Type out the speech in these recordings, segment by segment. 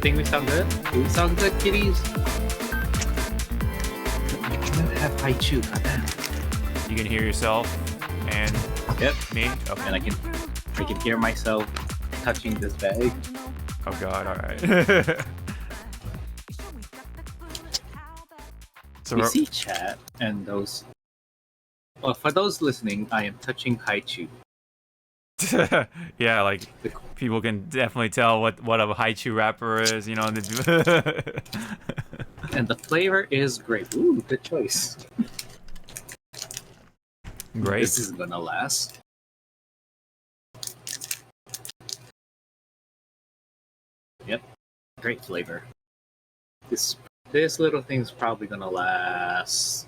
think we sound good? Do we sound good, kitties? I cannot have Haichu, goddamn. You can hear yourself and me. Okay. And I can hear myself touching this bag. Oh god, alright. So you see chat and those. Well, for those listening, I am touching Haichu. yeah, like people can definitely tell what a Haichu wrapper is, you know. And the flavor is great. Ooh, good choice. Great. This is gonna last. Yep, great flavor. This little thing's probably gonna last.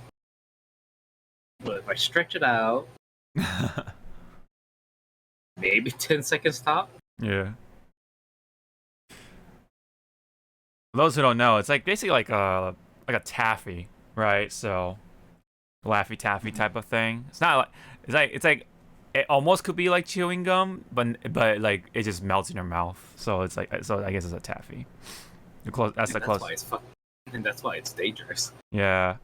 But if I stretch it out, maybe 10 seconds top. Yeah. For those who don't know, it's like basically like a taffy, right? So Laffy Taffy type of thing. It's not like it's like it almost could be like chewing gum, but like it just melts in your mouth. So it's like I guess it's a taffy. That's the close. And that's why it's dangerous. Yeah.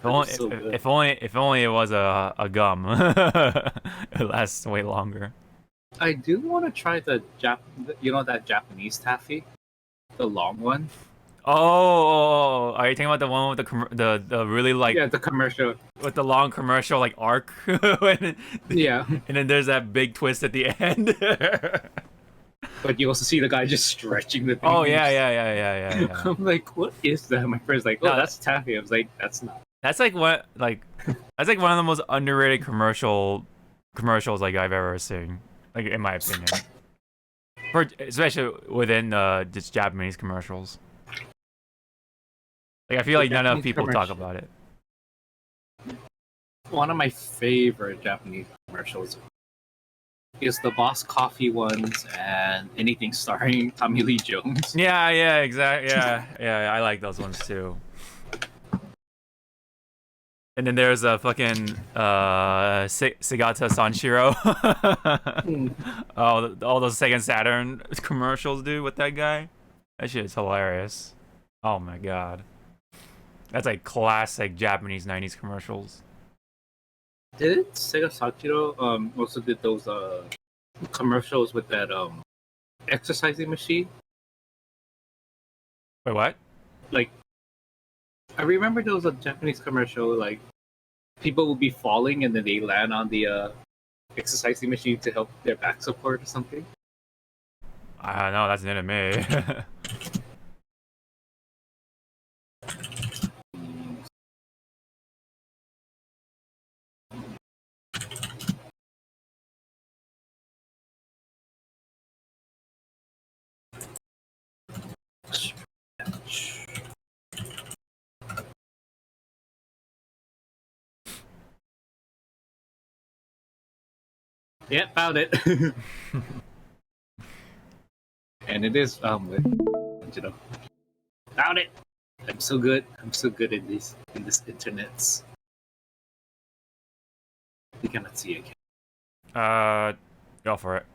If only it was a gum, it lasts way longer. I do want to try that Japanese taffy, the long one. Oh, are you talking about the one with the really like the commercial with the long commercial like arc? Yeah, and then there's that big twist at the end. But you also see the guy just stretching the thing. Oh yeah. I'm like, what is that? My friend's like, oh, that's taffy. I was like, that's not. That's like one of the most underrated commercials like I've ever seen, like in my opinion. Especially within just Japanese commercials. Like I feel like not enough people talk about it. One of my favorite Japanese commercials is the Boss Coffee ones and anything starring Tommy Lee Jones. Yeah, exactly. Yeah, I like those ones too. And then there's a fucking Segata Sanshiro. all those Sega Saturn commercials, dude, with that guy. That shit is hilarious. Oh my god. That's like classic Japanese 90s commercials. Did Sega Sanshiro also did those commercials with that exercising machine? Wait, what? Like, I remember there was a Japanese commercial, like, people would be falling and then they land on the exercising machine to help their back support or something. I don't know, that's an anime. Yeah, found it. And it is you know, found it. I'm so good in this internets. You cannot see it. Go for it.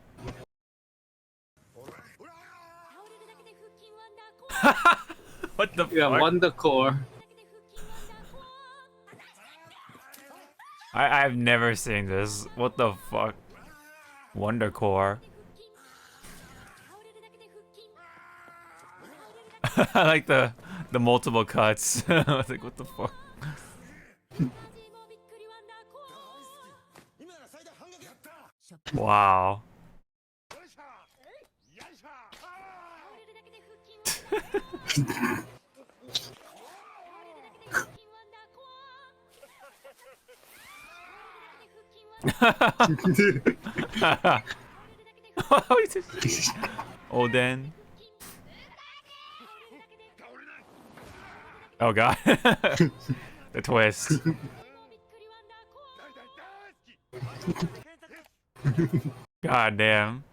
What the fuck? Wonder Core. I've never seen this. What the fuck? Wonder Core. I like the multiple cuts. I was like, what the fuck? Wow. Oden. Oh god. The twist. God damn.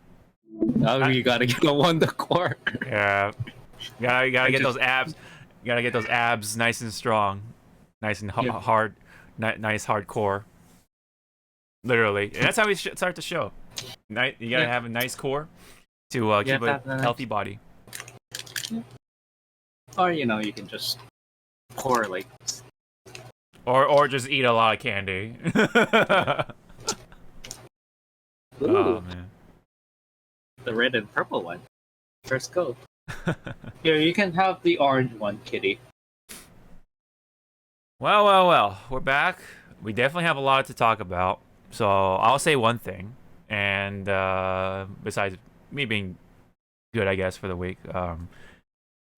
Now you gotta get a Wonder Core. Yeah. Gotta get those abs. You gotta get those abs nice and strong. Nice and hard. Nice hardcore. Literally. And that's how we start the show. You gotta have a nice core to keep a healthy body. Or you can just pour like. Or just eat a lot of candy. Ooh, Oh man. the red and purple one. First go. Here, you can have the orange one, Kitty. Well. We're back. We definitely have a lot to talk about. So I'll say one thing, and besides me being good, I guess, for the week,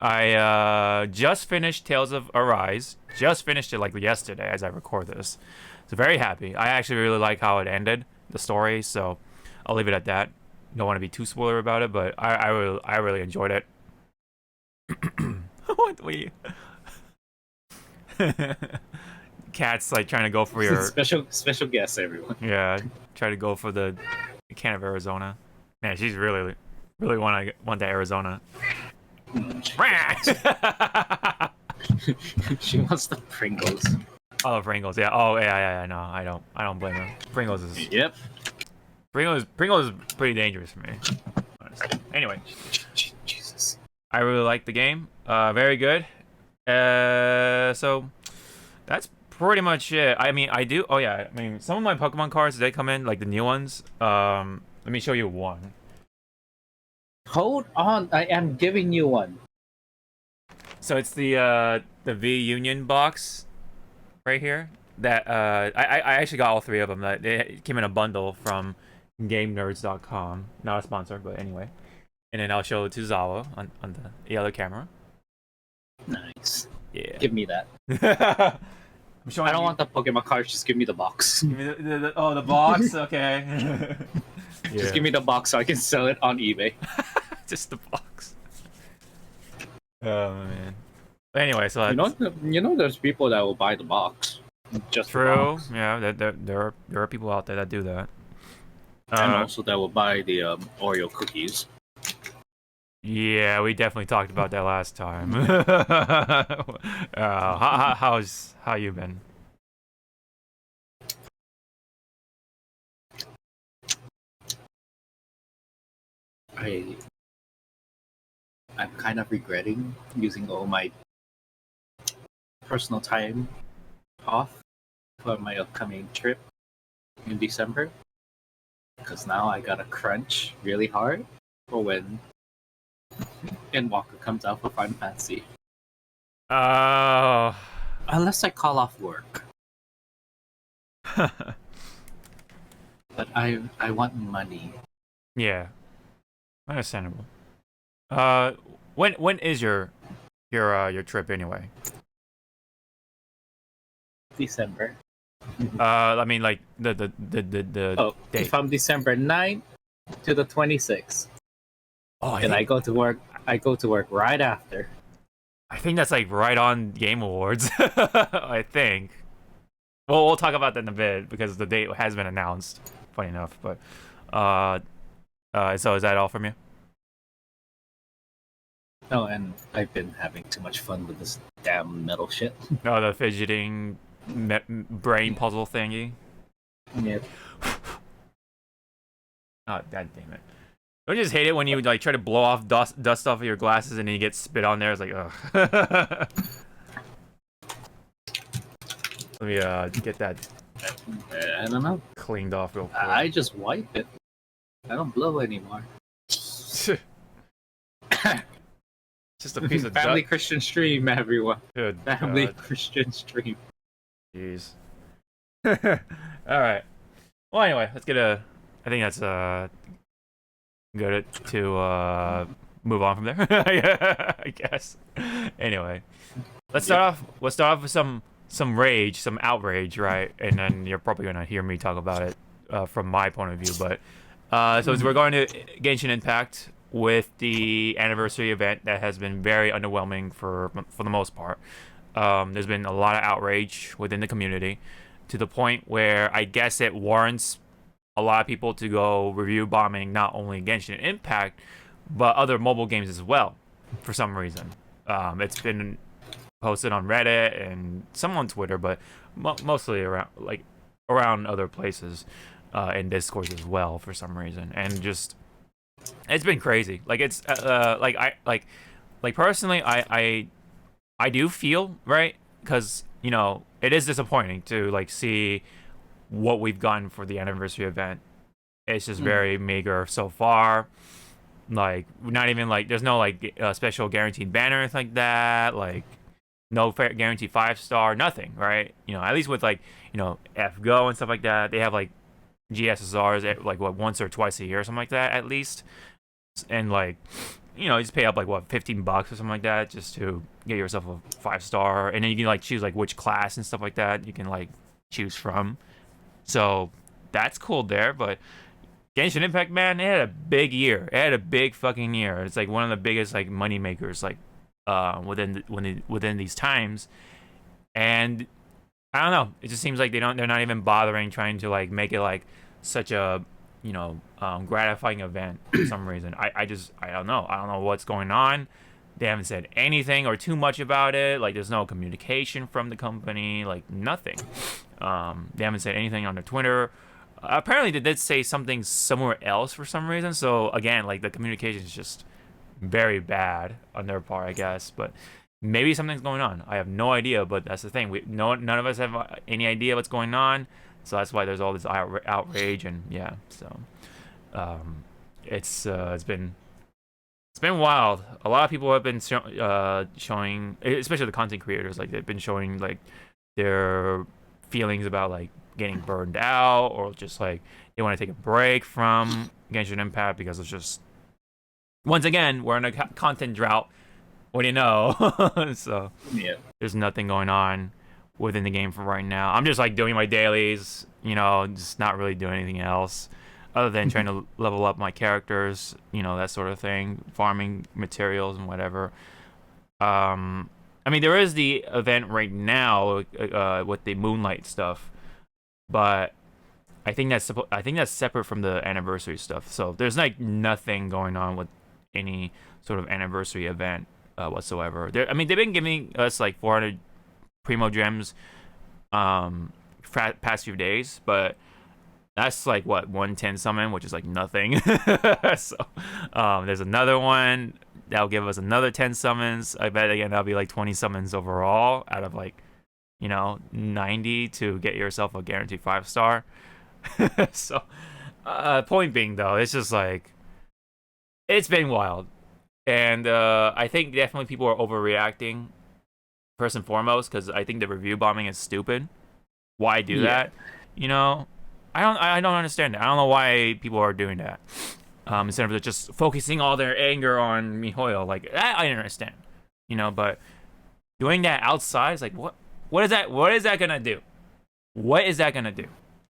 I just finished Tales of Arise. Just finished it like yesterday as I record this. So very happy. I actually really like how it ended, the story. So I'll leave it at that. Don't want to be too spoiler about it, but I really enjoyed it. What we? Cat's like trying to go for your special guest, everyone. Yeah, try to go for the can of Arizona. Man, she's really want that Arizona. She wants the Pringles. Oh, Pringles. Yeah. Oh, yeah. No, I don't blame her. Pringles is. Yep. Pringles is pretty dangerous for me. Honestly. Anyway. Jesus. I really like the game. Very good. So that's pretty much it. I mean, I do. Oh yeah. I mean, some of my Pokemon cards, they come in like the new ones. Let me show you one. Hold on, I am giving you one. So it's the V Union box right here. That I actually got all three of them. They came in a bundle from GameNerds.com. Not a sponsor, but anyway. And then I'll show it to Zawa on the other camera. Nice. Yeah. Give me that. I'm showing I don't want the Pokemon cards. Just give me the box. Give me the box. Okay. Just give me the box so I can sell it on eBay. Just the box. Oh man. But anyway, so there's people that will buy the box. Just true. The box. Yeah, there are people out there that do that. And also that will buy the Oreo cookies. Yeah, we definitely talked about that last time. How you been? I'm kind of regretting using all my personal time off for my upcoming trip in December, because now I gotta crunch really hard for when Walker comes out for Final Fantasy. Oh. Unless I call off work. But I want money. Yeah. Understandable. When is your trip anyway? December. I mean like the date. From December 9th to the 26th. Oh, I go to work. I go to work right after. I think that's like right on Game Awards. I think. Well, we'll talk about that in a bit because the date has been announced. Funny enough, but so is that all from you? Oh, and I've been having too much fun with this damn metal shit. Oh, the fidgeting brain puzzle thingy. Yep. Oh, god damn it. Don't you just hate it when you like try to blow off dust off of your glasses and then you get spit on there? It's like, ugh. Let me get that I don't know. cleaned off real quick. I just wipe it. I don't blow anymore. Just a piece of Family Christian stream, everyone. Good Family God. Christian stream. Jeez. All right. Well, anyway, let's get a. I think that's good to move on from there. I guess. Anyway, let's start off. Let's start off with some rage, some outrage, right? And then you're probably gonna hear me talk about it from my point of view. But so we're going to Genshin Impact with the anniversary event that has been very underwhelming for the most part. There's been a lot of outrage within the community to the point where I guess it warrants a lot of people to go review bombing not only Genshin Impact but other mobile games as well for some reason. It's been posted on Reddit and some on Twitter, but mostly around other places in Discord as well for some reason. And just it's been crazy. Like it's like personally, I do feel right because you know it is disappointing to like see what we've gotten for the anniversary event. It's just very meager so far. Like not even like there's no like special guaranteed banner or anything like that. Like no guaranteed 5-star, nothing, right? You know, at least with like you know FGO and stuff like that, they have like GSSRs at like what once or twice a year or something like that at least, and like you know you just pay up like what $15 or something like that just to get yourself a 5-star, and then you can like choose like which class and stuff like that you can like choose from. So that's cool there, but Genshin Impact, man, it had a big year. It had a big fucking year. It's like one of the biggest like money makers like within these times, and I don't know. It just seems like they're not even bothering trying to like make it like such a you know gratifying event for some reason. I don't know. I don't know what's going on. They haven't said anything or too much about it. Like there's no communication from the company. Like nothing. They haven't said anything on their Twitter. Apparently they did say something somewhere else for some reason. So again, like the communication is just very bad on their part, I guess. But maybe something's going on. I have no idea. But that's the thing. None of us have any idea what's going on. So that's why there's all this outrage and yeah. So it's been wild. A lot of people have been showing, especially the content creators, like they've been showing like their feelings about like getting burned out or just like they want to take a break from Genshin Impact because it's just once again we're in a content drought. What do you know? So yeah, there's nothing going on within the game for right now. I'm just like doing my dailies, you know, just not really doing anything else other than trying to level up my characters, you know, that sort of thing, farming materials and whatever. I mean, there is the event right now with the Moonlight stuff, but I think that's separate from the anniversary stuff. So there's like nothing going on with any sort of anniversary event whatsoever. I mean, they've been giving us like 400 Primo Gems past few days, but that's like what 110 summon, which is like nothing. So there's another one that'll give us another 10 summons. I bet again that'll be like 20 summons overall out of like, you know, 90 to get yourself a guaranteed 5-star. So point being though, it's just like it's been wild, and I think definitely people are overreacting first and foremost because I think the review bombing is stupid. Why do that? You know, I don't understand it. I don't know why people are doing that. Instead of just focusing all their anger on MiHoYo, like that I understand, you know, but doing that outside is like what is that gonna do? What is that gonna do?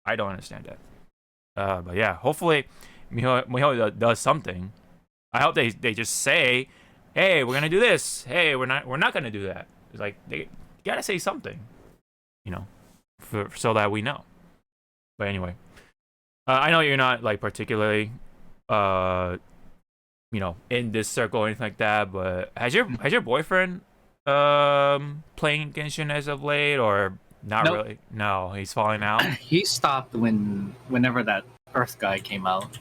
I don't understand that. But yeah, hopefully MiHoYo does something. I hope they just say, hey, we're gonna do this. Hey, we're not gonna do that. It's like they gotta say something, you know, so that we know. But anyway, I know you're not like particularly you know, in this circle or anything like that, but has your boyfriend playing Genshin as of late or not? Nope. Really? No, he's falling out. He stopped whenever that Earth guy came out.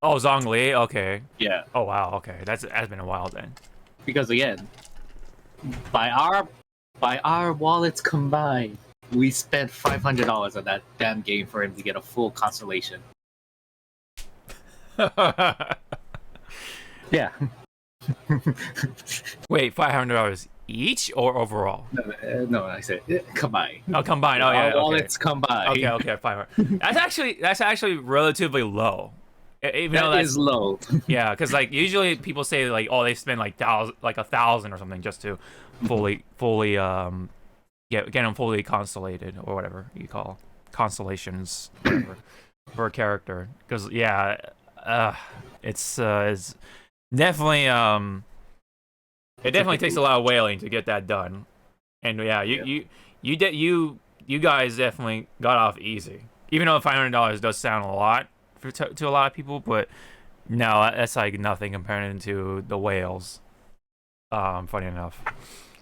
Oh, Zhongli. Okay. Yeah. Oh wow. Okay, that's been a while then. Because again, by our wallets combined, we spent $500 on that damn game for him to get a full constellation. Yeah. Wait, $500 each or overall? No, I said combined. Oh, combined. Oh yeah. Our wallets combined. Okay, 500. That's actually relatively low. Even though that is low. Yeah, because like usually people say like, oh, they spend like $1,000 or something just to fully get them fully constellated or whatever you call constellations whatever, for a character. Because yeah, it's definitely it definitely takes a lot of whaling to get that done. And yeah, you guys definitely got off easy, even though $500 does sound a lot to a lot of people, but no, that's like nothing compared to the whales. Funny enough.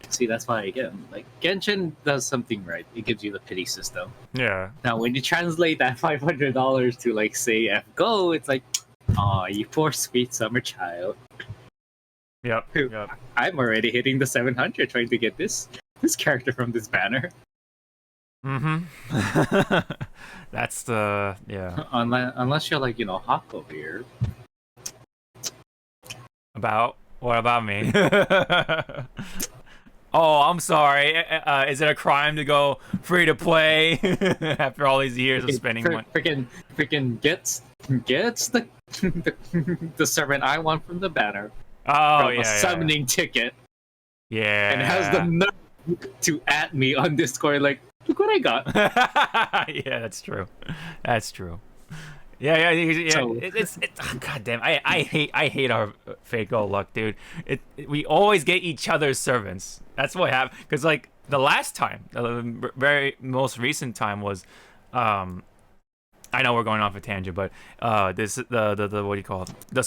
See, that's why again, like Genshin does something right. It gives you the pity system. Yeah. Now, when you translate that $500 to like say FGO, it's like, oh, you poor sweet summer child. Yep. Yep. I'm already hitting the 700 trying to get this character from this banner. Mm-hmm. That's the Unless you're like Hawk over here. About what about me? Oh, I'm sorry. Is it a crime to go free to play after all these years of spending money? Freaking gets the servant I want from the banner Oh from a summoning ticket. Yeah. And has the nerve to at me on Discord like, look what I got. Yeah, that's true. That's true. Yeah. So, it's God damn. I hate our fake old luck, dude. We always get each other's servants. That's what happened. Because like the last time, the very most recent time was, I know we're going off a tangent, but this the what do you call it? The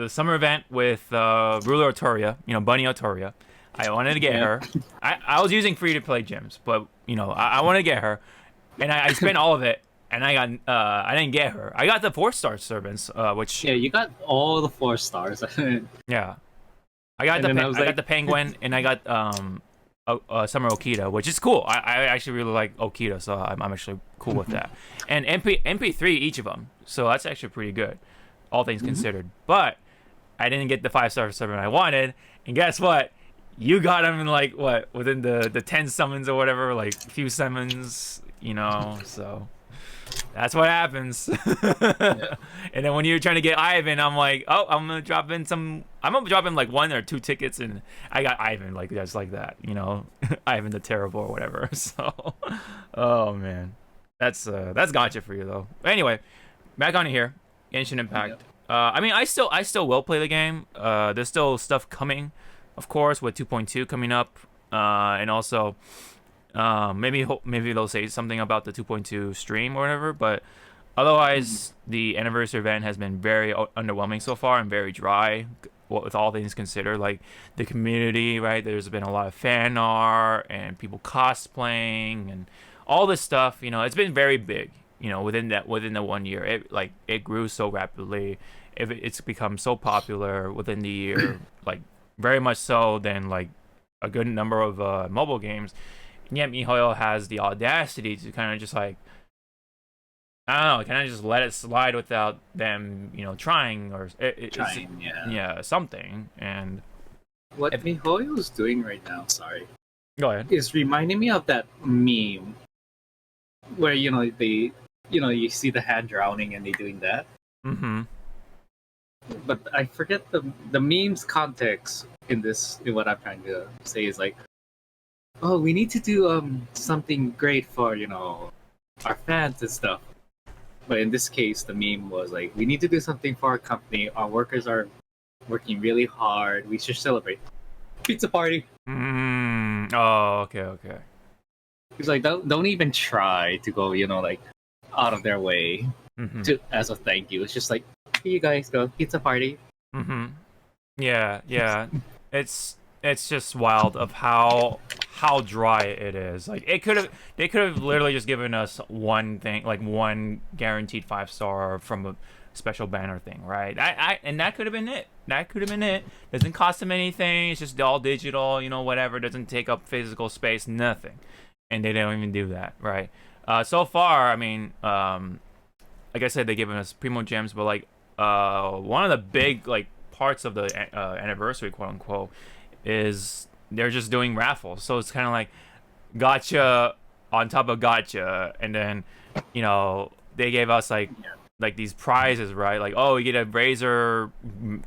summer event with Ruler Otoria, Bunny Otoria. I wanted to get her. I was using free to play gyms, but I want to get her, and I spent all of it. And I didn't get her. I got the 4-star servants, which you got all the 4 stars. Yeah, I got the penguin, and I got Summer Okita, which is cool. I actually really like Okita, so I'm actually cool with that. And MP3 each of them, so that's actually pretty good, all things considered. But I didn't get the 5-star servant I wanted, and guess what? You got them in like within the 10 summons or whatever, like few summons, so. That's what happens. And then when you're trying to get Ivan, I'm like, oh, I'm gonna drop in like 1 or 2 tickets, and I got Ivan like just like that, Ivan the Terrible or whatever. So, oh man, that's gotcha for you though. Anyway, back on here, Genshin Impact. I mean, I still will play the game. There's still stuff coming, of course, with 2.2 coming up, and also. Maybe they'll say something about the 2.2 stream or whatever, but otherwise the anniversary event has been very underwhelming so far and very dry with all things considered. Like the community, right? There's been a lot of fan art and people cosplaying and all this stuff. It's been very big. Within the 1 year, it grew so rapidly. It's become so popular within the year, like very much so than like a good number of mobile games. And yet miHoYo has the audacity to kind of just like, I don't know, kind of just let it slide without them, trying or something. And what miHoYo's doing right now, sorry, go ahead, is reminding me of that meme where they you see the hand drowning and they doing that. Mm-hmm. But I forget the meme's context in what I'm trying to say is like, oh, we need to do something great for our fans and stuff. But in this case, the meme was like, we need to do something for our company. Our workers are working really hard. We should celebrate. Pizza party. Oh, okay. He's like, don't even try to go, like out of their way to as a thank you. It's just like, here you guys go, pizza party. Yeah. It's just wild of how dry it is. Like they could have literally just given us one thing, like one guaranteed 5-star from a special banner thing, right? And that could have been it. Doesn't cost them anything. It's just all digital, whatever. Doesn't take up physical space, nothing. And they don't even do that, right? So far, I mean, like I said, they've given us Primo Gems, but like one of the big like parts of the anniversary, quote unquote, is they're just doing raffles. So it's kind of like gotcha on top of gotcha, and then they gave us like these prizes, right? Like, oh, you get a Razer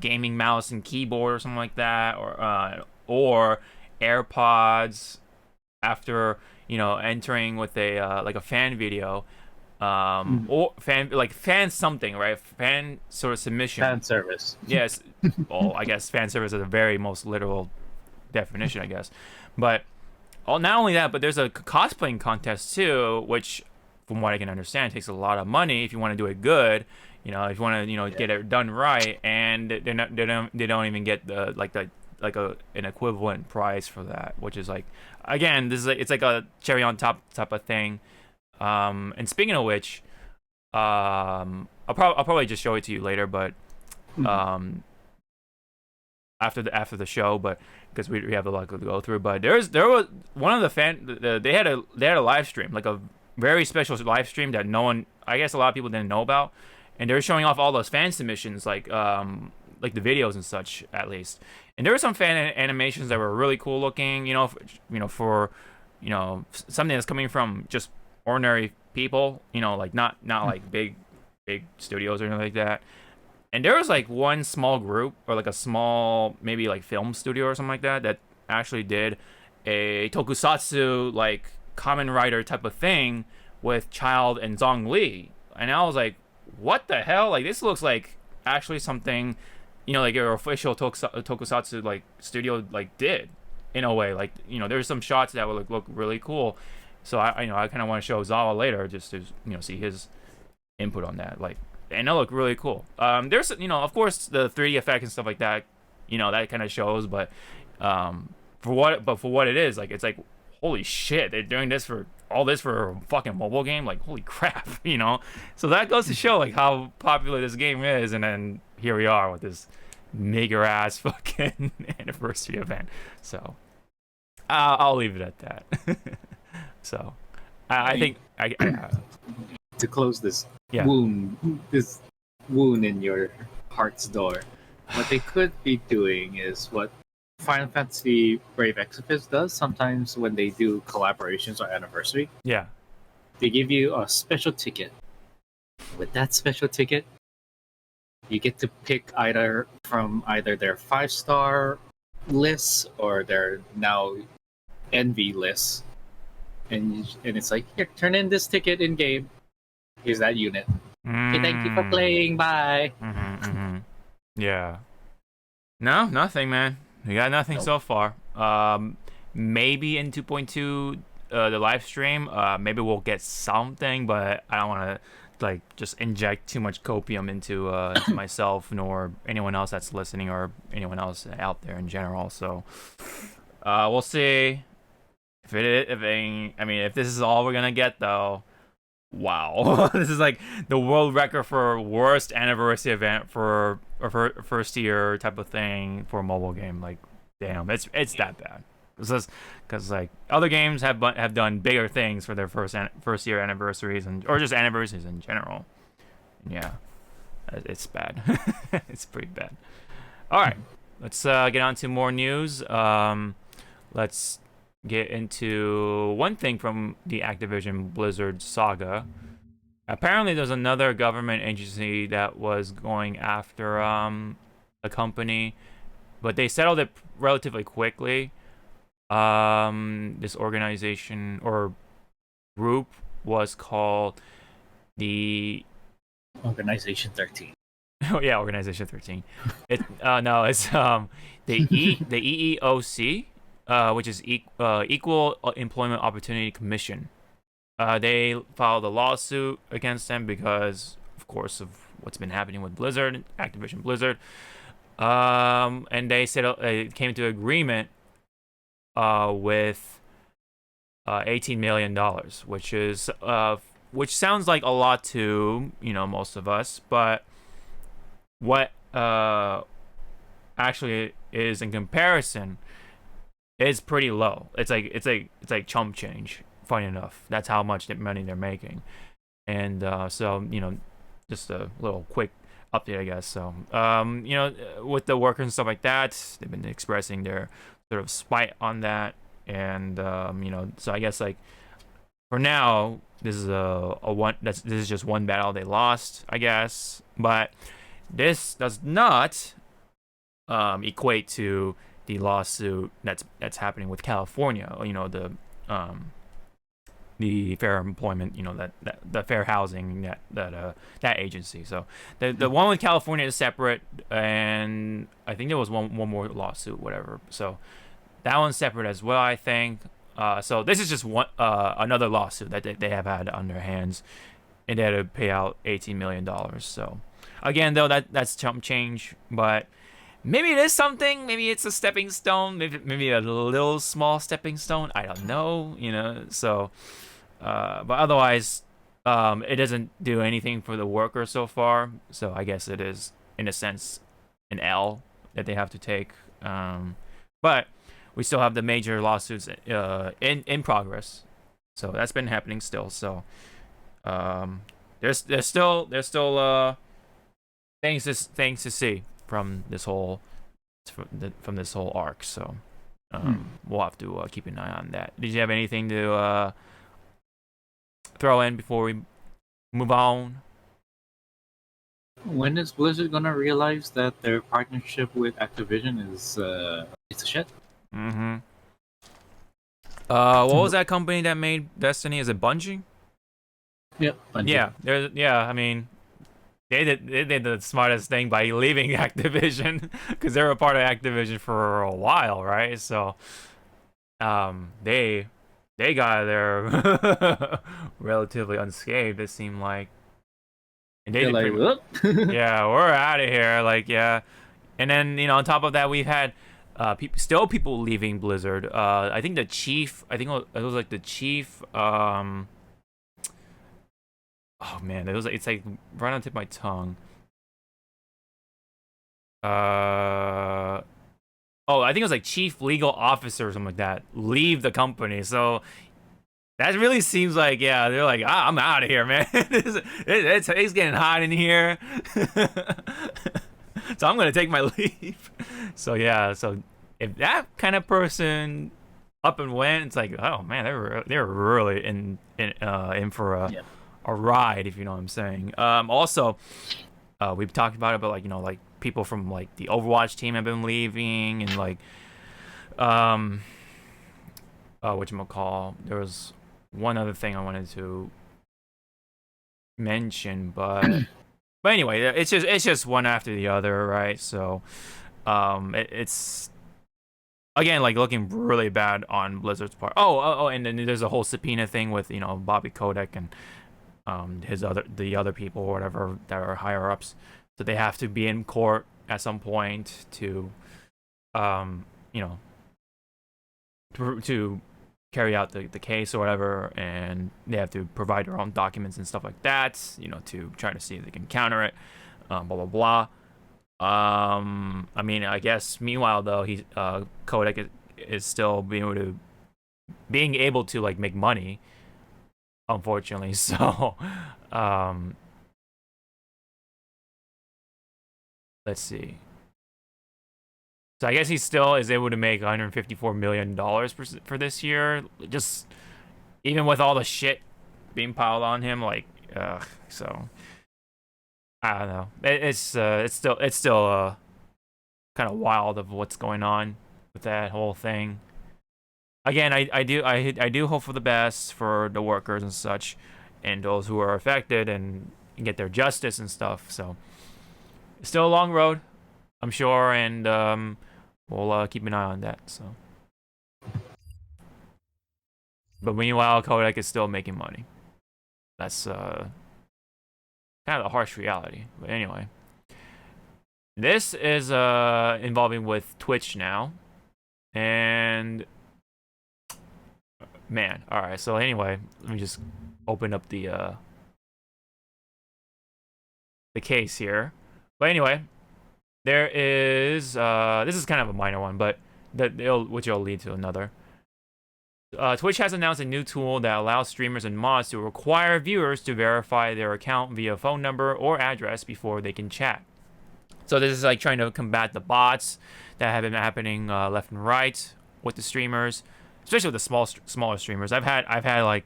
gaming mouse and keyboard or something like that, or AirPods after entering with a like a fan video, or fan something, right? Fan sort of submission. Fan service. Yes. Well, I guess fan service is the very most literal definition, I guess. But not only that, but there's a cosplaying contest too, which, from what I can understand, takes a lot of money if you want to do it good. If you want to get it done right, and they don't even get an equivalent prize for that, which is like, again, it's like a cherry on top type of thing. And speaking of which, I'll probably just show it to you later, but after the show, but because we have a lot to go through. But there was one of the they had a live stream, like a very special live stream that no one, I guess a lot of people didn't know about, and they were showing off all those fan submissions, like the videos and such, at least. And there were some fan animations that were really cool looking, for something that's coming from just ordinary people, like not like big studios or anything like that. And there was like one small group, or like a small maybe like film studio or something like that actually did a tokusatsu like Kamen Rider type of thing with Child and Zhongli. And I was like, what the hell? Like, this looks like actually something, like your official tokusatsu like studio like did, in a way. Like, there's some shots that would look really cool. So I kind of want to show Zawa later, just to see his input on that. Like, and it looked really cool. There's of course the 3D effect and stuff like that, that kind of shows. But for what it is, like, it's like, holy shit, they're doing all this for a fucking mobile game. Like, holy crap, So that goes to show like how popular this game is. And then here we are with this mega ass fucking anniversary event. So I'll leave it at that. So I think I to close this yeah. wound in your heart's door, what they could be doing is what Final Fantasy Brave Exvius does sometimes when they do collaborations or anniversary. Yeah. They give you a special ticket. With that special ticket, you get to pick either their 5-star lists or their now envy lists. And it's like, here, turn in this ticket in game. Here's that unit. Okay, thank you for playing. Bye. Yeah. No, nothing, man. We got nothing so far. Maybe in 2.2, the live stream, maybe we'll get something, but I don't want to like just inject too much copium into myself nor anyone else that's listening or anyone else out there in general. So we'll see. If this is all we're gonna get, though, wow. This is like the world record for worst anniversary event for first year type of thing for a mobile game. Like, damn, it's that bad. Because like other games have done bigger things for their first year anniversaries or just anniversaries in general. Yeah, it's bad. It's pretty bad. All right, let's get on to more news. Let's get into one thing from the Activision Blizzard saga. Apparently, there's another government agency that was going after a company, but they settled it relatively quickly. This organization or group was called the Organization 13. Oh yeah, Organization 13. It's the EEOC. Which is Equal Employment Opportunity Commission. They filed a lawsuit against them because, of course, of what's been happening with Blizzard, Activision Blizzard. And they came to agreement with $18 million, which sounds like a lot to most of us, but what actually is in comparison. It's pretty low. It's like chump change. Funny enough, that's how much money they're making, and so just a little quick update, I guess. So with the workers and stuff like that, they've been expressing their sort of spite on that, and so I guess like for now, this is this is just one battle they lost, I guess, but this does not equate to the lawsuit that's happening with California, the fair employment, that the fair housing that agency. So the one with California is separate, and I think there was one more lawsuit, whatever. So that one's separate as well, I think. So this is just one another lawsuit that they have had on their hands, and they had to pay out $18 million. So again, though, that's chump change, but maybe it is something. Maybe it's a stepping stone. Maybe a little small stepping stone. I don't know. So, but otherwise, it doesn't do anything for the worker so far. So I guess it is, in a sense, an L that they have to take. But we still have the major lawsuits in progress, so that's been happening still. So there's still things to see from this whole arc. So we'll have to keep an eye on that. Did you have anything to throw in before we move on? When is Blizzard gonna realize that their partnership with Activision is it's a shit? Mm-hmm. What was that company that made Destiny? Is it Bungie? Yep. Bungie. Yeah. I mean, they did the smartest thing by leaving Activision because they were a part of Activision for a while, right? So, they got there relatively unscathed. It seemed like. And they like, yeah, we're out of here. Like, yeah. And then, on top of that, we've had people leaving Blizzard. I think the chief, it was like the chief, oh man, it's like right on the tip of my tongue. I think it was like chief legal officer or something like that leave the company. So that really seems like, yeah, they're like, I'm out of here, man. It's getting hot in here. So I'm going to take my leave. So, yeah, so if that kind of person up and went, it's like, oh, man, they were really in for a ride, if you know what I'm saying. Also, we've talked about it, but, like people from, like, the Overwatch team have been leaving, and, like, whatchamacall, there was one other thing I wanted to mention, but anyway, it's just one after the other, right? So, it's again like looking really bad on Blizzard's part. Oh, and then there's a whole subpoena thing with Bobby Kotick and the other people or whatever that are higher ups, so they have to be in court at some point to to carry out the case or whatever, and they have to provide their own documents and stuff like that, to try to see if they can counter it, blah blah blah. I mean, I guess meanwhile though, Kodak is still being able to like make money, unfortunately. So let's see. So I guess he still is able to make $154 million for this year, just even with all the shit being piled on him. Like, so I don't know. It's still kind of wild of what's going on with that whole thing. Again, I do hope for the best for the workers and such, and those who are affected and get their justice and stuff. So it's still a long road, I'm sure, and we'll keep an eye on that. So, but meanwhile, Kodak is still making money. That's kind of the harsh reality. But anyway, this is involving with Twitch now, and man, all right. So anyway, let me just open up the case here. But anyway, there is this is kind of a minor one, but which will lead to another. Twitch has announced a new tool that allows streamers and mods to require viewers to verify their account via phone number or address before they can chat. So this is like trying to combat the bots that have been happening left and right with the streamers, especially with the smaller streamers. I've had like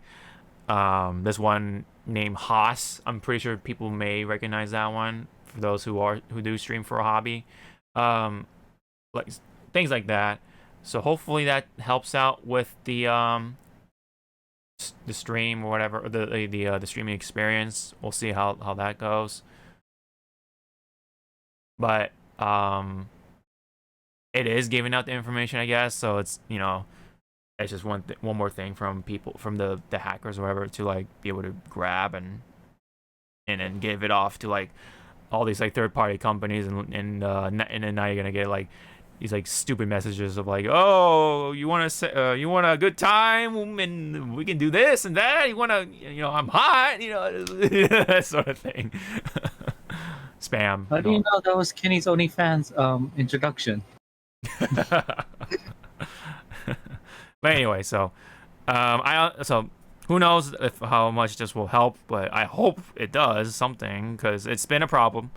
this one named Haas. I'm pretty sure people may recognize that one for those who do stream for a hobby, like things like that. So hopefully that helps out with the stream or whatever, or the streaming experience. We'll see how that goes. But it is giving out the information, I guess. So it's it's just one more thing from people, from the hackers or whatever, to like be able to grab and then give it off to like all these like third party companies, and then now you're gonna get like these like stupid messages of like, oh, you want a good time and we can do this and that. You want to, I'm hot, that sort of thing. Spam. How do you know that was Kenny's OnlyFans introduction? But anyway, so so who knows if how much this will help, but I hope it does something because it's been a problem.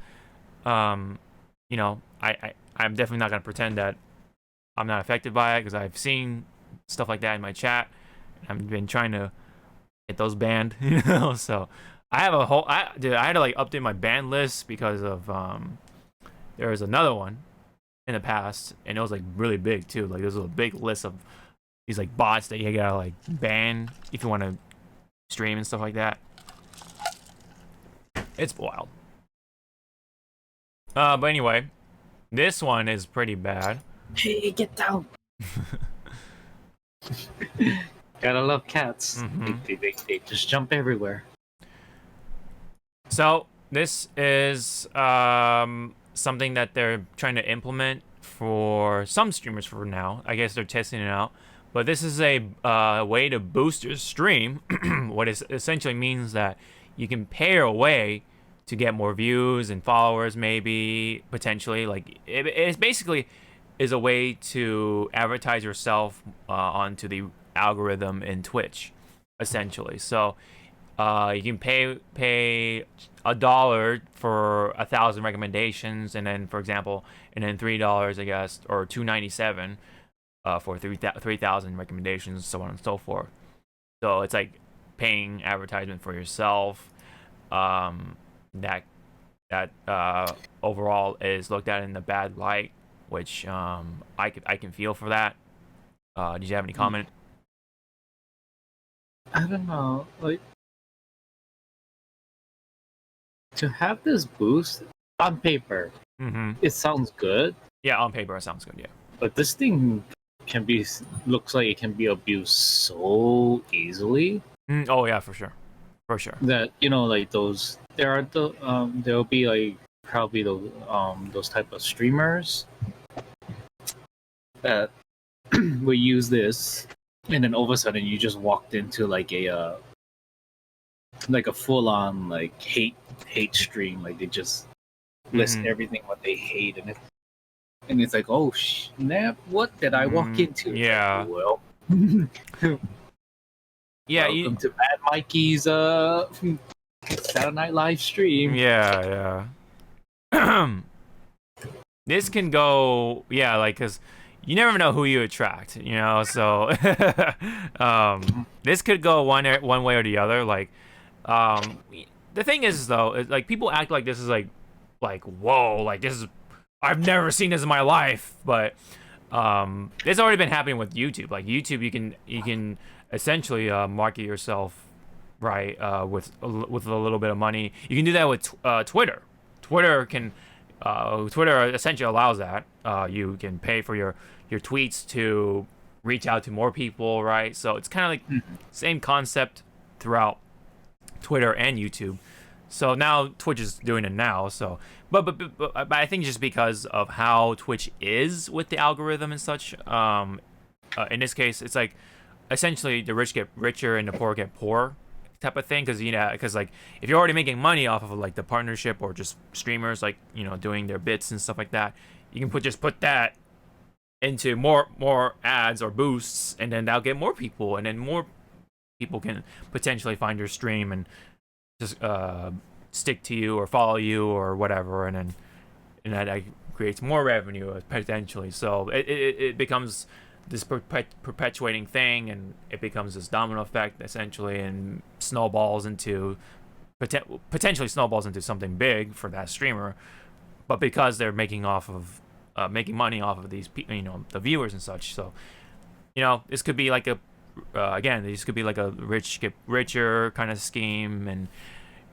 You know, I'm definitely not gonna pretend that I'm not affected by it because I've seen stuff like that in my chat. I've been trying to get those banned, you know. So I have a whole, I had to like update my ban list because of there was another one in the past, and it was like really big too. Like there's a big list of these like bots that you gotta like ban if you want to stream and stuff like that. It's wild. But anyway, this one is pretty bad. Hey, get down! Gotta love cats. They just jump everywhere. So this is something that they're trying to implement for some streamers for now. I guess they're testing it out. But this is a way to boost your stream. What it essentially means that you can pay your way to get more views and followers, maybe potentially. Like it basically is a way to advertise yourself onto the algorithm in Twitch, essentially. So you can pay $1 for 1,000 recommendations, and then, for example, and then $3, I guess, or $2.97 for 3,000 recommendations, so on and so forth. So it's like paying advertisement for yourself. That overall is looked at in a bad light, which I can feel for that. Did you have any comment? I don't know, like to have this boost on paper, it sounds good. Yeah, on paper it sounds good. Yeah, but this thing looks like it can be abused so easily. Oh yeah, for sure. That like there'll be like probably those type of streamers that will use this, and then all of a sudden you just walked into like a full on like hate stream. Like they just list everything what they hate, and it's like, oh snap! What did I walk into? Yeah. Well. Yeah. Welcome to Mad Mikey's Saturday Night Live stream. Yeah. This can go, yeah, like, cause you never know who you attract, you know. So this could go one way or the other. Like, the thing is though, like people act like this is like whoa, like this is, I've never seen this in my life. But it's already been happening with YouTube. Like YouTube, you can essentially market yourself, right, with a little bit of money. You can do that with Twitter. Twitter essentially allows that. You can pay for your tweets to reach out to more people, right? So it's kind of like same concept throughout Twitter and YouTube. So now Twitch is doing it now. So, but I think just because of how Twitch is with the algorithm and such, in this case, it's like essentially the rich get richer and the poor get poorer type of thing. Because like if you're already making money off of like the partnership or just streamers like doing their bits and stuff like that, you can put that into more ads or boosts, and then that'll get more people, and then more people can potentially find your stream and just stick to you or follow you or whatever, and that creates more revenue potentially. So it becomes this perpetuating thing, and it becomes this domino effect essentially, and snowballs into potentially something big for that streamer. But because they're making money off of these the viewers and such, so this could be like a this could be like a rich get richer kind of scheme. And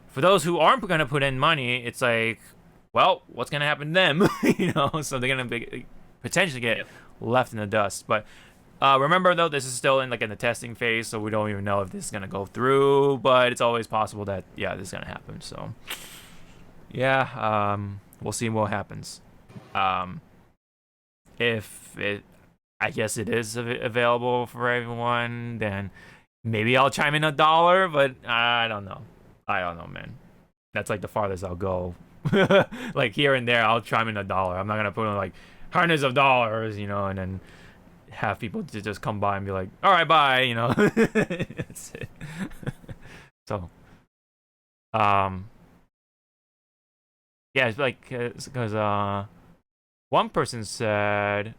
for those who aren't going to put in money, it's like, well, what's going to happen to them? So they're going to potentially get left in the dust. But remember though, this is still in the testing phase, so we don't even know if this is going to go through, but it's always possible that this is going to happen. So we'll see what happens. If I guess it is available for everyone, then maybe I'll chime in $1, but I don't know, man. That's like the farthest I'll go. Like here and there, I'll chime in $1. I'm not gonna put in like hundreds of dollars, you know, and then have people to just come by and be like, all right, bye, you know. That's it. So, yeah, it's like, because one person says,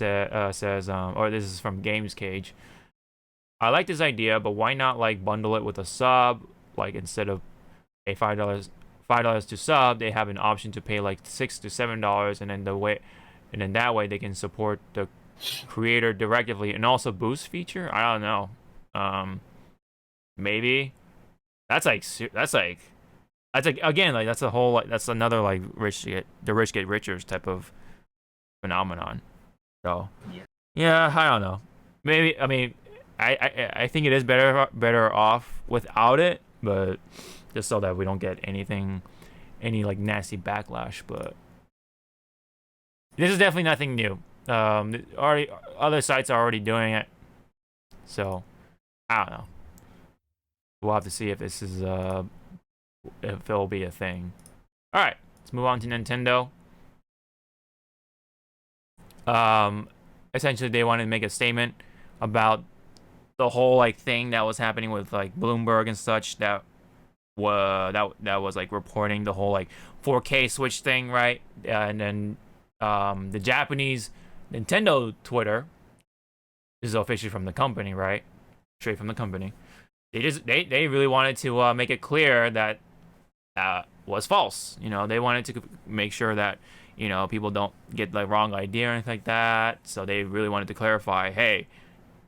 or this is from Games Cage, I like this idea, but why not like bundle it with a sub? Like instead of a $5 to sub, they have an option to pay like $6 to $7, and then that way they can support the creator directly and also boost feature. I don't know. Maybe that's like again, like that's a whole, like that's another like the rich get richer type of phenomenon. So yeah, I don't know. Maybe, I mean, I think it is better off without it, but just so that we don't get any like nasty backlash. But this is definitely nothing new. Already other sites are already doing it, so I don't know. We'll have to see if this is if it'll be a thing. All right, let's move on to Nintendo. Essentially, they wanted to make a statement about the whole like thing that was happening with like Bloomberg and such that was like reporting the whole like 4K Switch thing, right? And then the Japanese Nintendo Twitter, this is officially from the company, right? Straight from the company. They really wanted to make it clear that was false. You know, they wanted to make sure that, you know, people don't get the wrong idea or anything like that. So they really wanted to clarify, hey,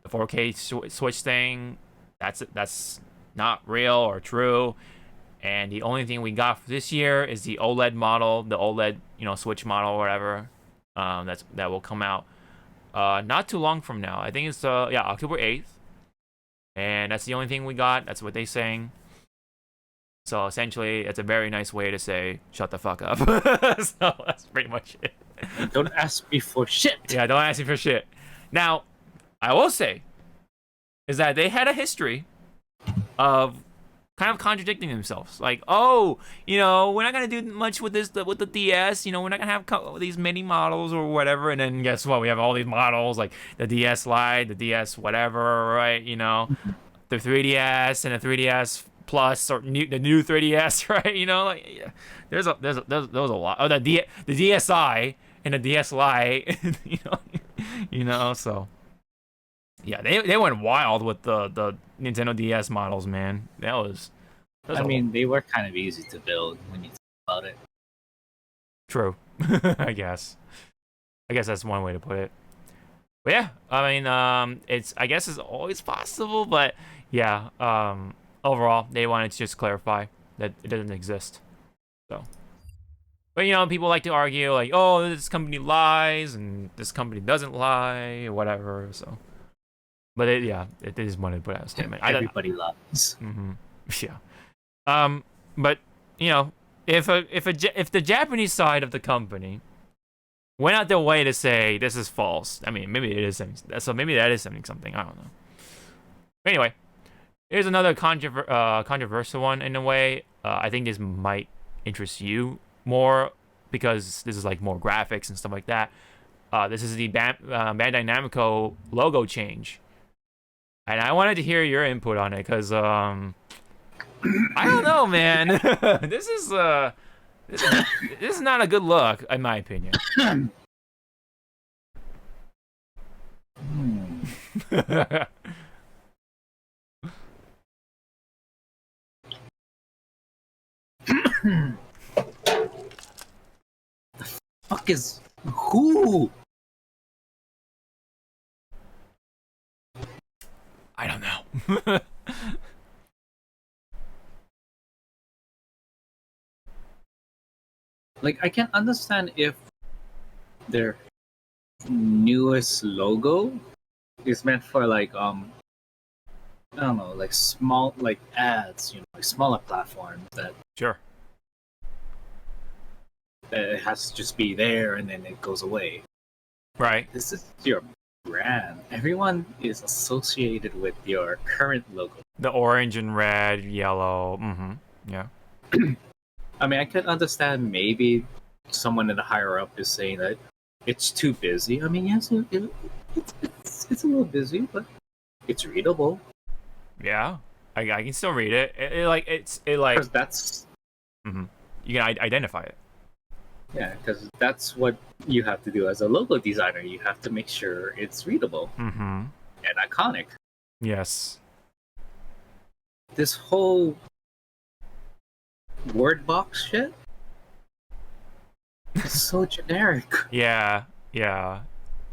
the 4K Switch thing, that's not real or true. And the only thing we got for this year is the OLED model, the OLED, you know, Switch model or whatever. That will come out not too long from now. I think it's October 8th. And that's the only thing we got. That's what they're saying. So essentially, it's a very nice way to say, shut the fuck up. So that's pretty much it. Don't ask me for shit. Yeah, don't ask me for shit. Now, I will say, is that they had a history of kind of contradicting themselves. Like, oh, you know, we're not going to do much with with the DS. You know, we're not going to have these mini models or whatever. And then guess what? We have all these models, like the DS Lite, the DS whatever, right? You know, the 3DS and the 3DS Plus or the new 3DS, right? You know, like yeah, there's a lot. Oh, the DSi and the DS Lite, you know, so yeah, they went wild with the Nintendo DS models, man. That was I mean, they were kind of easy to build when you think about it. True. I guess that's one way to put it. But yeah, I mean, I guess it's always possible, but yeah, overall, they wanted to just clarify that it doesn't exist. So, but you know, people like to argue like, oh, this company lies and this company doesn't lie or whatever. So, but it is wanted to put out a statement. Everybody lies. Mm-hmm. Yeah. But you know, if the Japanese side of the company went out their way to say this is false, I mean, maybe it is something. So maybe that is something. I don't know. Anyway, here's another controversial one in a way. I think this might interest you more because this is like more graphics and stuff like that. This is the Mandynamico logo change, and I wanted to hear your input on it because I don't know, man. This is not a good look, in my opinion. The fuck is who? I don't know. Like, I can understand if their newest logo is meant for like I don't know, like small like ads, you know, like smaller platforms that Sure. It has to just be there and then it goes away. Right. This is your brand. Everyone is associated with your current logo. The orange and red, yellow. Mm-hmm. Yeah. I mean, I can understand maybe someone in the higher up is saying that it's too busy. I mean, yes, it's a little busy, but it's readable. Yeah, I can still read it. It's Because that's you can identify it. yeah, because that's what you have to do as a logo designer. You have to make sure it's readable and iconic. Yes. This whole word box shit is so generic. Yeah.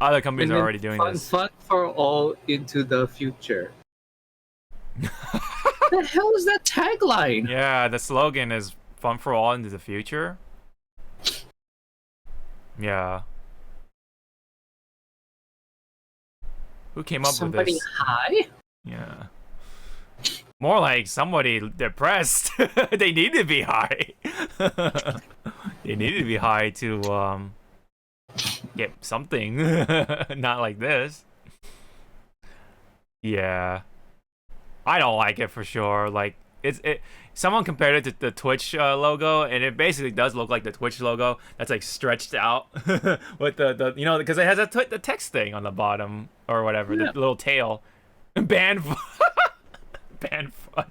Other companies are already doing this. Fun for all into the future. The hell is that tagline? Yeah, the slogan is "Fun for all into the future." Yeah. Who came up with this? Somebody high? Yeah. More like somebody depressed. They need to be high. They need to be high to get something. Not like this. Yeah. I don't like it for sure. Like someone compared it to the Twitch logo, and it basically does look like the Twitch logo that's like stretched out with the because it has the text thing on the bottom or whatever, the little tail. Banned banned fun.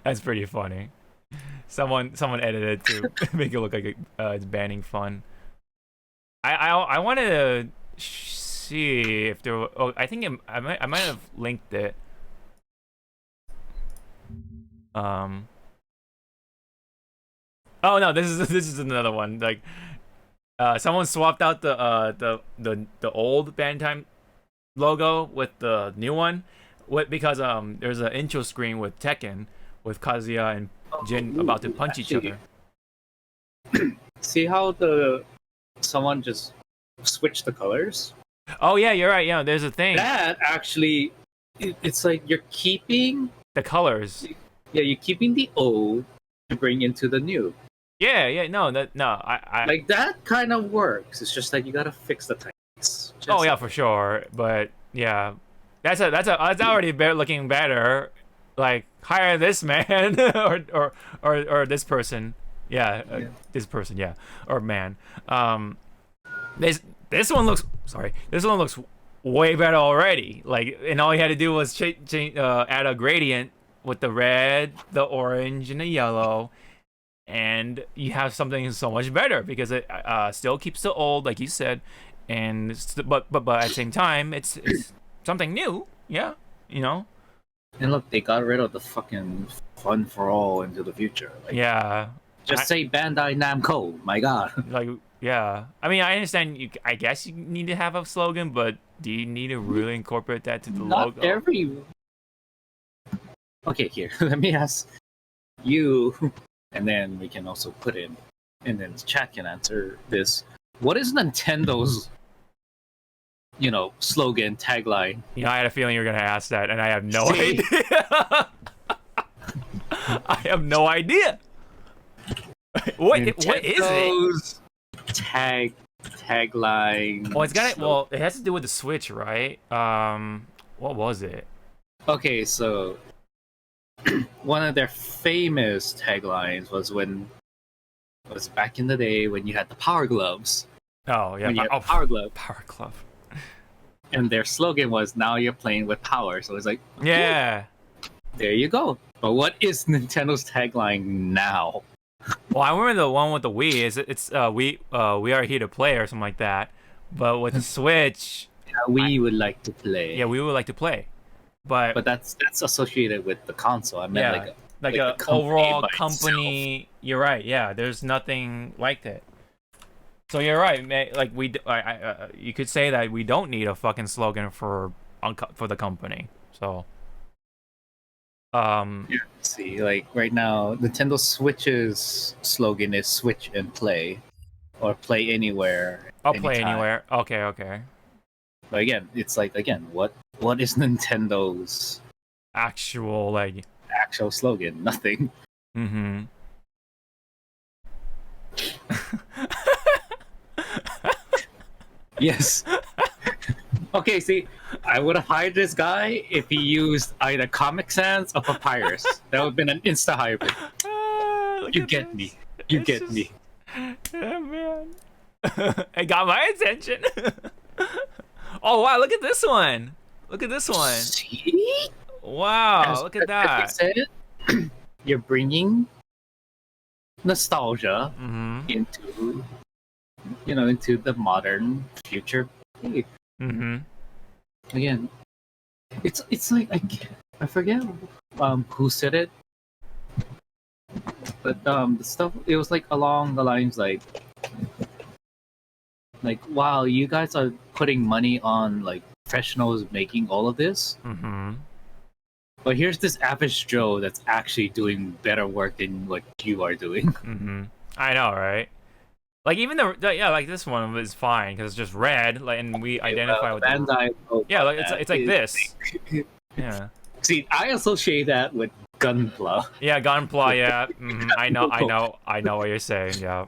That's pretty funny. Someone edited to make it look like it's banning fun. I wanted to see if there. I think I might have linked it. Oh no, this is another one. Like, someone swapped out the old Bandai logo with the new one, because there's an intro screen with Tekken with Kazuya and Jin about to punch each other. See how someone just switched the colors? Oh yeah, you're right. Yeah, there's a thing. That actually, it's like you're keeping the colors. Yeah, you're keeping the old to bring into the new. Yeah, I like that kind of works. It's just like you gotta fix the text. Oh yeah, for sure. But yeah, that's already looking better. Like, hire this man or this person. Yeah, this person. Yeah, or man. This one looks way better already. Like, and all you had to do was add a gradient with the red, the orange, and the yellow, and you have something so much better because it still keeps the old, like you said, and but at the same time, it's something new. Yeah, you know. And look, they got rid of the fucking fun for all into the future. Like, yeah. Just say Bandai Namco. My God. Like, yeah. I mean, I understand. I guess you need to have a slogan, but do you need to really incorporate that to the logo? Not every. Okay, here. Let me ask you, and then we can also put in, and then the chat can answer this. What is Nintendo's, slogan, tagline? I had a feeling you were gonna ask that, and I have no idea. I have no idea. What is it? Tagline. Well, it has to do with the Switch, right? What was it? Okay, so one of their famous taglines was back in the day when you had the Power Gloves. Oh yeah, Power Glove. Power Glove. And their slogan was "Now you're playing with power." So it's like, okay, yeah, there you go. But what is Nintendo's tagline now? Well, I remember the one with the Wii. It's we are here to play or something like that. But with the Switch, we would like to play. Yeah, we would like to play. But that's associated with the console. I meant like a overall company. Itself. You're right. Yeah, there's nothing like that. So you're right. Like you could say that we don't need a fucking slogan for the company. So. See, like right now, Nintendo Switch's slogan is "Switch and Play," or "Play anywhere." I'll play anywhere. Okay. But again, it's like what is Nintendo's actual slogan? Nothing. Mm-hmm. Yes. Okay, see, I would have hired this guy if he used either Comic Sans or Papyrus. That would have been an insta hybrid. You get me. Yeah, man. It got my attention. Oh wow, look at this one. Look at this one. See? Wow, look at that. Said, you're bringing nostalgia into, into the modern future. Again, it's like I forget who said it, but the stuff, it was like along the lines like wow, you guys are putting money on like professionals making all of this, but here's this average Joe that's actually doing better work than what you are doing. I know, right? Like even like this one was fine because it's just red, like, and we identify with Bandai. Like it's like this. Yeah. See, I associate that with Gunpla. Yeah, Gunpla. Yeah, I know what you're saying. Yeah.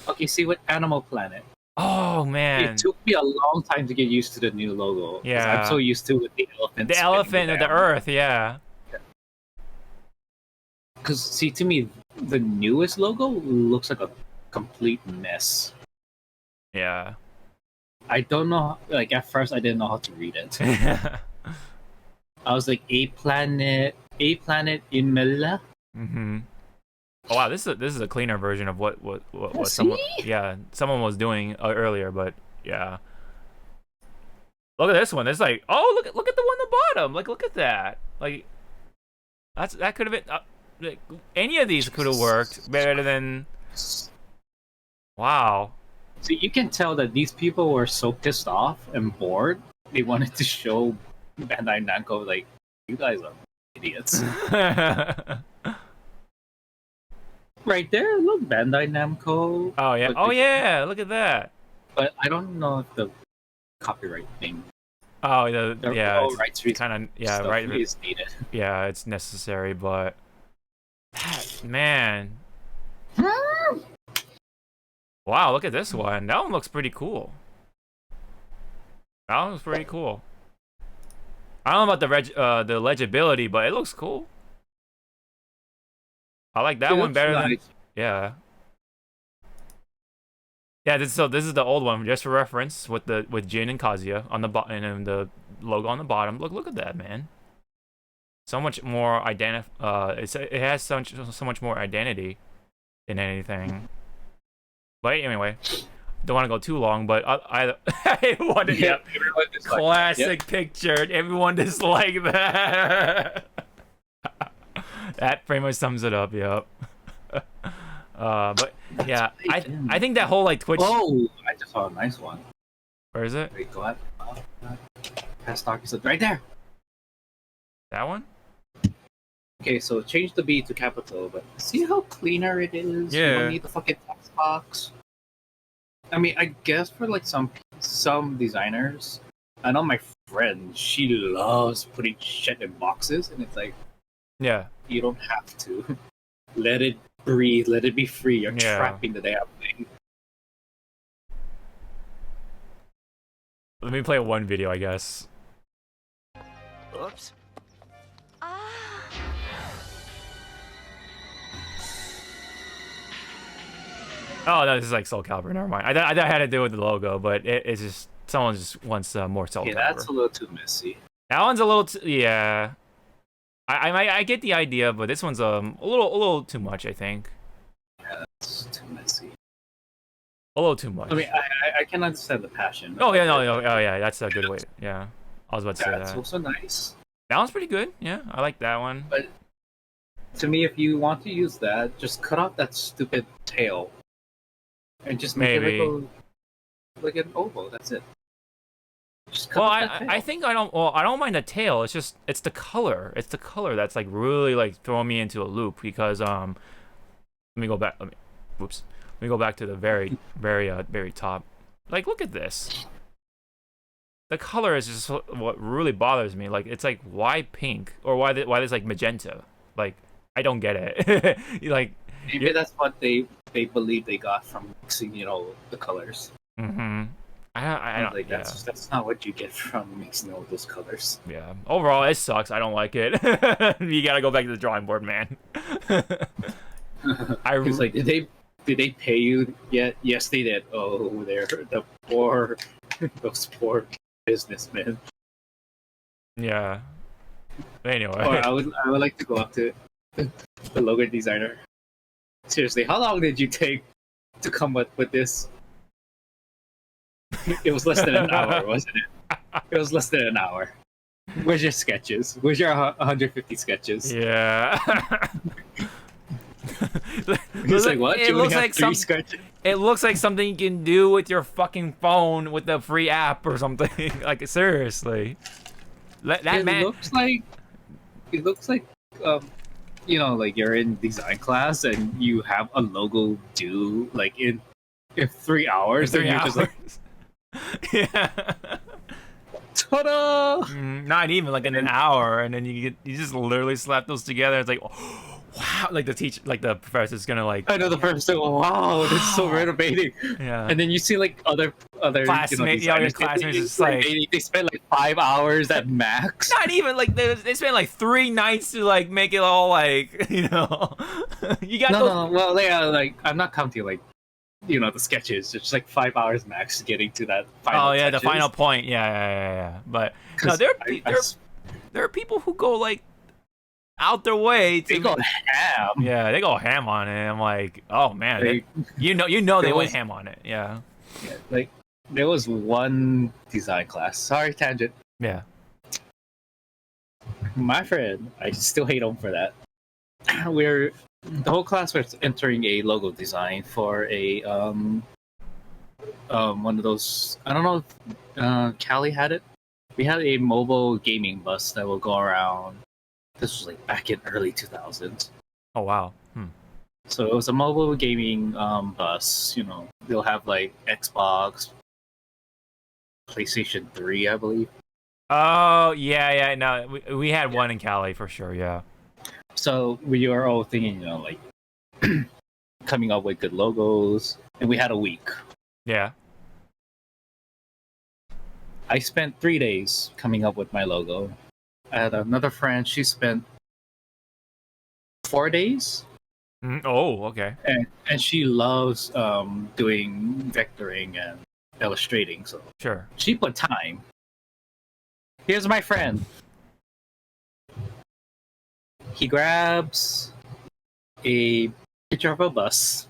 Okay, see with Animal Planet. Oh man, it took me a long time to get used to the new logo. Yeah, I'm so used to with the elephant. The elephant of the earth. Yeah. Because see, to me, the newest logo looks like a complete mess. Yeah. I don't know. Like at first, I didn't know how to read it. I was like, a planet in Mela. Oh wow, this is a cleaner version of what someone was doing earlier, but yeah. Look at this one. It's like, oh look at the one on the bottom. Like look at that. Like that could have been like, any of these could have worked better than. Wow. So you can tell that these people were so pissed off and bored. They wanted to show Bandai Namco like, you guys are idiots. Right there, look, Bandai Namco. Oh yeah, oh yeah, look at that. But I don't know if the copyright thing. Oh rights kind of right. Is needed. Yeah, it's necessary, but that man. Wow, look at this one. That one looks pretty cool. That one looks pretty cool. I don't know about the legibility, but it looks cool. I like that one better than yeah. This is the old one, just for reference, with Jin and Kazuya on the bottom and the logo on the bottom. Look at that, man. So much more it has so much more identity than anything. But anyway, don't want to go too long. But I want to get classic picture. Everyone disliked that. That pretty much sums it up. Yep. But yeah, I think that whole like Twitch. Oh, I just saw a nice one. Where is it? Wait, go ahead. Past talk is right there. That one? Okay, so change the B to capital, but see how cleaner it is? Yeah. You don't need the fucking text box. I mean, I guess for like some designers, I know my friend, she loves putting shit in boxes, and it's like, yeah, you don't have to. Let it breathe, let it be free. You're trapping the damn thing. Let me play one video, I guess. Oops. Oh, no, this is like Soul Calibur. Never mind. I had to do with the logo, but it's just someone just wants more Soul Calibur. Yeah, that's a little too messy. That one's a little yeah. I get the idea, but this one's a little too much, I think. Yeah, that's too messy. A little too much. I mean, I can understand the passion. Oh yeah, no, oh yeah, that's a good way. Yeah, I was about to say that. That's also nice. That one's pretty good. Yeah, I like that one. But to me, if you want to use that, just cut off that stupid tail, and just make it like an oval. That's it. Well, I think I don't mind the tail. It's the color. It's the color that's like really like throwing me into a loop because let me go back. Let me go back to the very top. Like, look at this. The color is just what really bothers me. Like, it's like, why pink or why there's like magenta? Like, I don't get it. Like, maybe that's what they believe they got from mixing, the colors. I don't like that's not what you get from mixing all those colors. Yeah. Overall, it sucks. I don't like it. You gotta go back to the drawing board, man. It's like did they pay you yet? Yes, they did. Oh, they're the poor, those poor businessmen. Yeah. Anyway. Or I would like to go up to the logo designer. Seriously, how long did you take to come up with this? It was less than an hour, wasn't it? It was less than an hour. Where's your sketches? Where's your 150 sketches? Yeah. He's like, what? It You only looks have like 3 sketches? It looks like something you can do with your fucking phone with the free app or something. Like seriously. It looks like you know, like you're in design class and you have a logo due like in 3 hours. In 3 and you're hours. just like, Yeah. ta-da! Not even like in an hour, and then you just literally slap those together. It's like, oh, wow, like the professor's gonna like. I know the person. Wow, this is so renovating. Yeah. And then you see like other Classmates, you know, your designers, classmates just like they spend like 5 hours at max. not even like they spent like 3 nights to like make it all like you know. You got those. No. Well, yeah, like I'm not counting like you know the sketches. It's just like 5 hours max getting to that final. Oh yeah, touches. the final point. Yeah. But no, 'Cause there are people who go like out their way to they go ham. Yeah, they go ham on it. I'm like, oh man, you know they went ham on it. Yeah. Yeah, like there was one design class. Sorry, tangent. Yeah. My friend, I still hate him for that. The whole class was entering a logo design for a one of those. I don't know if Cali had it. We had a mobile gaming bus that will go around. This was like back in early 2000s. Oh wow. So it was a mobile gaming bus. You know, they'll have like Xbox, PlayStation 3, I believe. Oh yeah. No, we had one in Cali for sure. Yeah. So we were all thinking, you know, like coming up with good logos, and we had a week. Yeah. I spent 3 days coming up with my logo. I had another friend; she spent 4 days. Oh, okay. And she loves doing vectoring and illustrating, so Sure. she put time. Here's my friend. He grabs a picture of a bus,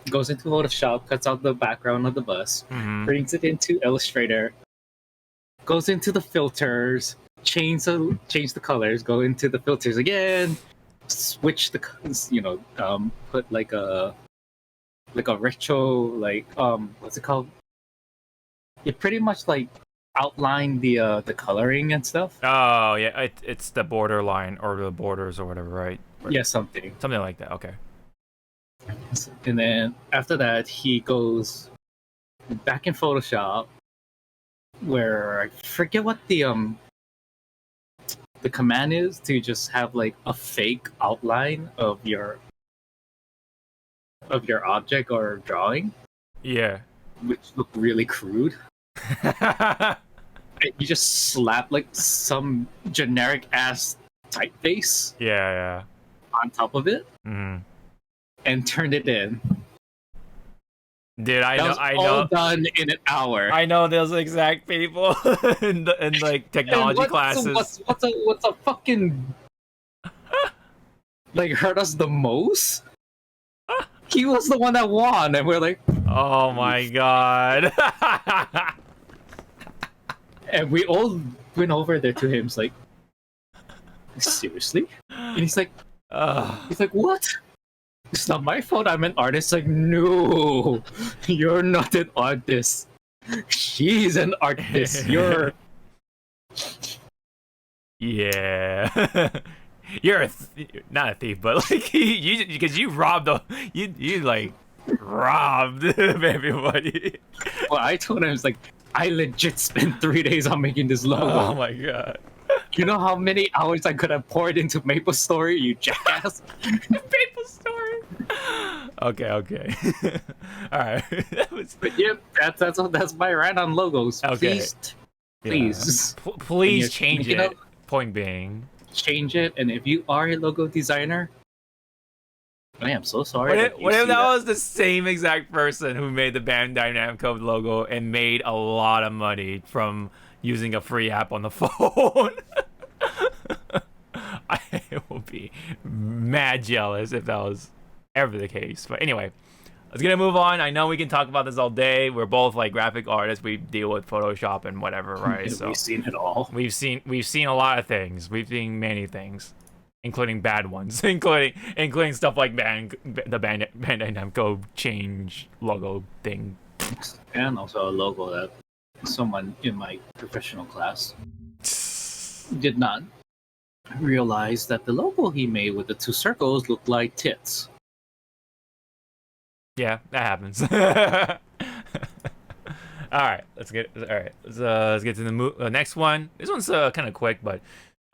goes into Photoshop, cuts out the background of the bus, brings it into Illustrator, goes into the filters, change the colors, go into the filters again, switch the put like a retro what's it called? It pretty much like outline the coloring and stuff. Oh yeah, it's the borderline or the borders or whatever, right? Yeah, something like that. Okay. And then after that, he goes back in Photoshop, where I forget what the command is to just have like a fake outline of your object or drawing. Yeah. Which look really crude. You just slap like some generic ass typeface. Yeah. On top of it, and turned it in. Dude, I know. All done in an hour. I know those exact people in like technology classes. What's a fucking like hurt us the most? He was the one that won, and we're like, oh my god. And we all went over there to him. It's like, seriously? And he's like, what? It's not my fault. I'm an artist. Like, no, you're not an artist. She's an artist. You're. Yeah. You're not a thief, but like you because you robbed you like robbed everybody. Well, I told him, it's like, I legit spent 3 days on making this logo. Oh my god. You know how many hours I could have poured into Maple Story, you jackass? Maple Story. Okay. All right. But yeah, that's my rant on logos. Okay. Please. Please change it. Point being. Change it, and if you are a logo designer, I am so sorry. What if that was the same exact person who made the Bandai Namco logo and made a lot of money from using a free app on the phone? I will be mad jealous if that was ever the case. But anyway, let's gonna move on. I know we can talk about this all day. We're both like graphic artists. We deal with Photoshop and whatever, right? So we've seen it all. We've seen a lot of things. We've seen many things, including bad ones, including stuff like the Bandai Namco change logo thing, and also a logo that someone in my professional class did not realize that the logo he made with the two circles looked like tits. Yeah, that happens. All right, let's get to the next one. This one's kind of quick, but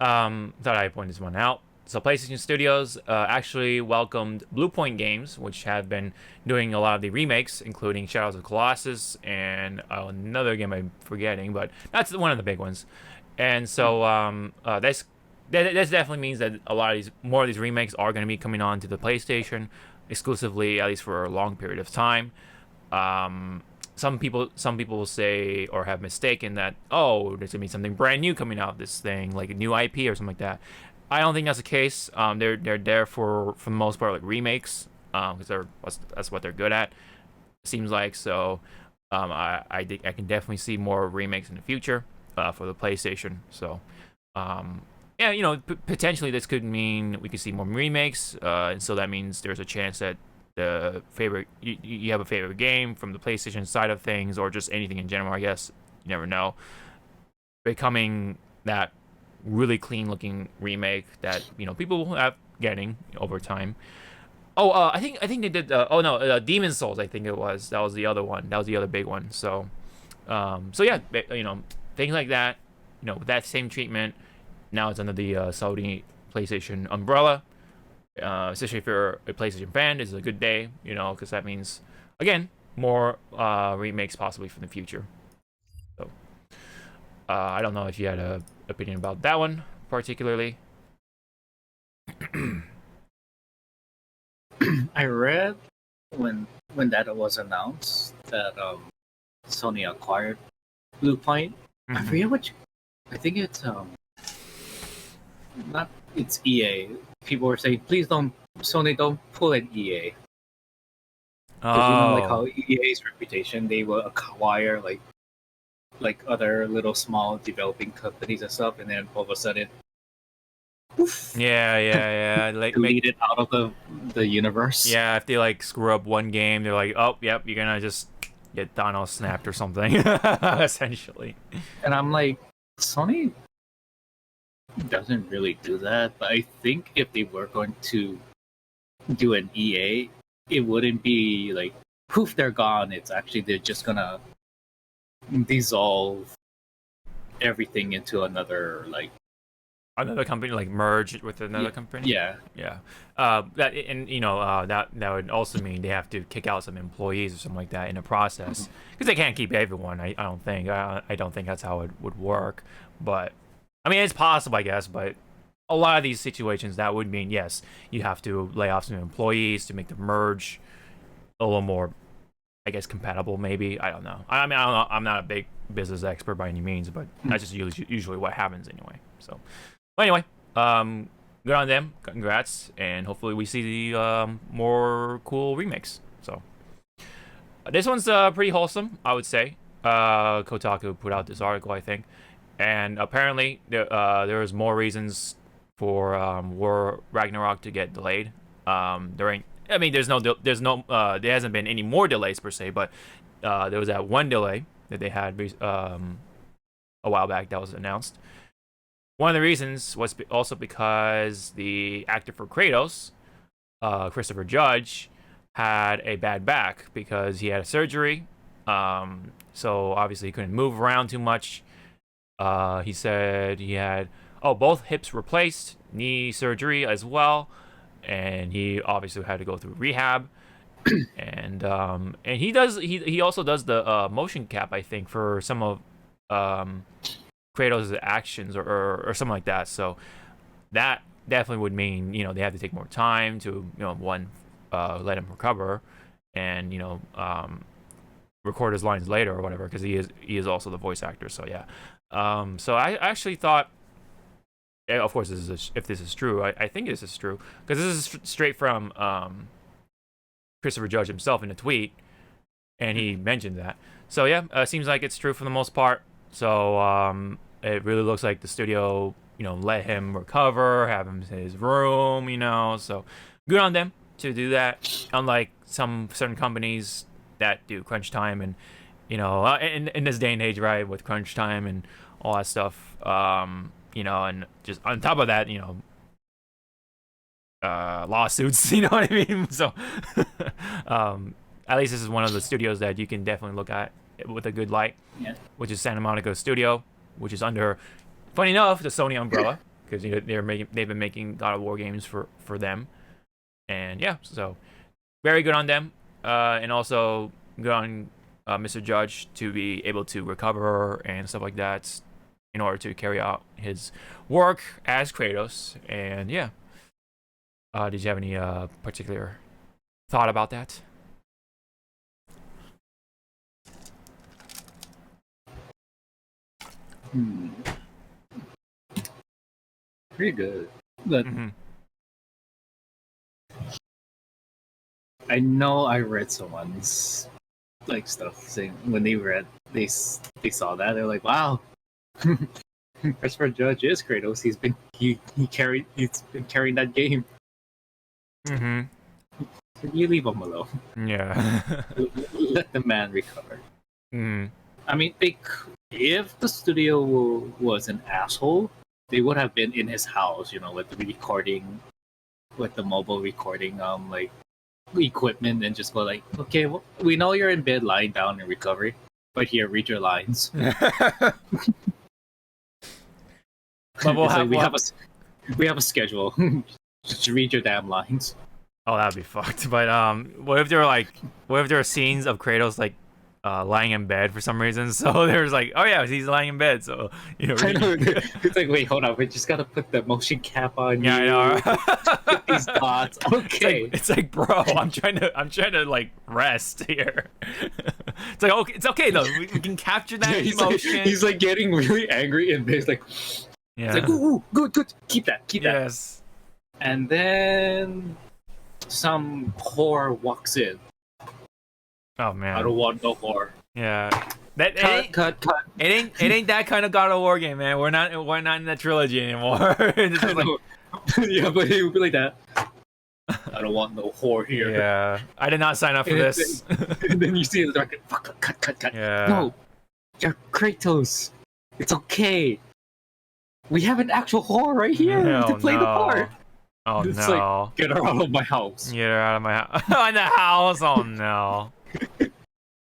thought I'd point this one out. So PlayStation Studios actually welcomed Bluepoint Games, which have been doing a lot of the remakes, including Shadows of Colossus and another game I'm forgetting, but that's one of the big ones. And so this definitely means that more of these remakes are going to be coming on to the PlayStation exclusively, at least for a long period of time. Some people will say or have mistaken that, oh, there's gonna be something brand new coming out of this thing, like a new IP or something like that. I don't think that's the case. They're there for the most part like remakes, because that's what they're good at. It seems like so. I think I can definitely see more remakes in the future for the PlayStation. So, yeah, potentially this could mean we could see more remakes, and so that means there's a chance that you have a favorite game from the PlayStation side of things, or just anything in general. I guess you never know, becoming that really clean looking remake that people will have getting over time. I think they did. Demon's Souls. I think it was. That was the other one. That was the other big one. So yeah, things like that. With that same treatment. Now it's under the Saudi PlayStation umbrella. Especially if you're a PlayStation fan, this is a good day. Because that means again more remakes possibly for the future. So I don't know if you had a opinion about that one particularly. I read when that was announced that Sony acquired Bluepoint. I forget which. I think it's it's EA. People were saying, please Sony don't pull an EA. Because like how EA's reputation, they will acquire like other little small developing companies and stuff, and then all of a sudden, poof. Yeah. Like delete it out of the universe. Yeah, if they like screw up one game, they're like, oh, yep, you're gonna just get Thanos snapped or something, essentially. And I'm like, Sony doesn't really do that, but I think if they were going to do an EA, it wouldn't be like poof, they're gone. It's actually they're just gonna dissolve everything into another company, like merge with another company. Yeah. That would also mean they have to kick out some employees or something like that in the process, because they can't keep everyone. I don't think. I don't think that's how it would work. But I mean, it's possible, I guess. But a lot of these situations, that would mean yes, you have to lay off some employees to make the merge a little more, I guess, compatible. Maybe, I don't know. I mean, I don't know. I'm not a big business expert by any means, but that's just usually what happens anyway. So. Well, anyway, good on them. Congrats, and hopefully we see more cool remakes. So this one's pretty wholesome, I would say. Kotaku put out this article, I think, and apparently there was more reasons for War Ragnarok to get delayed. There hasn't been any more delays per se, but there was that one delay that they had a while back that was announced. One of the reasons was also because the actor for Kratos, Christopher Judge, had a bad back because he had a surgery. So obviously he couldn't move around too much. He said he had both hips replaced, knee surgery as well, and he obviously had to go through rehab. and he also does the motion cap, I think, for some of Kratos' actions or something like that. So that definitely would mean they have to take more time to let him recover, and record his lines later or whatever, because he is also the voice actor. So yeah. So I actually thought, of course, if this is true, I think this is true, because this is straight from Christopher Judge himself in a tweet, and he mentioned that. So yeah, seems like it's true for the most part. So it really looks like the studio, let him recover, have him in his room, So good on them to do that. Unlike some certain companies that do crunch time, and in this day and age, right, with crunch time and all that stuff, and just on top of that, lawsuits, you know what I mean? So at least this is one of the studios that you can definitely look at with a good light, which is Santa Monica Studio, which is under, funny enough, the Sony umbrella, because they've been making God of War games for them, and yeah, so very good on them, and also good on Mr. Judge to be able to recover and stuff like that in order to carry out his work as Kratos. And yeah, did you have any particular thought about that? Pretty good. But I know I read someone's stuff saying when they saw that, they're like, wow, Christopher Judge is Kratos. He's been carrying that game. You leave him alone. Yeah. Let the man recover. I mean, if the studio was an asshole, they would have been in his house, with the mobile recording, equipment, and just go okay, well, we know you're in bed lying down in recovery, but here, read your lines. But we have a schedule. Just read your damn lines. Oh, that'd be fucked. But what if there are scenes of Kratos lying in bed for some reason? So there's oh yeah, he's lying in bed. So I know. It's wait, hold on, we just gotta put the motion cap on. Yeah, you. I know. Put these dots. Okay. It's bro, I'm trying to rest here. It's okay. It's okay though. We can capture that emotion. He's getting really angry, and he's yeah. It's ooh, good. Keep that. Yes. And then some whore walks in. Oh man. I don't want no whore. Yeah. Cut. It ain't that kind of God of War game, man. We're not in that trilogy anymore. Yeah, but he would be like that. I don't want no whore here. Yeah. I did not sign up for this. And then you see it like, fuck, cut. Yeah. No, you're Kratos. It's okay. We have an actual whore right here to play the part. Oh it's no. Get her out of my house. Get her out of my house. In the house. Oh no.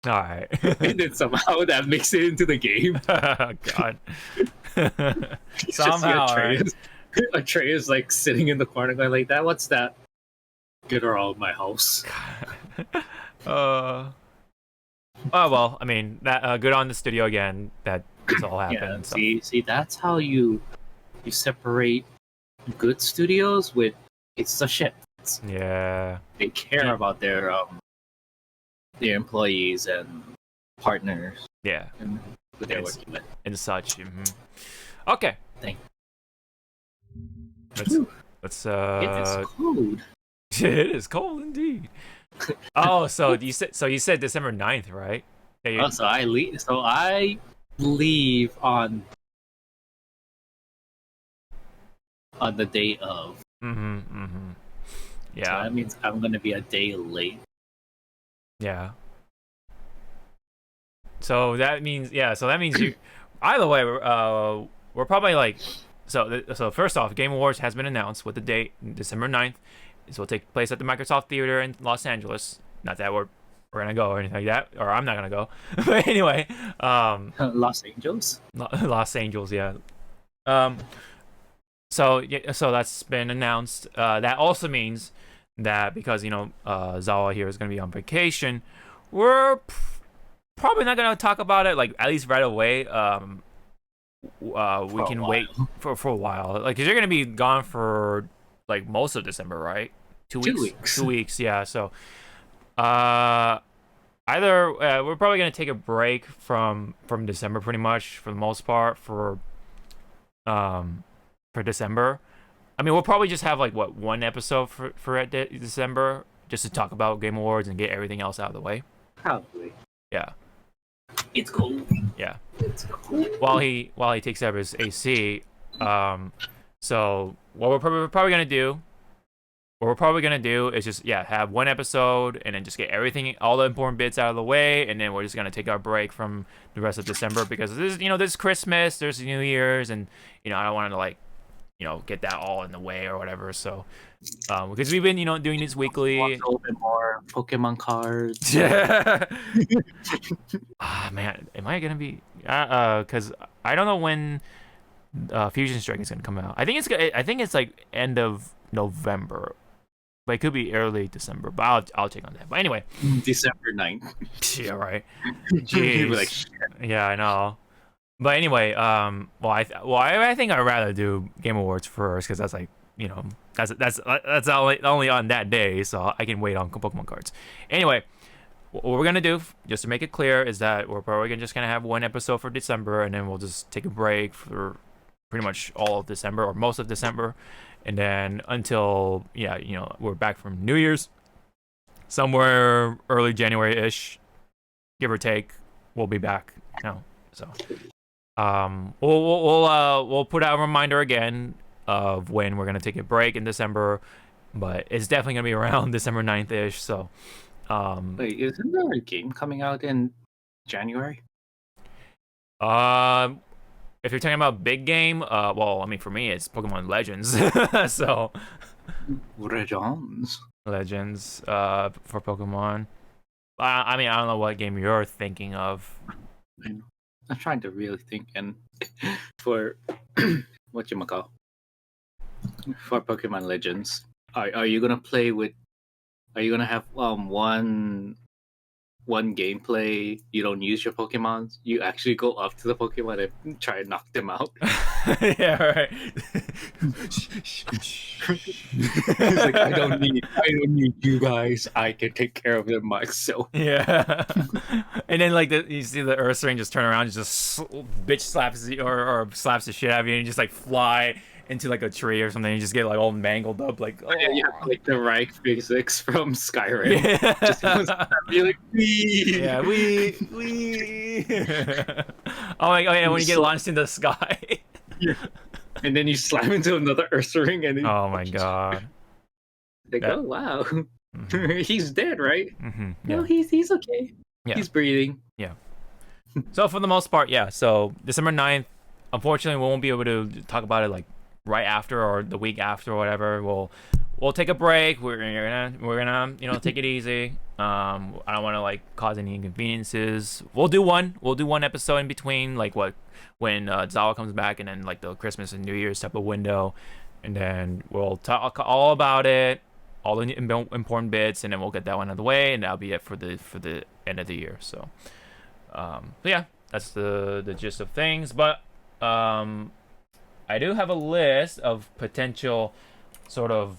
Alright. And then somehow that makes it into the game. God. Somehow. Atreus sitting in the corner going like that. What's that? Get her out of my house. Oh well, I mean that good on the studio again that this all happened. Yeah, see that's how you separate good studios with it's the shit. Yeah. They care about their employees and partners. Yeah. And who they're working with. And such. Okay. Thank Let's it is cold. It is cold indeed. Oh, so you said December 9th, right? Yeah, so I leave on the day of. Yeah. So that means I'm gonna be a day late. Yeah. So that means you. Either way, we're probably so first off, Game Awards has been announced with the date December 9th. This will take place at the Microsoft Theater in Los Angeles. Not that we're gonna go or anything like that, or I'm not gonna go. But anyway, Los Angeles. Los Angeles, yeah. So that's been announced. That also means that because Zawa here is gonna be on vacation, we're probably not gonna talk about it at least right away. We can wait for a while. 'Cause you're gonna be gone for most of December, right? 2 2 weeks. weeks. 2 weeks, yeah. So, either we're probably gonna take a break from December pretty much for the most part for December. I mean, we'll probably just have like one episode for December just to talk about Game Awards and get everything else out of the way. Probably. Yeah. It's cold. Yeah. It's cold. While he takes care of his AC, so what we're probably gonna do. What we're probably gonna do is just have one episode and then just get all the important bits out of the way, and then we're just gonna take our break from the rest of December because there's Christmas, there's New Year's, and I don't want to like get that all in the way or whatever. So because we've been doing this weekly. Want a little bit more Pokemon cards. Yeah. Man, am I gonna be? Because I don't know when Fusion Strike is gonna come out. I think it's like end of November. But it could be early December, but I'll check on that. But anyway, December 9th. Yeah, right. Jeez. Like, yeah, I know. But anyway, I think I'd rather do Game Awards first because that's like that's only on that day, so I can wait on Pokemon cards. Anyway, what we're gonna do, just to make it clear, is that we're probably just gonna have one episode for December, and then we'll just take a break for pretty much all of December or most of December. And then until we're back from New Year's, somewhere early January-ish, give or take, we'll be back. So we'll put out a reminder again of when we're gonna take a break in December, but it's definitely gonna be around December 9th-ish. So wait, isn't there a game coming out in January? If you're talking about big game, well, I mean, for me, it's Pokemon Legends. So, Legends, for Pokemon. I mean, I don't know what game you're thinking of. I'm trying to really think, and for whatchamacall, for Pokemon Legends, are you gonna play with? Are you gonna have one gameplay, you don't use your Pokemons, you actually go up to the Pokemon and try and knock them out? Yeah, right. He's like, I don't need you guys. I can take care of them myself. Yeah. And then like you see the Ursaring just turn around and just bitch slaps or slaps the shit out of you and you just like fly into like a tree or something and just get like all mangled up like yeah, like the Reich physics from Skyrim. Yeah. Just be like, wee. Yeah, wee. Oh my god, yeah, when you get launched in the sky. Yeah. And then you slam into another Ursaring and oh my god. Like, oh wow. Mm-hmm. He's dead, right? Mm-hmm. Yeah. No, he's okay. Yeah. He's breathing. Yeah. So for the most part, yeah. So December 9th, unfortunately we won't be able to talk about it like right after or the week after or whatever. We'll take a break. We're gonna take it easy. I don't want to like cause any inconveniences. We'll do one episode in between, like when Zawa comes back, and then like the Christmas and New Year's type of window, and then we'll talk all about it, all the important bits, and then we'll get that one out of the way, and that'll be it for the end of the year. So yeah, that's the gist of things. But I do have a list of potential sort of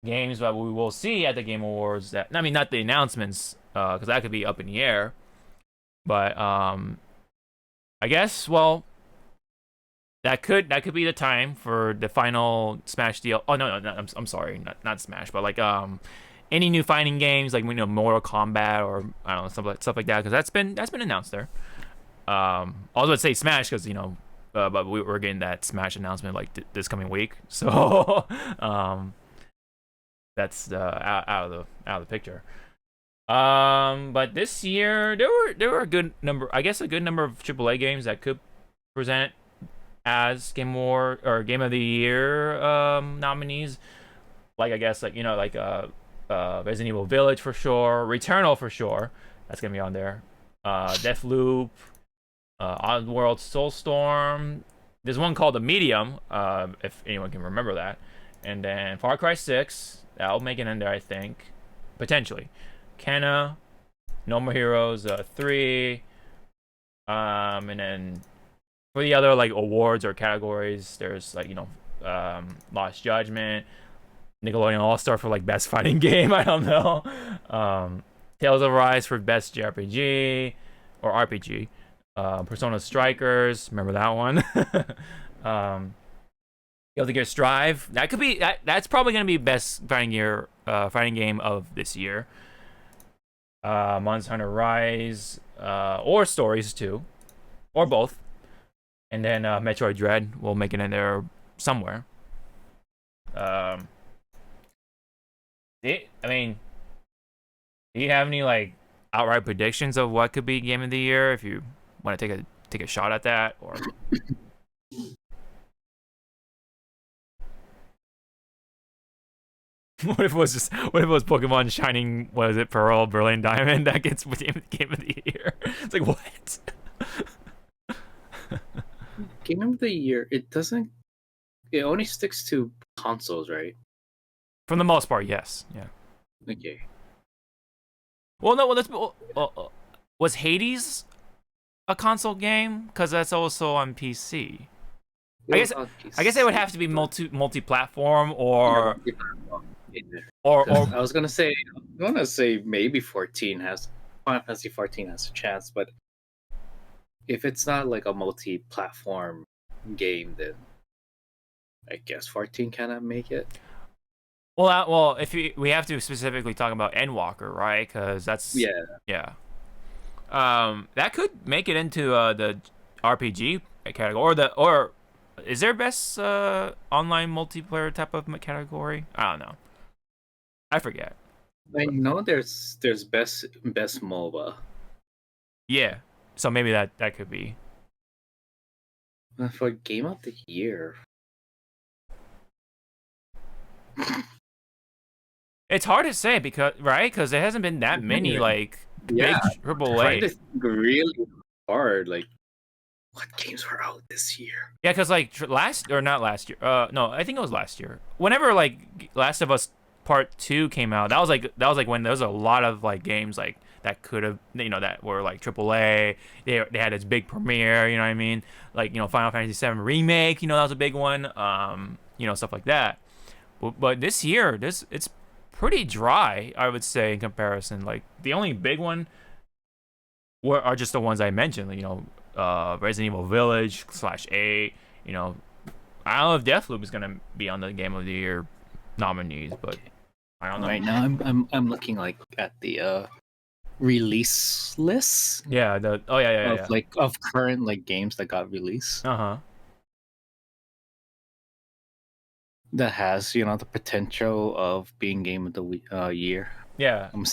games that we will see at the Game Awards. That, I mean, not the announcements, because that could be up in the air. But I guess, well, that could be the time for the final Smash deal. Oh no, I'm sorry, not Smash, but like any new fighting games, like Mortal Kombat or I don't know stuff like that, because that's been announced there. I was going to say Smash because but we're getting that Smash announcement like this coming week, so that's out of the picture. But this year there were a good number of AAA games that could present as Game Award or Game of the Year nominees. Like I guess Resident Evil Village for sure, Returnal for sure. That's gonna be on there. Deathloop, Oddworld Soulstorm. There's one called The Medium, if anyone can remember that. And then Far Cry 6, that'll make it in there, I think. Potentially. Kena, No More Heroes 3. And then for the other like awards or categories, there's like Lost Judgment, Nickelodeon All-Star for like best fighting game. I don't know. Tales of Arise for best JRPG or RPG. Persona Strikers, remember that one? Guilty Gear Strive. That could be. That's probably gonna be best fighting game of this year. Monster Hunter Rise, or Stories too, or both. And then Metroid Dread will make it in there somewhere. I mean, do you have any like outright predictions of what could be game of the year? If you want to take a shot at that, or what if it was Pokemon Shining? What is it, Pearl, Brilliant Diamond that gets game of the year? It's like what? Game of the year. It doesn't. It only sticks to consoles, right? For the most part, yes. Yeah. Okay. Well, no. Was Hades a console game? Because that's also on PC. I guess it would have to be multi-platform or I was gonna say maybe Final Fantasy 14 has a chance, but if it's not like a multi-platform game, then I guess 14 cannot make it. Well, if we have to specifically talk about Endwalker, right? Because that's yeah. That could make it into the RPG category, or is there best online multiplayer type of category? I don't know. I forget. I know there's best MOBA. Yeah, so maybe that could be. For game of the year. It's hard to say because there hasn't been that many like big AAA. Trying to think really hard, like what games were out this year? Yeah, because like not last year. No, I think it was last year. Whenever like Last of Us Part 2 came out, that was like when there was a lot of like games like that could have that were like AAA. They had its big premiere. You know what I mean? Like Final Fantasy VII Remake. That was a big one. Stuff like that. But this year, it's pretty dry, I would say, in comparison. Like the only big one are just the ones I mentioned. Resident Evil Village /8. I don't know if Deathloop is gonna be on the Game of the Year nominees, but I don't know. Right now, I'm looking like at the release list. Yeah. Of current like games that got released. That has the potential of being game of the year. Yeah, at least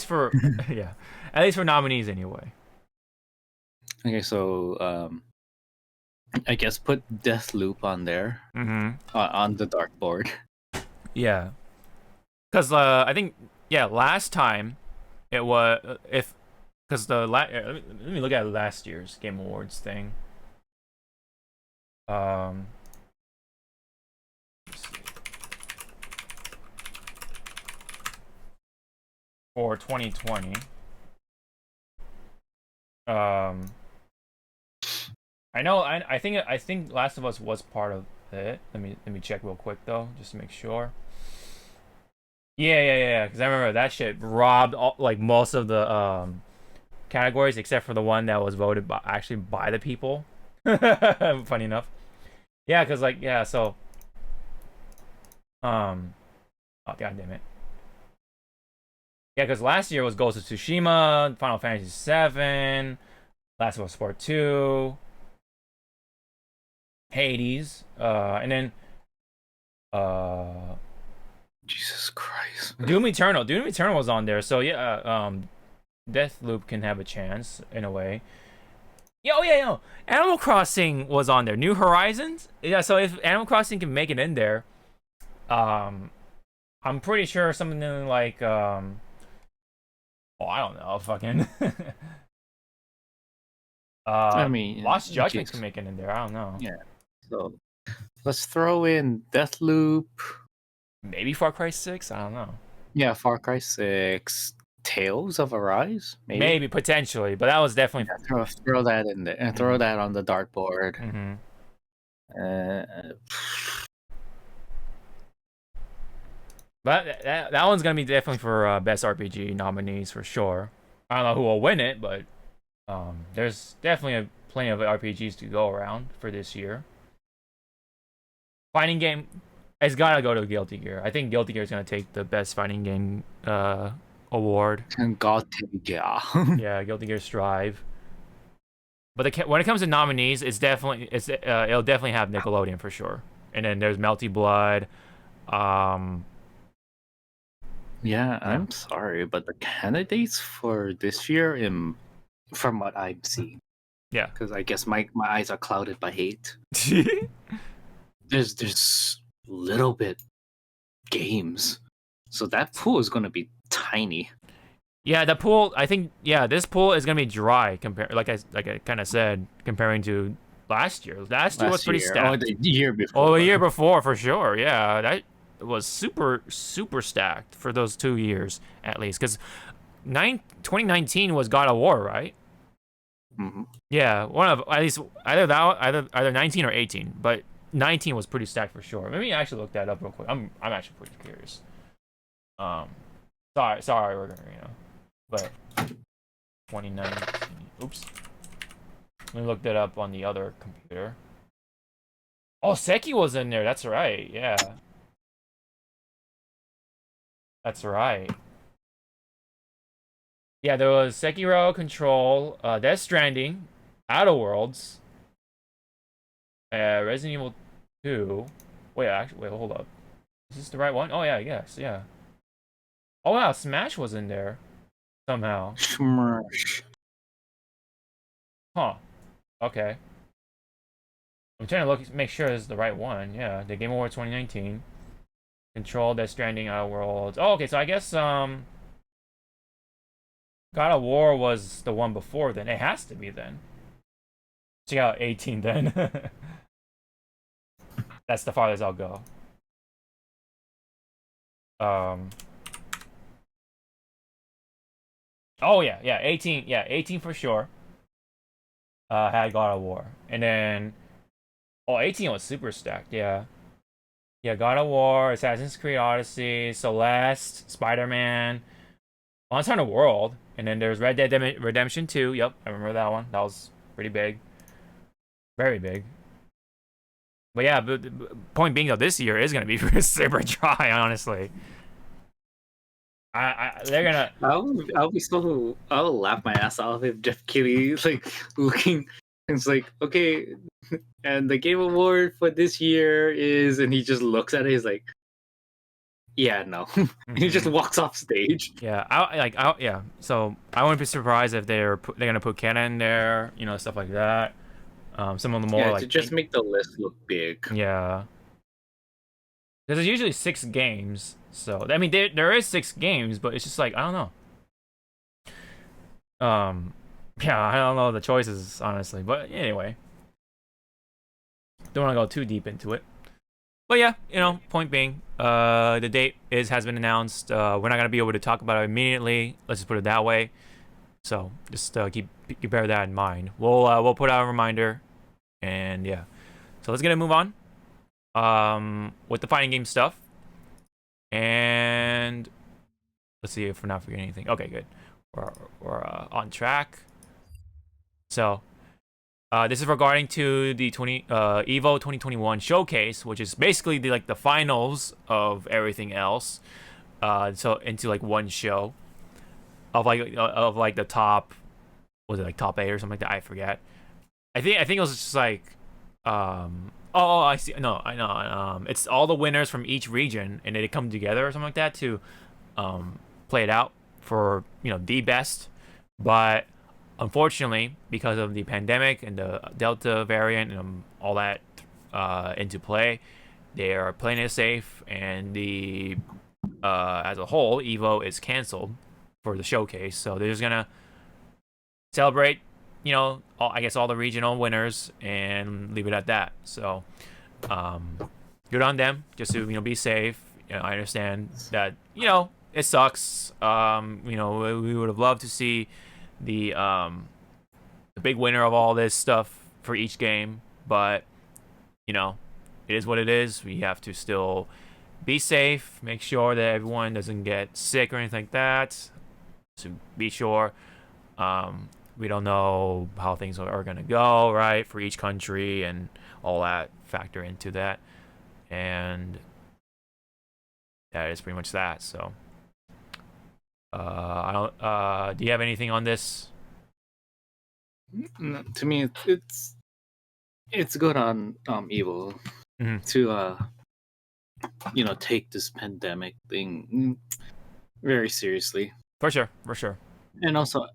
for yeah, at least for nominees anyway. Okay, so I guess put Deathloop on there. On the dartboard. Yeah, because I think last time it was let me look at last year's Game Awards thing. For 2020. I think Last of Us was part of it. Let me check real quick though, just to make sure. Yeah. Because I remember that shit robbed most of the categories except for the one that was voted by the people. Funny enough. Yeah, because so. Oh god damn it. Yeah, because last year was Ghost of Tsushima, Final Fantasy VII, Last of Us Part 2, Hades, and then Jesus Christ. Doom Eternal. Doom Eternal was on there, so yeah, Deathloop can have a chance in a way. Yo, Animal Crossing was on there. New Horizons. Yeah, so if Animal Crossing can make it in there, I'm pretty sure something like I don't know, fucking. I mean, Lost Judgment can make it in there. I don't know. Yeah. So let's throw in Deathloop. Maybe Far Cry 6. I don't know. Yeah, Far Cry 6. Tales of Arise. Maybe potentially, but that was definitely throw that in there and throw that on the dartboard. But that one's gonna be definitely for best RPG nominees for sure. I don't know who will win it, but there's definitely plenty of RPGs to go around for this year. Fighting game, it's gotta go to Guilty Gear. I think Guilty Gear is gonna take the best fighting game award. And God, yeah. Yeah, Guilty Gear Strive. But when it comes to nominees, it'll definitely have Nickelodeon for sure. And then there's Melty Blood. Yeah, I'm sorry, but the candidates for this year, from what I've seen, Yeah, because I guess my eyes are clouded by hate. There's little bit games, so that pool is gonna be tiny. yeah. The pool, I think, yeah, this pool is gonna be dry like I kind of said, comparing to last year. Last year was pretty stacked. Oh, the year before. Oh, the year before for sure. Yeah, that was super stacked for those 2 years at least. Because 2019 was God of War, right? Mm-hmm. Yeah, one of at least either 19 or 18, but 19 was pretty stacked for sure. Let me actually look that up real quick. I'm actually pretty curious. Sorry, we're gonna but 2019. Oops. Let me look that up on the other computer. Oh, Seki was in there. That's right. Yeah. That's right. Yeah, there was Sekiro, Control, Death Stranding, Outer Worlds, Resident Evil 2. Wait, hold up. Is this the right one? Oh, yeah, I guess, yeah. Oh, wow, Smash was in there somehow. Smash. Huh. Okay. I'm trying to make sure this is the right one. Yeah, the Game Awards 2019. Control, Death Stranding, Outer Worlds. Oh, okay, so I guess, God of War was the one before then. It has to be then. Check out 18 then. That's the farthest I'll go. Oh yeah, 18. Yeah, 18 for sure. Had God of War, and then 18 was super stacked. Yeah, God of War, Assassin's Creed Odyssey, Celeste, Spider-Man, Uncharted World, and then there's Red Dead Redemption 2. Yep, I remember that one. That was pretty big, very big. But yeah, point being though, this year is gonna be super dry, honestly. They're gonna. I'll laugh my ass off if Jeff Keighley like looking. It's like, okay, and the Game Award for this year is, and he just looks at it. He's like, yeah, no. He just walks off stage. Yeah, yeah. So I wouldn't be surprised if they're gonna put Kenna in there, stuff like that. Some of the more to just make the list look big. Yeah. Because there's usually 6 games, so I mean there is 6 games, but it's just like I don't know. Yeah, I don't know the choices honestly, but anyway, don't want to go too deep into it. But yeah, point being, the date has been announced. We're not gonna be able to talk about it immediately. Let's just put it that way. So just bear that in mind. We'll put out a reminder, and yeah. So let's get a move on. With the fighting game stuff, and let's see if we're not forgetting anything. Okay, good. We're on track. So, this is regarding to the Evo 2021 showcase, which is basically the finals of everything else. So into one show of the top, was it top 8 or something like that? I forget. I think it was just I see. No, I know. It's all the winners from each region, and they come together or something like that to play it out for the best. But unfortunately, because of the pandemic and the Delta variant and all that into play, they are playing it safe, and the as a whole, Evo is canceled for the showcase. So they're just gonna celebrate I guess all the regional winners and leave it at that. So, good on them. Just to be safe. I understand that it sucks. We would have loved to see the big winner of all this stuff for each game, but it is what it is. We have to still be safe. Make sure that everyone doesn't get sick or anything like that. So be sure. We don't know how things are going to go, right, for each country and all that factor into that. And that is pretty much that. So, I don't. Do you have anything on this? To me, it's good on evil to take this pandemic thing very seriously. For sure, for sure. And also,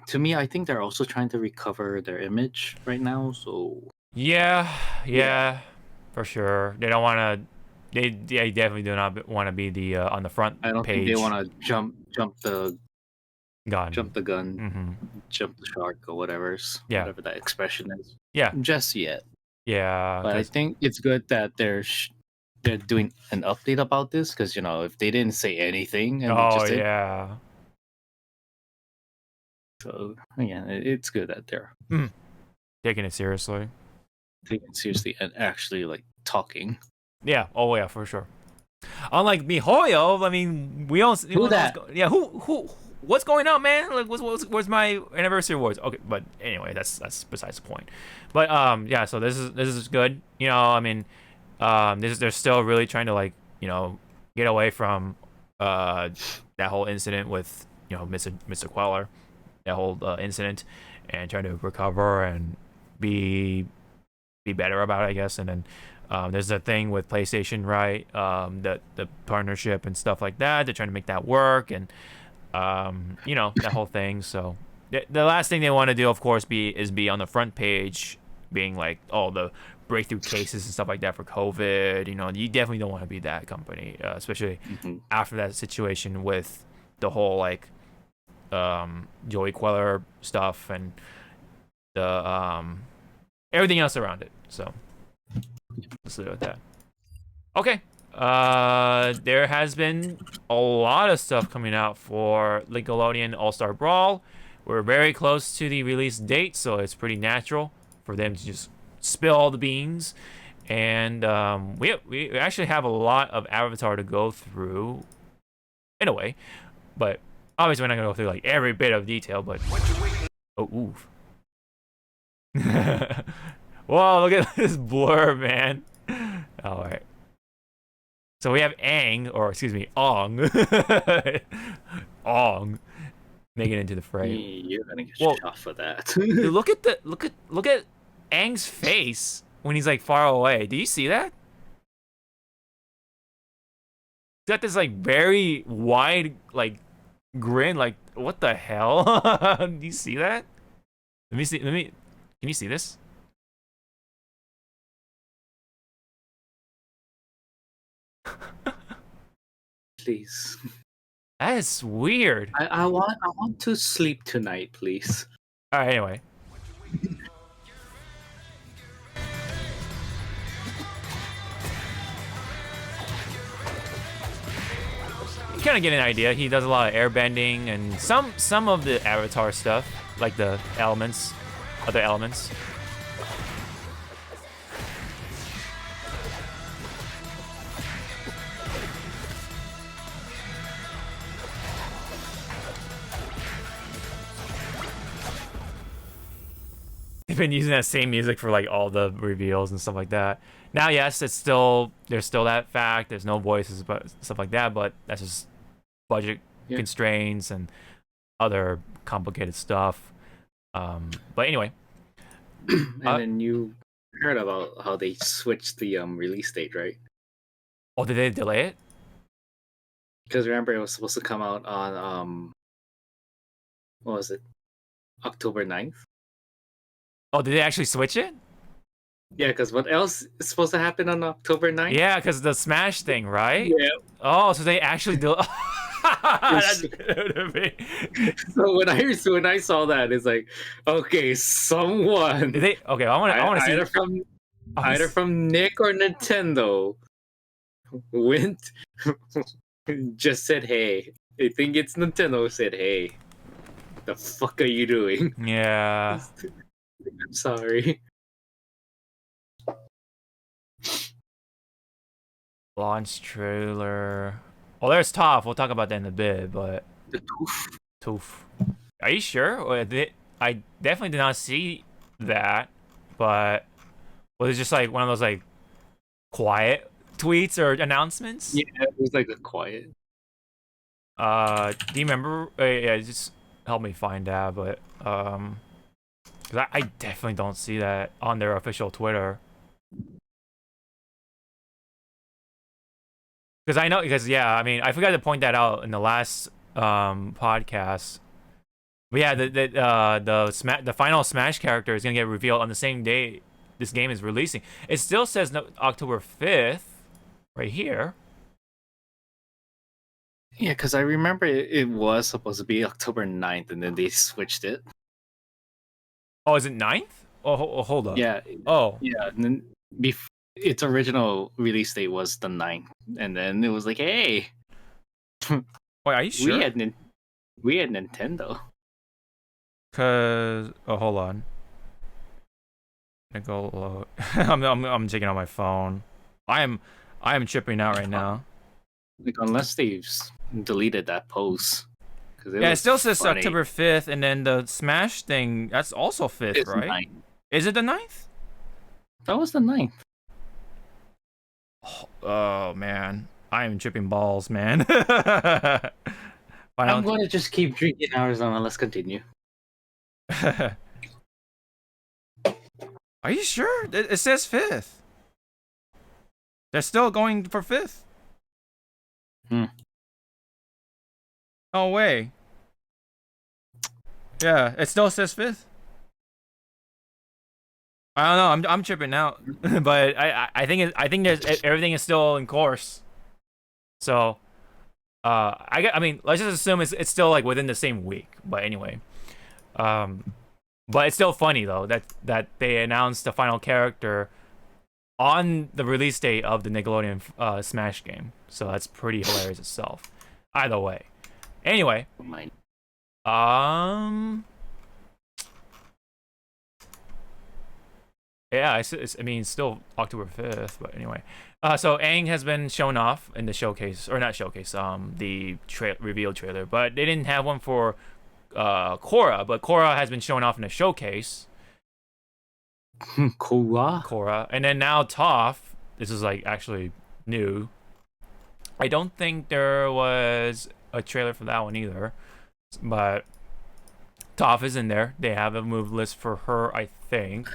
to me, I think they're also trying to recover their image right now. So Yeah, for sure. They don't want to. They definitely do not want to be the on the front page. I don't think they want to jump the gun, jump the shark or whatever that expression is. Yeah, just yet. Yeah, but I think it's good that they're doing an update about this, because if they didn't say anything and they just did, so yeah, it's good that they're taking it seriously. And actually talking. Yeah. Oh yeah, for sure. Unlike MiHoYo, I mean, we don't. Who that? Who? What's going on, man? Like, what's my anniversary awards? Okay, but anyway, that's besides the point. But yeah. So this is good. I mean, they're still really trying to get away from that whole incident with Mr. Queller, that whole incident, and trying to recover and be better about it, I guess. And then there's a thing with PlayStation, right? The partnership and stuff like that. They're trying to make that work, and that whole thing. So the last thing they want to do, of course, is be on the front page, being like all the breakthrough cases and stuff like that for COVID. You definitely don't want to be that company, especially after that situation with the whole Joey Queller stuff and the everything else around it. So let's leave it with that. Okay. There has been a lot of stuff coming out for Nickelodeon All-Star Brawl. We're very close to the release date, so it's pretty natural for them to just spill all the beans. And we actually have a lot of Avatar to go through, in a way. But obviously, we're not going to go through every bit of detail, but... Oh, oof. Whoa, look at this blur, man. All right. So we have Ong, Ong, making it into the frame. You're gonna get shot for that. Dude, look at Aang's face when he's far away. Do you see that? He's got this very wide grin. What the hell? Do you see that? Let me see. Can you see this? Please. That is weird. I want to sleep tonight, please. All right. Anyway. You kind of get an idea. He does a lot of airbending and some of the Avatar stuff, like the elements, other elements. They've been using that same music for all the reveals and stuff like that. Now, yes, there's still that fact. There's no voices, but stuff like that. But that's just budget constraints and other complicated stuff. But anyway, and then you heard about how they switched the release date, right? Oh, did they delay it? Because remember, it was supposed to come out on what was it, October 9th? Oh, did they actually switch it? Yeah, because what else is supposed to happen on October 9th? Yeah, because the Smash thing, right? Yeah. Oh, so they actually do. That's So when I saw that, it's okay, someone. Did they? Okay, I want to see either from Nick or Nintendo went just said, "Hey." I think it's Nintendo said, "Hey, the fuck are you doing?" Yeah. I'm sorry. Launch trailer. Well, there's Toph. We'll talk about that in a bit, but The Tooth. Tooth. Are you sure? I definitely did not see that, but was it just like one of those like quiet tweets or announcements? Yeah, it was like a quiet. Do you remember? Yeah, just help me find that, but because I definitely don't see that on their official Twitter. Because I know, because yeah, I mean, I forgot to point that out in the last podcast. But yeah, the final Smash character is gonna get revealed on the same day this game is releasing. It still says no, October 5th, right here. Yeah, because I remember it was supposed to be October 9th, and then they switched it. Oh, is it 9th? Oh, hold up. Yeah. Oh. Yeah. And then its original release date was the 9th, and then it was like, hey, Wait, are you sure? We had Nintendo. Cause hold on. I go load. I'm checking on my phone. I am tripping out right now. Like unless they've deleted that post. Yeah, it still says funny. October 5th, and then the Smash thing, that's also 5th, it's right? 9th. Is it the 9th? That was the 9th. Oh man, I am tripping balls, man. I'm going to just keep drinking Arizona. Let's continue. Are you sure? It says 5th. They're still going for 5th. No way. Yeah, it still says 5th. I don't know. I'm tripping out, but I think everything is still in course. So, I mean, let's just assume it's still like within the same week. But anyway, but it's still funny though that they announced the final character on the release date of the Nickelodeon Smash game. So that's pretty hilarious itself. Either way. Anyway, yeah, I mean, it's still October 5th, but anyway. So Aang has been shown off in the showcase, or not showcase, the reveal trailer, but they didn't have one for Korra, but Korra has been shown off in the showcase. Korra. And then now Toph, this is like actually new. I don't think there was a trailer for that one either, but Toph is in there. They have a move list for her, I think.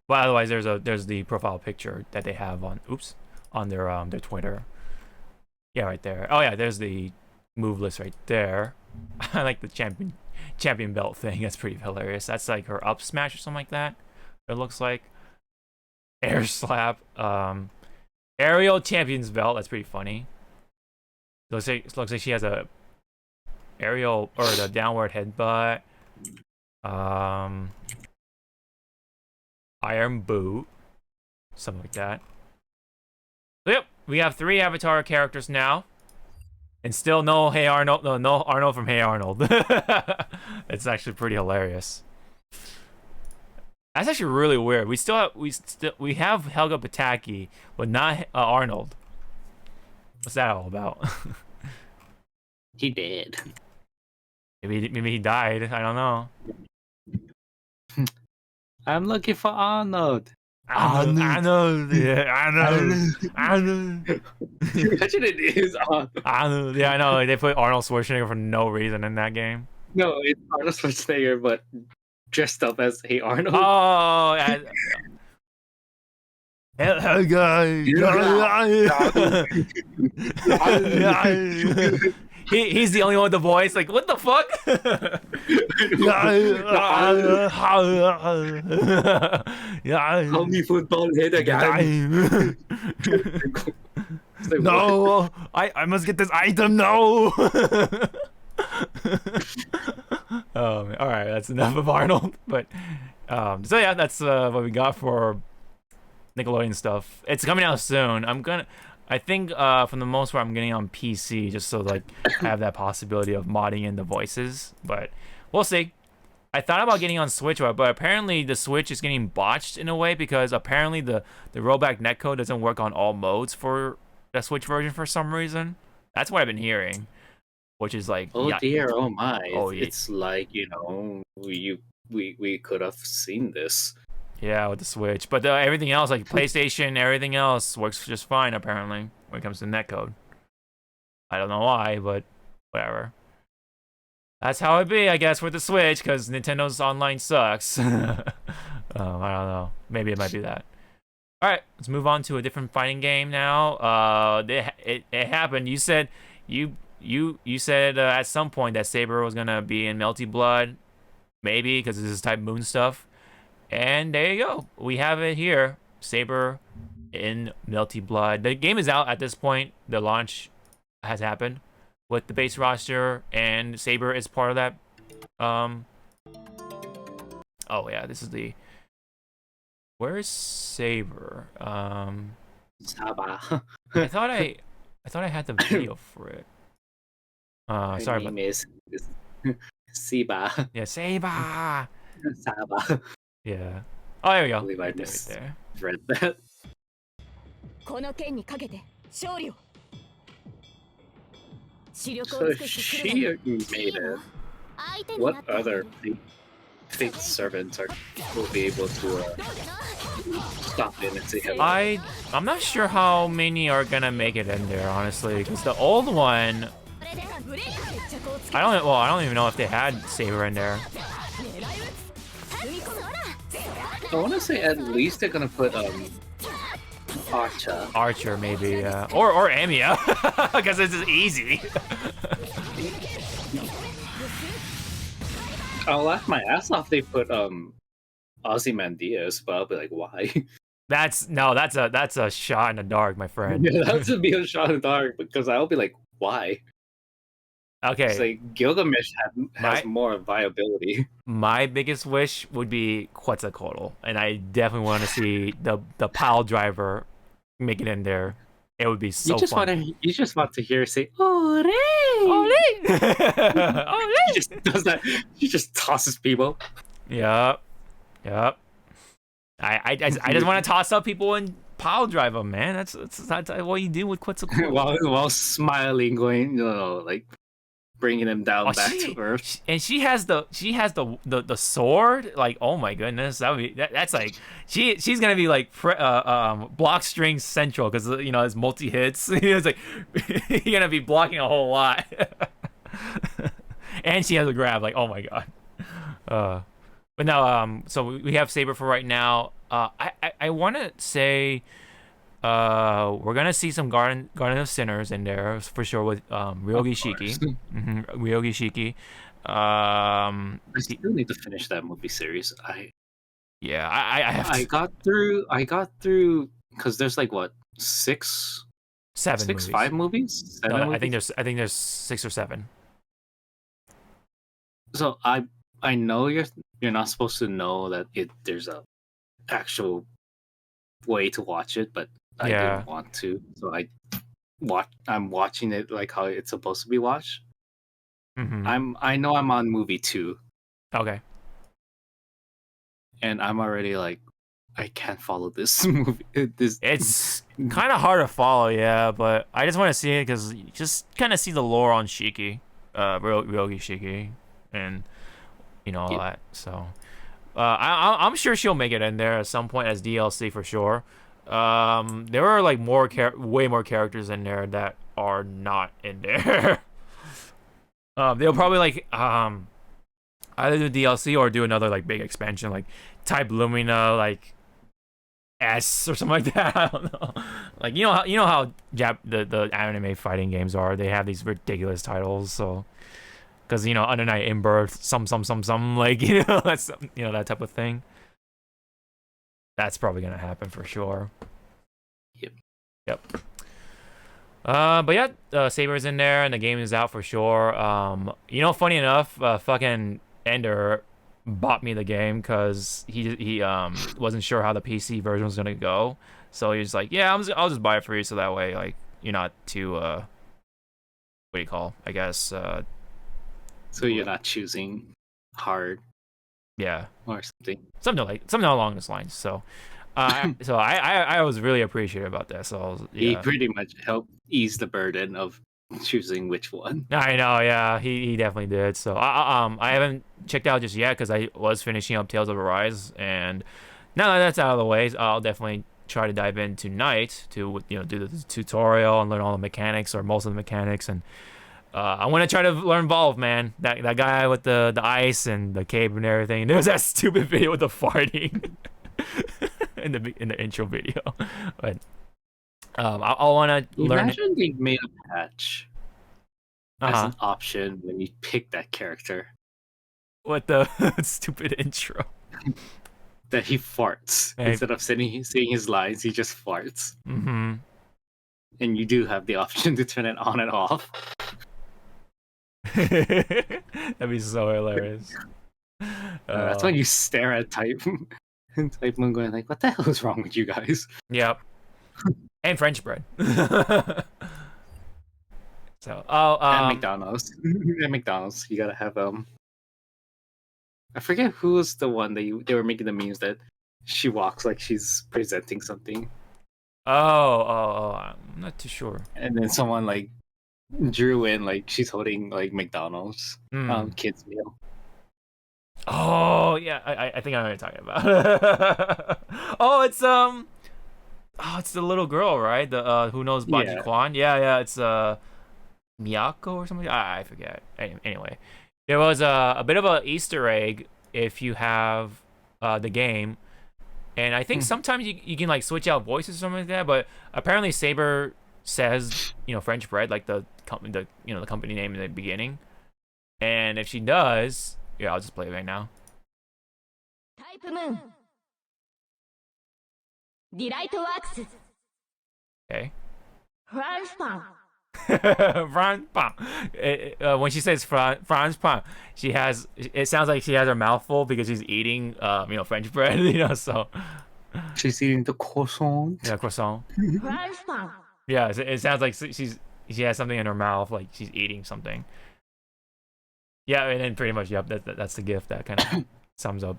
But otherwise, there's the profile picture that they have on their Twitter. Yeah, right there. Oh yeah, there's the move list right there. I like the champion belt thing. That's pretty hilarious. That's like her up smash or something like that. It looks like air slap. Aerial champion's belt. That's pretty funny. Looks like she has a aerial or the downward headbutt. Iron boot, something like that. So, yep, we have 3 Avatar characters now, and still no Hey Arnold. No Arnold from Hey Arnold. It's actually pretty hilarious. That's actually really weird. We have Helga Pataki, but not Arnold. What's that all about? He did. Maybe he died. I don't know. I'm looking for Arnold. Arnold. Yeah, Arnold. Imagine it is Arnold. Yeah, I know. Like, they put Arnold Schwarzenegger for no reason in that game. No, it's Arnold Schwarzenegger, but dressed up as Hey Arnold. Oh, hello guys. He's the only one with the voice. Like, what the fuck? Call me football head again. No, I must get this item. No. Oh, man. All right, that's enough of Arnold. But so yeah, that's what we got for Nickelodeon stuff. It's coming out soon. I think for the most part I'm getting on PC just so like have that possibility of modding in the voices, but we'll see. I thought about getting on Switch, but apparently the Switch is getting botched in a way because apparently the rollback netcode doesn't work on all modes for the Switch version for some reason. That's what I've been hearing, which is like, Oh yeah, dear, oh my! Oh, yeah. It's like we could have seen this. yeah, with the Switch. But everything else, like PlayStation, everything else works just fine apparently when it comes to netcode. I don't know why, but whatever. That's how it be, I guess, with the Switch, because Nintendo's online sucks. I don't know. Maybe it might be that. All right, let's move on to a different fighting game now. It happened. You said you said at some point that Saber was gonna be in Melty Blood, maybe because this is Type Moon stuff. And there you go. We have it here. Saber in Melty Blood. The game is out at this point. The launch has happened with the base roster, and Saber is part of that. Oh yeah, this is the. Where is Saber? Saba. I thought I had the video for it. Sorry about is Siba. yeah, Saber. Saba. Yeah. Oh, there we go. I believe I Right just there. read that. この剣にかけて勝利を視力を So 尽くして she くれ made it. 相手にな What ってあげ other る fate servants will be able to stop it and say hello? I'm not sure how many are gonna make it in there, honestly, because the old one, これでブレイク決着をつけ I don't even know if they had Saber in there. 狙い撃つ踏み込む I want to say at least they're gonna put Archa. Archer, maybe, yeah. Or Amiya, because this is easy. I'll laugh my ass off they put Ozymandias, but I'll be like, why? That's a shot in the dark, my friend. Yeah, that would be a shot in the dark because I'll be like, why? Okay. It's like Gilgamesh has My- more viability. My biggest wish would be Quetzalcoatl, and I definitely want to see the pile driver make it in there. It would be so fun. You just want to hear say, "Ore!" Ole! He just does that. He just tosses people. Yep. I just want to toss up people and pile drive them, man. That's what you do with Quetzalcoatl. while smiling, going, like bringing him down back to earth. And she has the sword. Like, oh my goodness, that's like she's gonna be like block string central because it's multi hits. It's like you're gonna be blocking a whole lot. And she has a grab. Like, oh my god. But no, so we have Saber for right now. I want to say we're gonna see some Garden of Sinners in there for sure with Ryogi Shiki. Ryogi Shiki. I still need to finish that movie series. I have to. I got through because there's like what six, movies. 5 movies. 7 No, movies? I think there's 6 or 7. So I know you're not supposed to know that there's a actual way to watch it, but I didn't want to, so I'm watching it like how it's supposed to be watched. I know I'm on movie 2. Okay. And I'm already like, I can't follow this movie. It's kind of hard to follow, yeah, but I just want to see it because you just kind of see the lore on Shiki, Ryogi Shiki, and all that. So I'm sure she'll make it in there at some point as DLC for sure. There are like way more characters in there that are not in there. They'll probably like either do DLC or do another like big expansion like Type Lumina like S or something like that. I don't know. Like you know how the anime fighting games are. They have these ridiculous titles. So because Under Night in Birth, some like that's that type of thing. That's probably gonna happen for sure. Yep. But yeah, Saber's in there and the game is out for sure. Funny enough, fucking Ender bought me the game because he wasn't sure how the PC version was gonna go. So he was like, yeah, I'll just buy it for you so that way like you're not too what do you call? I guess so you're not choosing hard. Yeah. Or something. Something along those lines. So So I was really appreciative about that. So I was, He yeah. pretty much helped ease the burden of choosing which one. I know, yeah, he definitely did. So I haven't checked out just yet because I was finishing up Tales of Arise, and now that that's out of the way, I'll definitely try to dive in tonight to do the tutorial and learn all the mechanics or most of the mechanics, and I want to try to learn Volve, man. That guy with the ice and the cape and everything. There was that stupid video with the farting in the intro video, but I want to learn. Imagine they made a patch as Uh-huh. an option when you pick that character What the stupid intro. that he farts Hey. instead of saying his lines. He just farts, Mm-hmm. and you do have the option to turn it on and off. That'd be so hilarious. That's when you stare at Type and Type Moon going like, "What the hell is wrong with you guys?" Yep. And French bread. So, At McDonald's, at McDonald's, you gotta have I forget who was the one that they were making the memes that she walks like she's presenting something, I'm not too sure. and then someone like drew in like she's holding like McDonald's kids meal. Oh yeah, I think I know what you're talking about. It's it's the little girl, right? The who knows Baji Yeah. Kwan? Yeah, it's Miyako or something. I forget. Anyway, there was a bit of an Easter egg if you have the game, and I think sometimes you can like switch out voices or something like that. But apparently Saber says French bread, like the company name in the beginning, and if she does, yeah, I'll just play it right now. Type Moon. Delight Works. Okay. France Pan. France pan. When she says France pan, it sounds like she has her mouth full because she's eating French bread, so She's eating the croissant. yeah, croissant. France Pan. Yeah, it sounds like she has something in her mouth, like she's eating something. Yeah, and then pretty much, yep, that's the gift that kind of sums up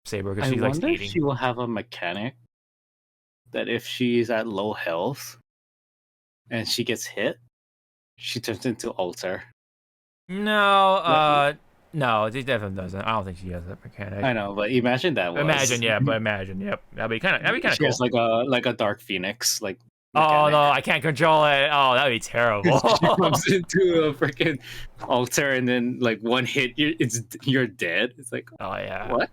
Saber because I she likes wonder if eating. she will have a mechanic that if she's at low health and she gets hit, she turns into Alter. No, no, it definitely doesn't. I don't think she has that mechanic. I know, but imagine that. Imagine, yeah, but imagine, yep, that'd be kind of She cool. has like a Dark Phoenix, like. Oh mechanic. no, I can't control it. Oh, that'd be terrible. She comes into a freaking altar and then like one hit, you're dead. It's like, Oh yeah. what?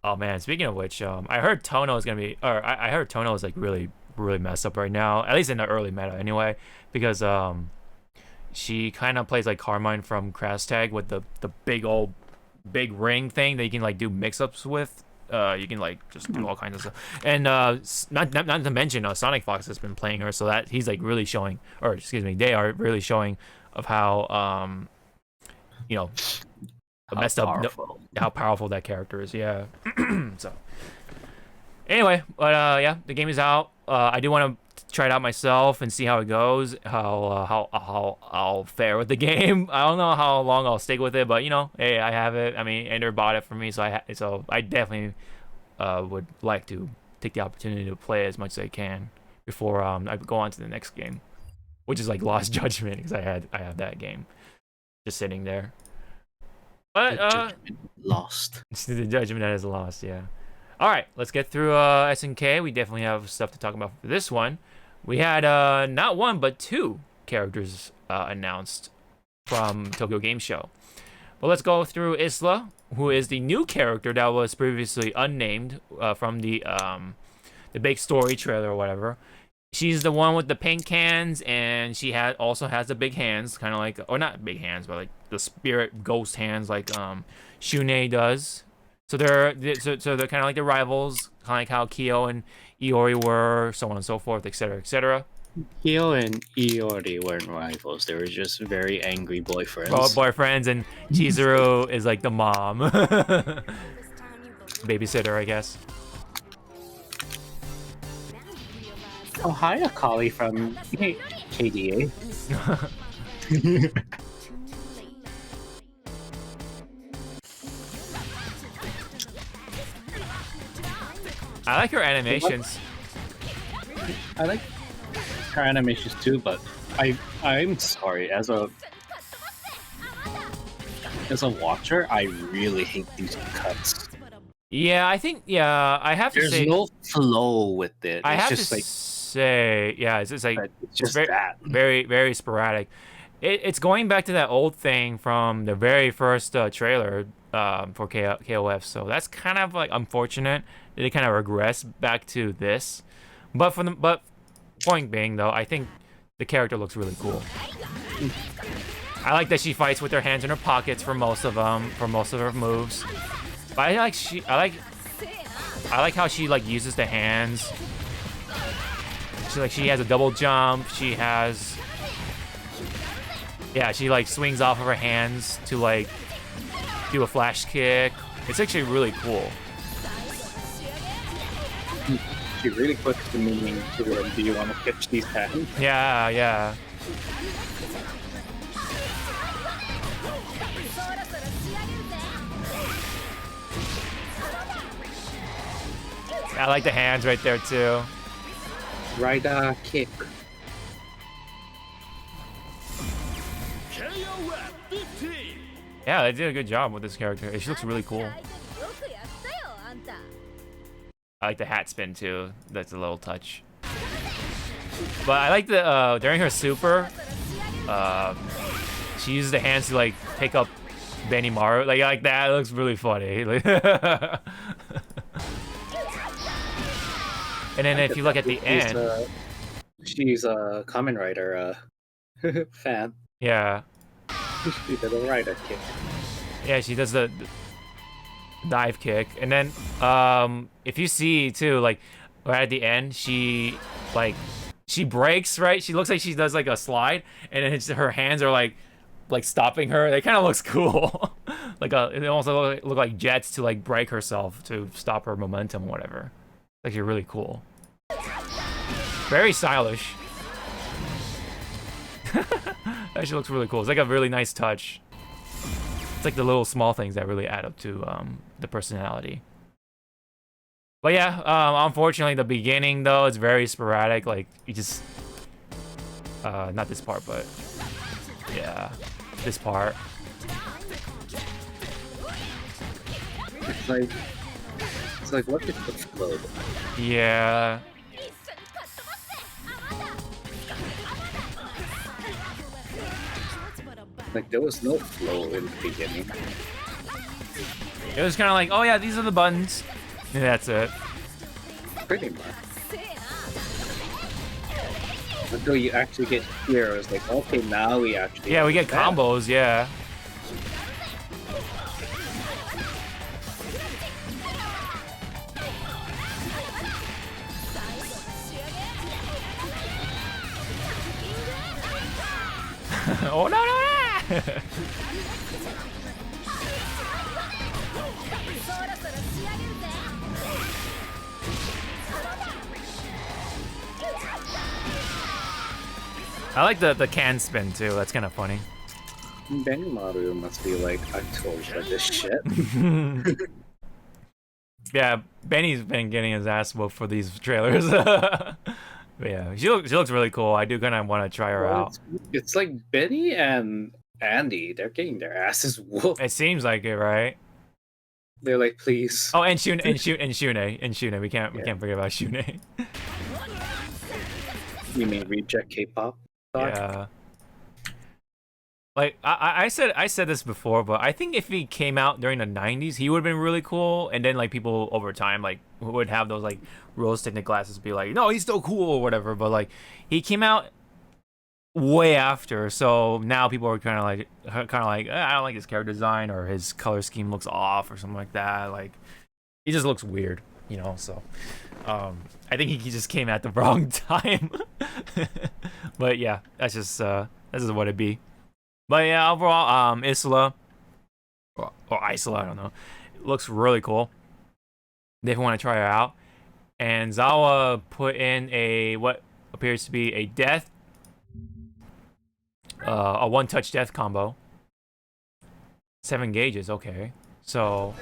Oh man, speaking of which, I heard Tono is gonna be, or I heard Tono is like really messed up right now, at least in the early meta anyway, because she kind of plays like Carmine from Crash Tag with the big ring thing that you can like do mix-ups with. You can like just do all kinds of stuff, and not to mention Sonic Fox has been playing her, so that he's like really showing, or excuse me, they are really showing of how messed up how powerful that character is. Yeah. So anyway, but yeah, the game is out. I do want to try it out myself and see how it goes, how I'll fare with the game. I don't know how long I'll stick with it, but hey, I have it. I mean, Ender bought it for me, so I definitely would like to take the opportunity to play as much as I can before I go on to the next game, which is like Lost Judgment, because I have that game just sitting there. But Lost. the judgment that is lost, yeah. All right, let's get through SNK. We definitely have stuff to talk about for this one. We had not one but two characters announced from Tokyo Game Show. But let's go through Isla, who is the new character that was previously unnamed from the big story trailer or whatever. She's the one with the pink hands, and she also has the big hands, kind of like, or not big hands, but like the spirit ghost hands, like Shunei does. So they're kind of like the rivals, kind of like how Kyo and Iori were, so on and so forth, etc., etc. Kyo and Iori weren't rivals. They were just very angry boyfriends. Well, boyfriends, and Chizuru is like the mom, babysitter, I guess. Oh, hi, Akali from KDA. I like her animations. I like her animations too, but I'm sorry, as a watcher, I really hate these cuts. Yeah, I think I have to There's say no flow with it. I It's have just to like say, yeah, it's just like it's just very, that. very sporadic. It's going back to that old thing from the very first trailer for KOF, so that's kind of like unfortunate that they kind of regress back to this. But point being though, I think the character looks really cool. I like that she fights with her hands in her pockets for most of her moves. But I like how she like uses the hands. She has a double jump. She has, yeah, she like swings off of her hands to like do a flash kick. It's actually really cool. She really puts the meaning to it. Do you want to catch these hands? Yeah. I like the hands right there too. Rider kick. Yeah, they did a good job with this character. She looks really cool. I like the hat spin too. That's a little touch. But I like the during her super, she uses the hands to like pick up Benimaru. Like that. It looks really funny. And then if you look at the end, she's a Kamen Rider fan. Yeah. She did a rider kick. Yeah, she does the dive kick, and then if you see too, like right at the end, she breaks, right? She looks like she does like a slide, and then her hands are like stopping her. It kind of looks cool. It almost look like jets to like break herself to stop her momentum, or whatever. It's actually really cool. Very stylish. Actually looks really cool. It's like a really nice touch. It's like the little small things that really add up to the personality. But yeah, unfortunately the beginning though is very sporadic. Like you just not this part, but yeah, this part. It's like what is the flow? Yeah. Like there was no flow in the beginning. It was kind of like, oh yeah, these are the buttons. And that's it. Pretty much. Until you actually get here, it's like, okay, now we actually. Yeah, we get combos, yeah. Oh no! I like the can spin too. That's kind of funny. Benimaru must be like, I told you this shit. Yeah, Benny's been getting his ass whooped for these trailers. But yeah, she looks really cool. I do kind of want to try her out. It's like Benny and Andy. They're getting their asses whooped. It seems like it, right? They're like, please. Oh, and Shune. We can't forget about Shune. You mean reject K-pop? Yeah. Like I said this before, but I think if he came out during the 90s, he would have been really cool. And then like people over time like would have those like rose-tinted glasses be like, no, he's still cool or whatever. But like he came out way after, so now people are kind of like I don't like his character design, or his color scheme looks off or something like that. Like he just looks weird, you know. So I think he just came at the wrong time. But yeah, that's just what it'd be. But yeah, overall, Isla or Isla, I don't know, it looks really cool. Definitely want to try her out. And Zawa put in a what appears to be a death, a one-touch death combo. 7 gauges, okay. So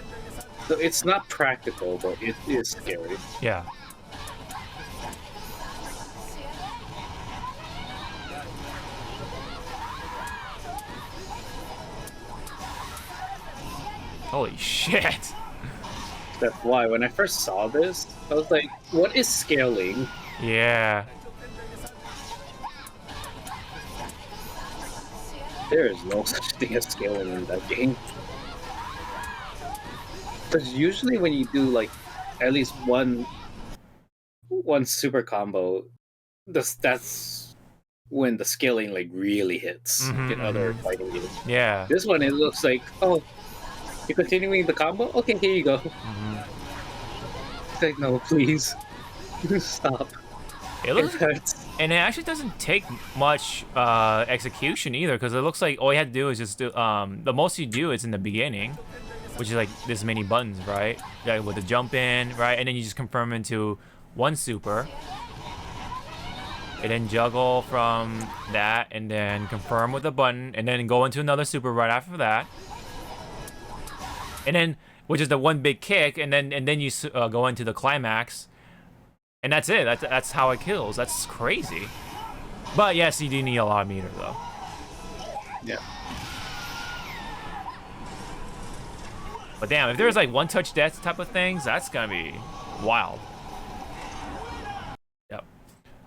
So it's not practical, but it is scary. Yeah. Holy shit. That's why when I first saw this, I was like, what is scaling? Yeah. There is no such thing as scaling in that game. Because usually when you do like at least one super combo, that's when the scaling like really hits in other fighting games. Yeah. This one, it looks like, oh, you're continuing the combo? Okay, here you go. It's like, no, please. Stop. It looks, hurts. and it actually doesn't take much execution either, because it looks like all you have to do is just do, the most you do is in the beginning, which is like this many buttons, right? Yeah, with the jump in, right? And then you just confirm into one super. And then juggle from that, and then confirm with a button, and then go into another super right after that. And then, which is the one big kick, and then you go into the climax. And that's it. That's how it kills. That's crazy. But yes, you do need a lot of meter though. Yeah. But damn, if there's like one touch death type of things, that's gonna be wild. Yep.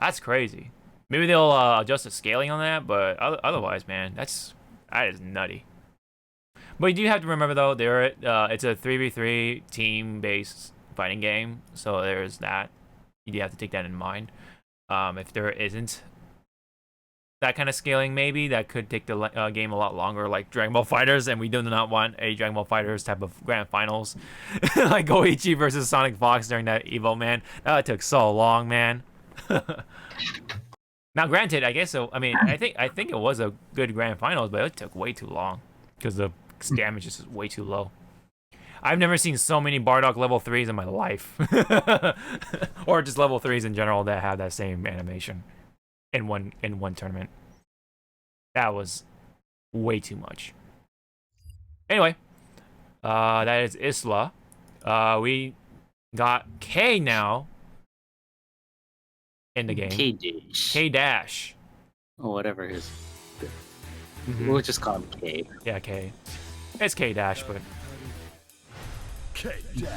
That's crazy. Maybe they'll adjust the scaling on that, but otherwise, man, that is nutty. But you do have to remember though, it's a 3v3 team-based fighting game, so there's that. You do have to take that in mind. If there isn't that kind of scaling, maybe that could take the game a lot longer, like Dragon Ball FighterZ, and we do not want a Dragon Ball FighterZ type of grand finals, like Goichi versus Sonic Fox during that Evo, man. That took so long, man. Now, granted, I guess so. I mean, I think it was a good grand finals, but it took way too long because the damage is way too low. I've never seen so many Bardock level 3s in my life. Or just level 3s in general that have that same animation in one tournament. That was way too much. Anyway, that is Isla. We got K now in the game. K-Dash. Or whatever his... We'll just call him K. Yeah, K. It's K-Dash, but...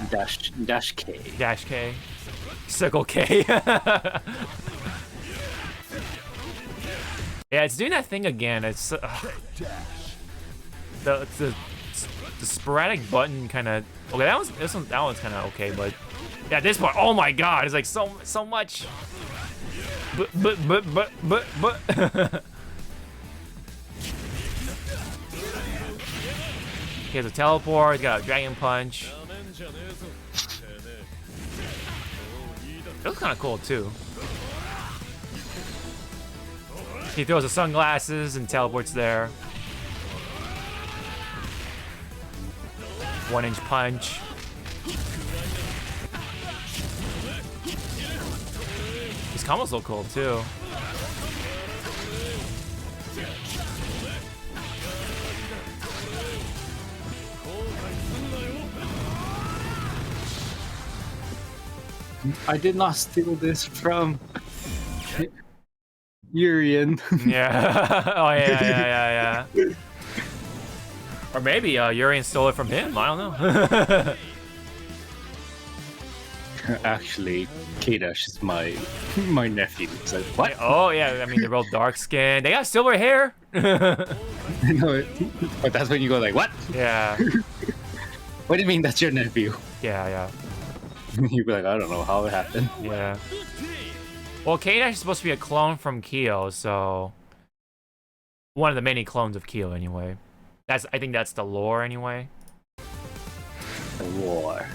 Dash K. Dash K. Circle K. Yeah, it's doing that thing again. It's the sporadic button kind of. Okay, that one's kind of okay, but yeah, this part. Oh my God, it's like so much. But. He has a teleport. He's got a dragon punch. It looks kind of cool too. He throws the sunglasses and teleports there. 1-inch punch. These combos look cool too. I did not steal this from Urian. Yeah. Oh yeah. Or maybe Urian stole it from him. I don't know. Actually, K-Dash is my nephew. It's like, what? Oh yeah, I mean they're both dark skinned. They got silver hair. I know it. But that's when you go like, what? Yeah. What do you mean that's your nephew? Yeah. You'd be like, I don't know how it happened. Yeah. Well, K-Dash is supposed to be a clone from Kyo, so one of the many clones of Kyo, anyway. I think that's the lore, anyway. The lore.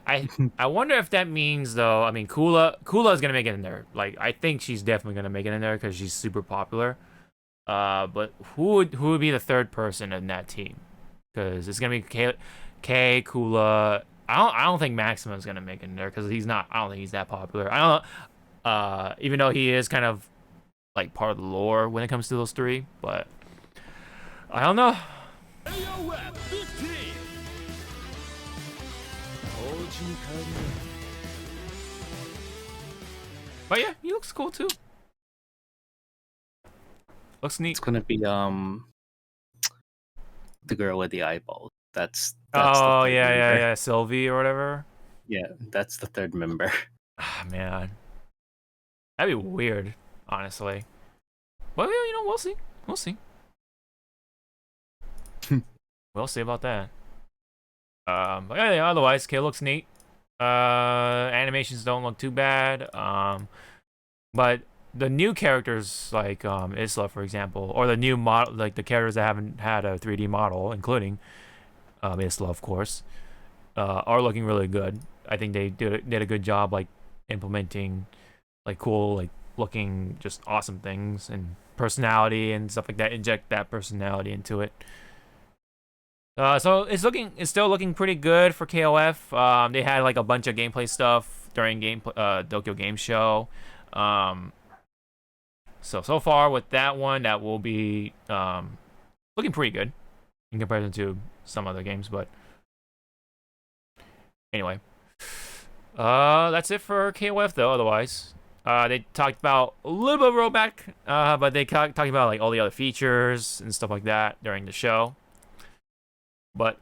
I wonder if that means though. I mean, Kula is gonna make it in there. Like, I think she's definitely gonna make it in there because she's super popular. But who would be the third person in that team? Because it's gonna be K, Kula. I don't think Maxima's gonna make it in there because he's not. I don't think he's that popular. I don't know. Even though he is kind of like part of the lore when it comes to those three, but I don't know. But yeah, he looks cool too. Looks neat. It's gonna be the girl with the eyeballs. That's Oh the third yeah, member. yeah, Sylvie or whatever. Yeah, that's the third member. Ah, man, that'd be weird, honestly. Well, you know, we'll see. We'll see. We'll see about that. But yeah, otherwise, Kid looks neat. Animations don't look too bad. But the new characters like Isla, for example, or the new model, like the characters that haven't had a 3D model, including Isla, of course, are looking really good. I think they did a good job, like implementing like cool, like looking just awesome things and personality and stuff like that. Inject that personality into it. So it's still looking pretty good for KOF. They had like a bunch of gameplay stuff during Tokyo Game Show. So far with that one, that will be looking pretty good in comparison to some other games. But anyway, that's it for KOF though. Otherwise, they talked about a little bit of rollback, but they talked about like all the other features and stuff like that during the show. But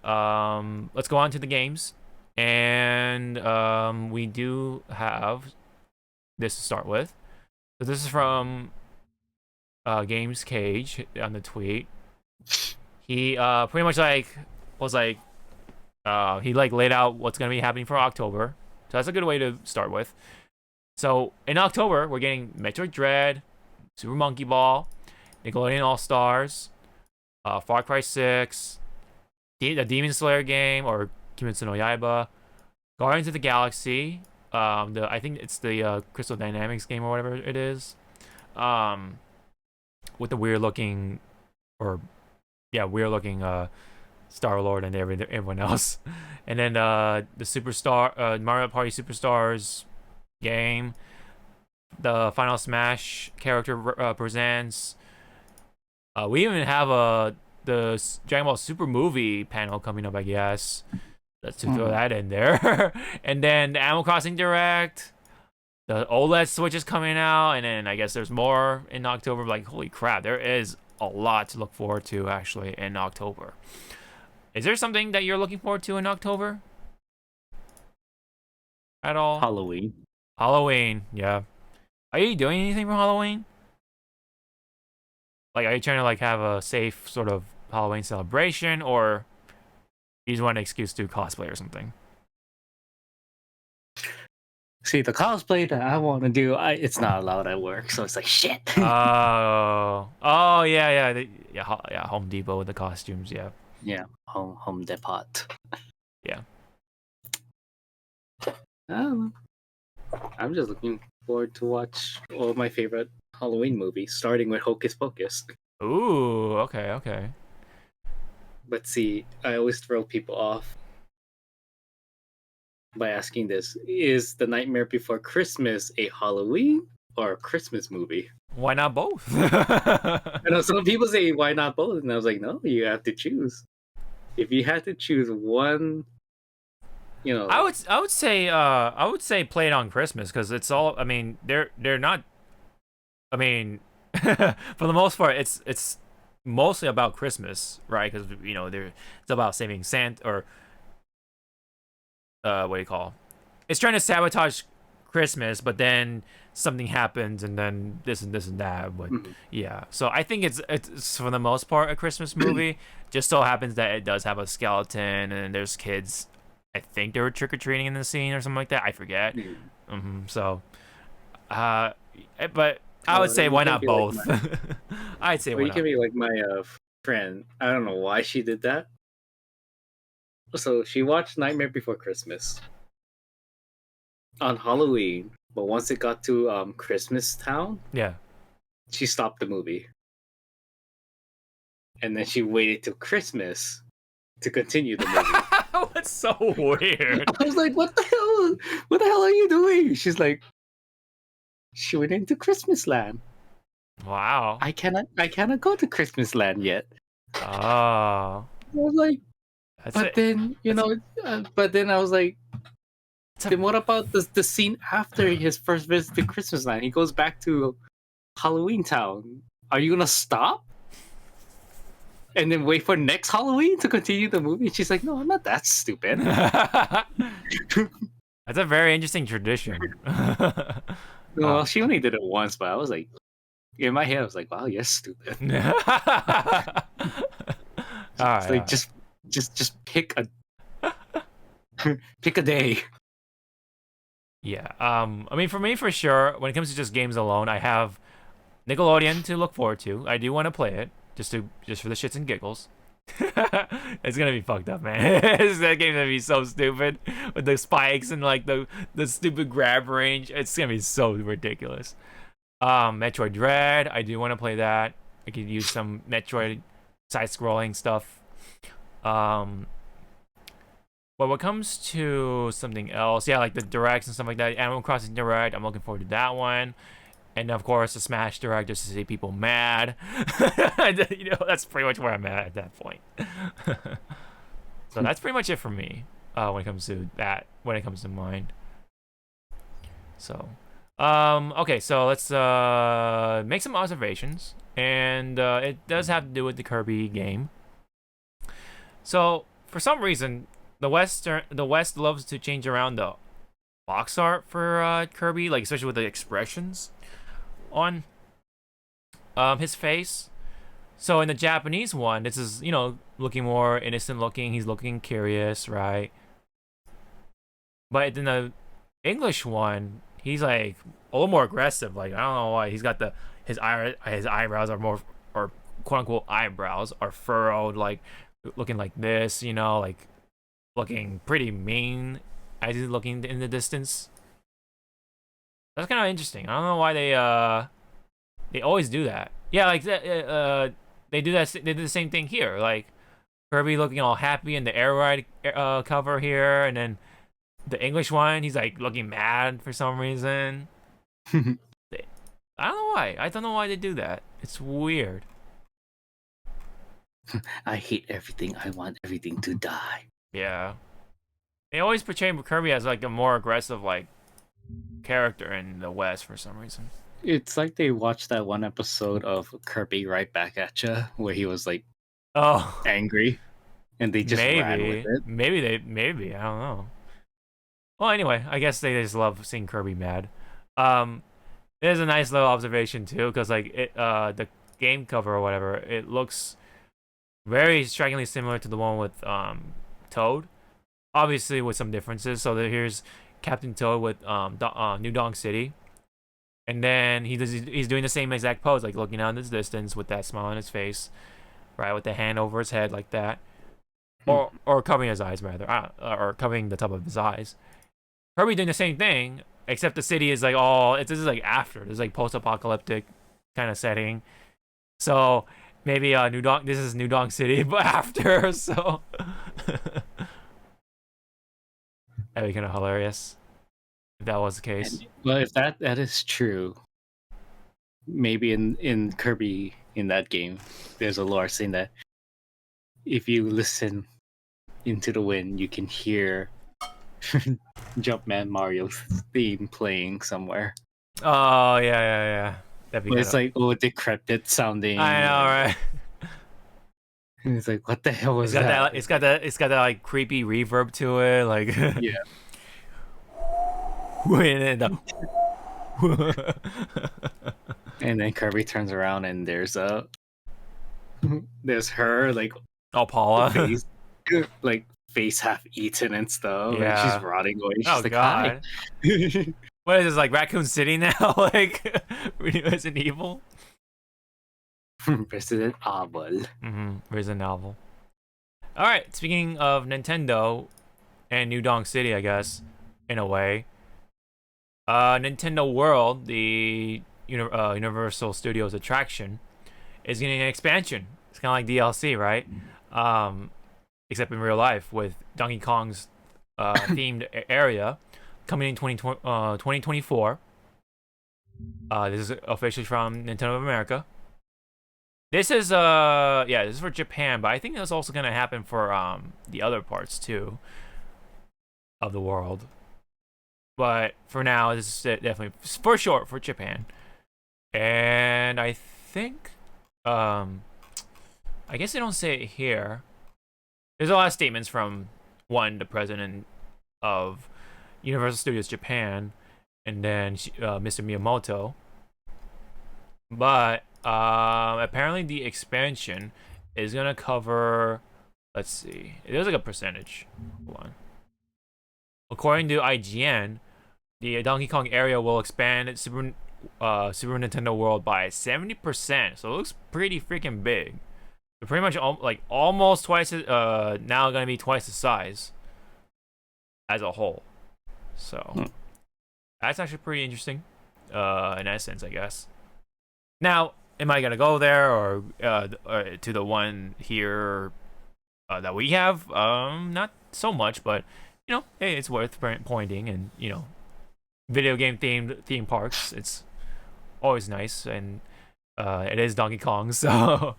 let's go on to the games, and we do have this to start with. So this is from Games Cage on the tweet. He pretty much like was like he like laid out what's gonna be happening for October. So that's a good way to start with. So in October we're getting Metroid Dread, Super Monkey Ball, Nickelodeon All Stars, Far Cry 6. The Demon Slayer game, or Kimetsu no Yaiba, Guardians of the Galaxy, I think it's the Crystal Dynamics game or whatever it is, with the weird looking Star Lord and everyone else, and then the Superstar Mario Party Superstars game, the Final Smash character presents. We even have the Dragon Ball Super movie panel coming up, I guess. Let's throw that in there. And then the Animal Crossing Direct, the OLED Switch is coming out, and then I guess there's more in October. Like, holy crap, there is a lot to look forward to actually in October. Is there something that you're looking forward to in October at all? Halloween, yeah. Are you doing anything for Halloween? Like, are you trying to like have a safe sort of Halloween celebration, or you just want an excuse to cosplay or something? See, the cosplay that I want to do, it's not allowed at work, so it's like shit. Oh, yeah. Home Depot with the costumes, yeah. Yeah, Home Depot. Yeah. I'm just looking forward to watch all my favorite Halloween movies, starting with Hocus Pocus. Ooh, okay. But see, I always throw people off by asking this: is The Nightmare Before Christmas a Halloween or a Christmas movie? Why not both? I know some people say why not both, and I was like, no, you have to choose. If you had to choose one, you know, I would say play it on Christmas, because it's all. I mean, they're not. I mean, for the most part, it's mostly about Christmas, right? Because it's about saving Santa, or what do you call? It's trying to sabotage Christmas, but then something happens, and then this and that. But yeah, so I think it's for the most part a Christmas movie. Just so happens that it does have a skeleton, and there's kids. I think they were trick or treating in the scene or something like that. I forget. So, but I would say why not both? I'd say why you not. can be like my friend. I don't know why she did that. So she watched Nightmare Before Christmas on Halloween, but once it got to Christmas Town, Yeah. she stopped the movie, and then she waited till Christmas to continue the movie. That's so weird. I was like, "What the hell? What the hell are you doing?" She's like, "She went into Christmas land." Wow. I cannot go to Christmas land yet. Oh. I was like, but then I was like, Then what about the scene after his first visit to Christmas Land? He goes back to Halloween Town. Are you gonna stop? And then wait for next Halloween to continue the movie? She's like, no, I'm not that stupid. That's a very interesting tradition. Well, she only did it once, but I was like, in my head, I was like, wow, you're stupid. It's like, just pick a pick a day. Yeah. I mean, for me, for sure, when it comes to just games alone, I have Nickelodeon to look forward to. I do want to play it just for the shits and giggles. It's gonna be fucked up, man. That game's gonna be so stupid with the spikes and like the stupid grab range. It's gonna be so ridiculous. Metroid Dread, I do want to play that. I could use some Metroid side-scrolling stuff. But when it comes to something else, yeah, like the directs and stuff like that, Animal Crossing Direct, I'm looking forward to that one. And of course, the Smash Direct, just to see people mad. You know, that's pretty much where I'm at that point. So that's pretty much it for me when it comes to that, when it comes to mine. So, okay, so let's make some observations. And it does have to do with the Kirby game. So, for some reason, the West loves to change around the box art for Kirby, like especially with the expressions on his face. So in the Japanese one, this is, you know, looking more innocent looking. He's looking curious, right? But in the English one, he's like a little more aggressive. Like, I don't know why. He's got his eyebrows are more, or quote unquote eyebrows are furrowed, like looking like this, you know, like looking pretty mean as he's looking in the distance. That's kind of interesting. I don't know why they always do that. Yeah, like they do that. They do the same thing here. Like Kirby looking all happy in the Air Ride cover here, and then the English one, he's like looking mad for some reason. I don't know why. I don't know why they do that. It's weird. I hate everything. I want everything to die. Yeah. They always portray Kirby as like a more aggressive like character in the West for some reason. It's like they watched that one episode of Kirby Right Back at Ya where he was like angry, and they just ran with it. Maybe I don't know. Well, anyway, I guess they just love seeing Kirby mad. There's a nice little observation too, because like the game cover or whatever, it looks very strikingly similar to the one with Toad, obviously with some differences. So here's Captain Toad with New Donk City, and then he's doing the same exact pose, like looking out in this distance with that smile on his face, right, with the hand over his head like that, or covering his eyes rather, or covering the top of his eyes. Kirby doing the same thing, except the city is like this is like after, this is like post-apocalyptic kind of setting. So maybe this is New Donk City, but after, so that'd be kind of hilarious if that was the case. Well, if that is true, maybe in Kirby in that game, there's a lore saying that if you listen into the wind, you can hear Jumpman Mario's theme playing somewhere. Oh yeah. That'd be. But it's like decrepit sounding. I know, right? And it's like, what the hell was that? It's got that like creepy reverb to it, like yeah. And then Kirby turns around and there's her like Paula, face half eaten and stuff. Yeah, and she's rotting away. She's like, God. What is this, like Raccoon City now? Like Resident Evil? Resident Evil. Resident Evil. Alright, speaking of Nintendo and New Donk City, I guess, in a way. Nintendo World, the Universal Studios attraction, is getting an expansion. It's kind of like DLC, right? Except in real life, with Donkey Kong's themed area coming in 2024. This is officially from Nintendo of America. This is this is for Japan, but I think that's also gonna happen for the other parts too of the world. But for now, this is definitely for short for Japan. And I think, I guess they don't say it here. There's a lot of statements from the president of Universal Studios Japan, and then Mr. Miyamoto. But apparently the expansion is gonna cover. Let's see. There's like a percentage. Hold on. According to IGN, the Donkey Kong area will expand its Super Nintendo World by 70%. So it looks pretty freaking big. They're pretty much almost twice now gonna be twice the size as a whole. So that's actually pretty interesting. In essence, I guess. Now, am I gonna go there or to the one here that we have? Not so much, but you know, hey, it's worth pointing, and you know, video game themed theme parks. It's always nice, and it is Donkey Kong, so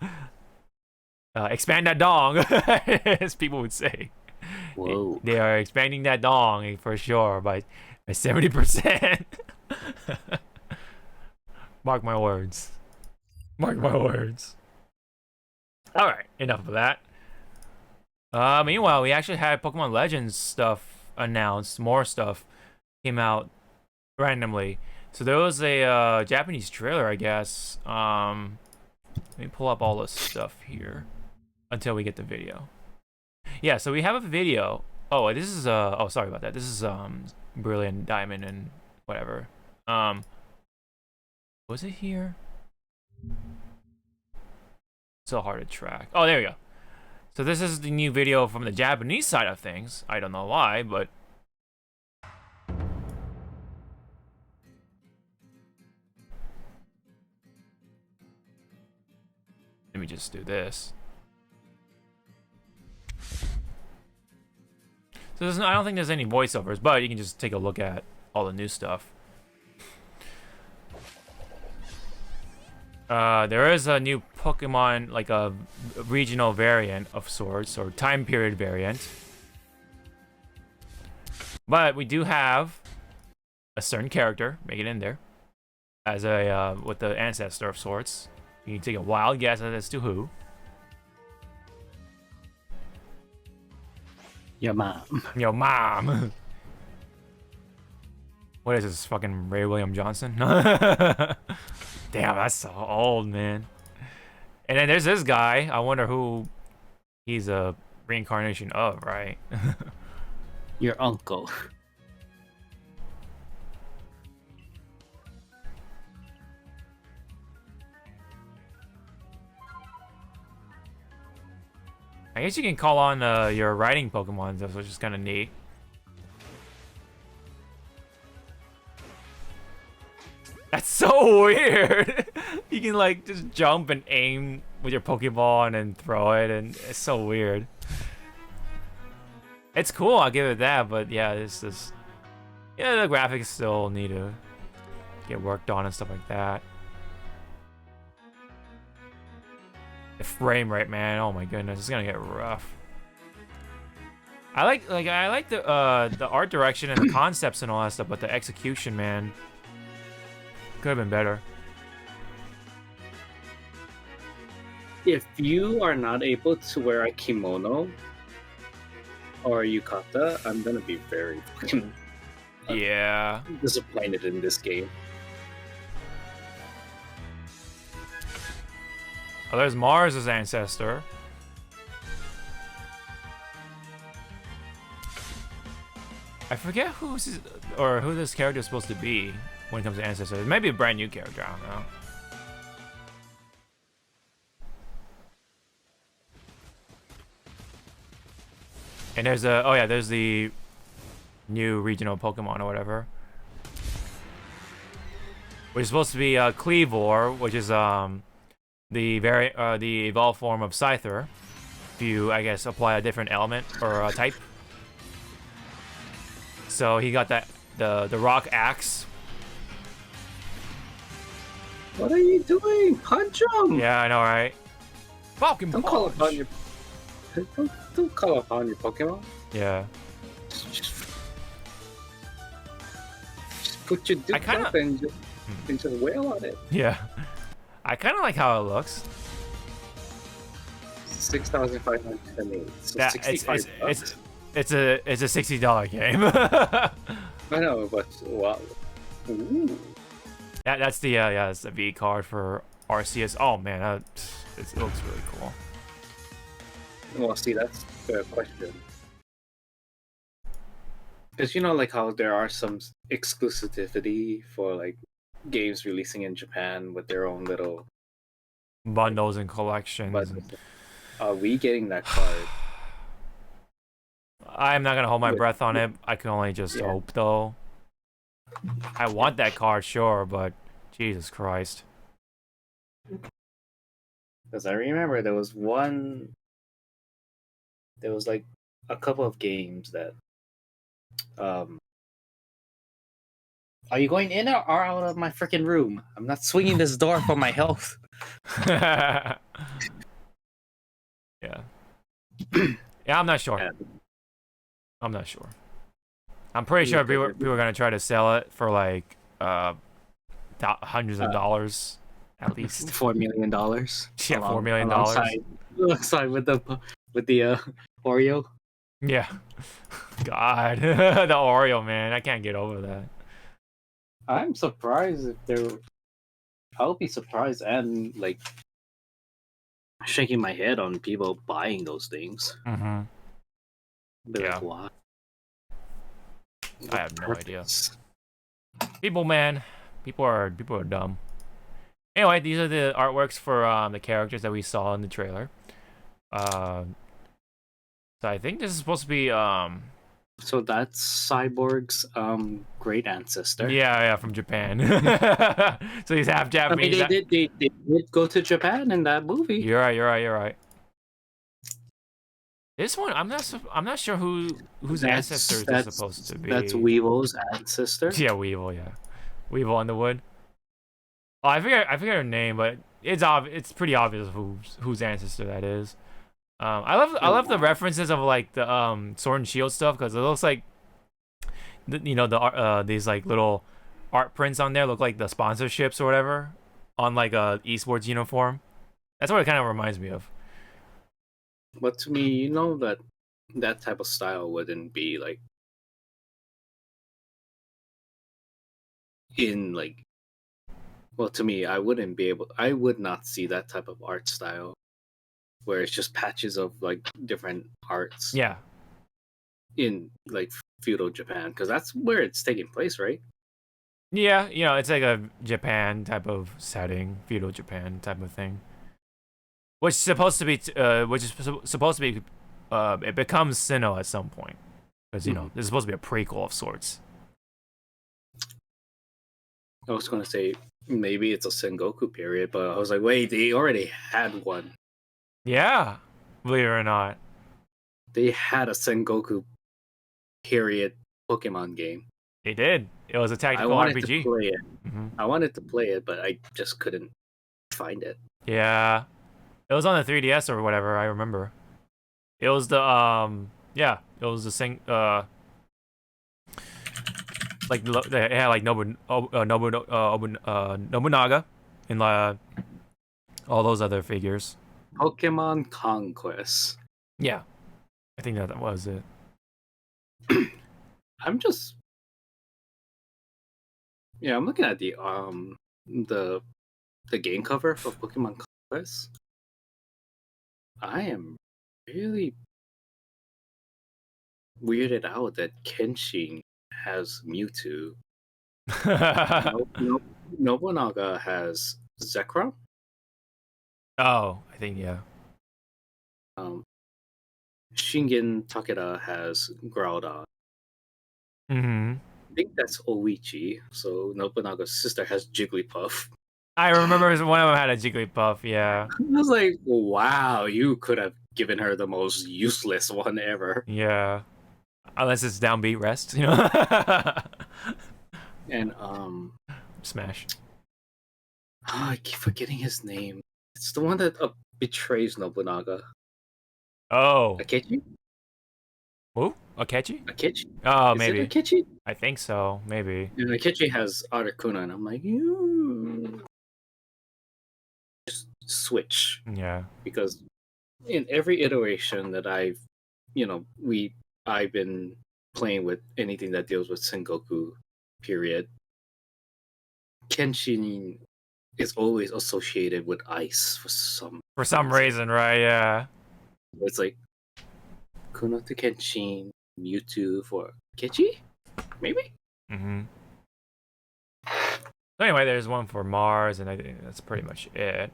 expand that dong, as people would say. Whoa. They are expanding that dong for sure by 70%. Mark my words. Mark my words. All right, enough of that. Meanwhile, we actually had Pokemon Legends stuff announced. More stuff came out randomly. So there was a Japanese trailer, I guess. Let me pull up all this stuff here until we get the video. Yeah, so we have a video. Oh, this is oh, sorry about that. This is Brilliant Diamond and whatever. Was it here? So hard to track. Oh, there we go. So this is the new video from the Japanese side of things. I don't know why, but let me just do this. So I don't think there's any voiceovers, but you can just take a look at all the new stuff. There is a new Pokemon, like a regional variant of sorts, or time period variant. But we do have a certain character, make it in there, as a with the ancestor of sorts. You can take a wild guess as to who. Your mom. Your mom. What is this, fucking Ray William Johnson? Damn, that's so old, man. And then there's this guy. I wonder who he's a reincarnation of, right? Your uncle. I guess you can call on your riding Pokemon, which is kind of neat. That's so weird. You can like just jump and aim with your Pokeball and throw it, and it's so weird. It's cool, I'll give it that, but yeah, it's just, yeah, the graphics still need to get worked on and stuff like that. The frame rate, man, oh my goodness, it's gonna get rough. I like the art direction and the concepts and all that stuff, but the execution, man, could have been better. If you are not able to wear a kimono or a yukata, I'm gonna be very fucking Yeah. disappointed in this game. Oh, there's Mars' ancestor. I forget who this character is supposed to be when it comes to ancestors. It might be a brand new character, I don't know. And there's there's the new regional Pokemon or whatever. Which is supposed to be Cleavor, which is the evolved form of Scyther. If you, I guess, apply a different element or type. So he got the rock axe. What are you doing? Punch him! Yeah, I know, right? Falcon Don't punch. call upon your don't call upon your Pokemon. Yeah. Put your I dukes kinda- up and just wail on it. Yeah. I kind of like how it looks. 6,508. So That 65 bucks. it's a $60 game. I know, but wow. Ooh. That's the that's the V card for RCS. Oh man, it looks really cool. Well, see, that's the question. Because you know, like how there are some exclusivity for like games releasing in Japan with their own little Bundles and collections. But are we getting that card? I'm not gonna hold my With- breath on it. I can only just Yeah. hope though. I want that card, sure, but Jesus Christ. Because I remember there was like a couple of games that are you going in or out of my freaking room? I'm not swinging this door for my health. Yeah. Yeah, I'm not sure. Yeah. I'm not sure. I'm pretty sure people are gonna try to sell it for like hundreds of dollars at least. $4 million. Yeah, $4 million. Alongside with the Oreo. Yeah. God, the Oreo, man, I can't get over that. I'm surprised if there. I'll be surprised and like shaking my head on people buying those things. Mm-hmm. Be Yeah. like, why? I have no idea. Purpose? People, man, people are dumb. Anyway, these are the artworks for the characters that we saw in the trailer. So I think this is supposed to be So that's Cyborg's great ancestor. yeah, from Japan. So he's half I Japanese. mean, they did go to Japan in that movie. You're right. This one, I'm not sure whose ancestors is supposed to be. That's Weevil's ancestor. Yeah, Weevil. Yeah, Weevil Underwood. Oh, I forget her name, but it's pretty obvious whose ancestor that is. I love the references of like the Sword and Shield stuff because it looks like these like little art prints on there look like the sponsorships or whatever on like a esports uniform. That's what it kind of reminds me of. But to me, you know that type of style wouldn't be like in like. Well, to me, I would not see that type of art style where it's just patches of like different arts. Yeah. In like feudal Japan, because that's where it's taking place, right? Yeah, it's like a Japan type of setting, feudal Japan type of thing. Which is supposed to be, it becomes Sinnoh at some point, because this is supposed to be a prequel of sorts. I was gonna say maybe it's a Sengoku period, but I was like, wait, they already had one. Yeah, believe it or not. They had a Sengoku period Pokemon game. They did. It was a tactical I wanted RPG. to play it. Mm-hmm. I wanted to play it, but I just couldn't find it. Yeah, it was on the 3DS or whatever. I remember. It was the it was the like they had like Nobunaga and all those other figures. Pokemon Conquest. Yeah, I think that was it. I'm looking at the game cover of Pokemon Conquest. I am really weirded out that Kenshin has Mewtwo. Nobunaga has Zekrom. Oh, I think yeah. Shingen Takeda has Groudon. Mm-hmm. I think that's Oichi. So Nobunaga's sister has Jigglypuff. I remember one of them had a Jigglypuff. Yeah. I was like, wow, you could have given her the most useless one ever. Yeah. Unless it's downbeat rest, And Smash. I keep forgetting his name. It's the one that betrays Nobunaga. Oh. Akechi? Who? Akechi? Akechi? Oh, Is maybe. it Akechi? I think so, maybe. And Akechi has Articuno, and I'm like, you just switch Yeah. because in every iteration that I've been playing with anything that deals with Sengoku, period. Kenshin is always associated with ice for some reason, right? Yeah. It's like Kuno to Kenshin, Mewtwo for Kechi, maybe. Mm-hmm. So anyway, there's one for Mars, and I think that's pretty much it.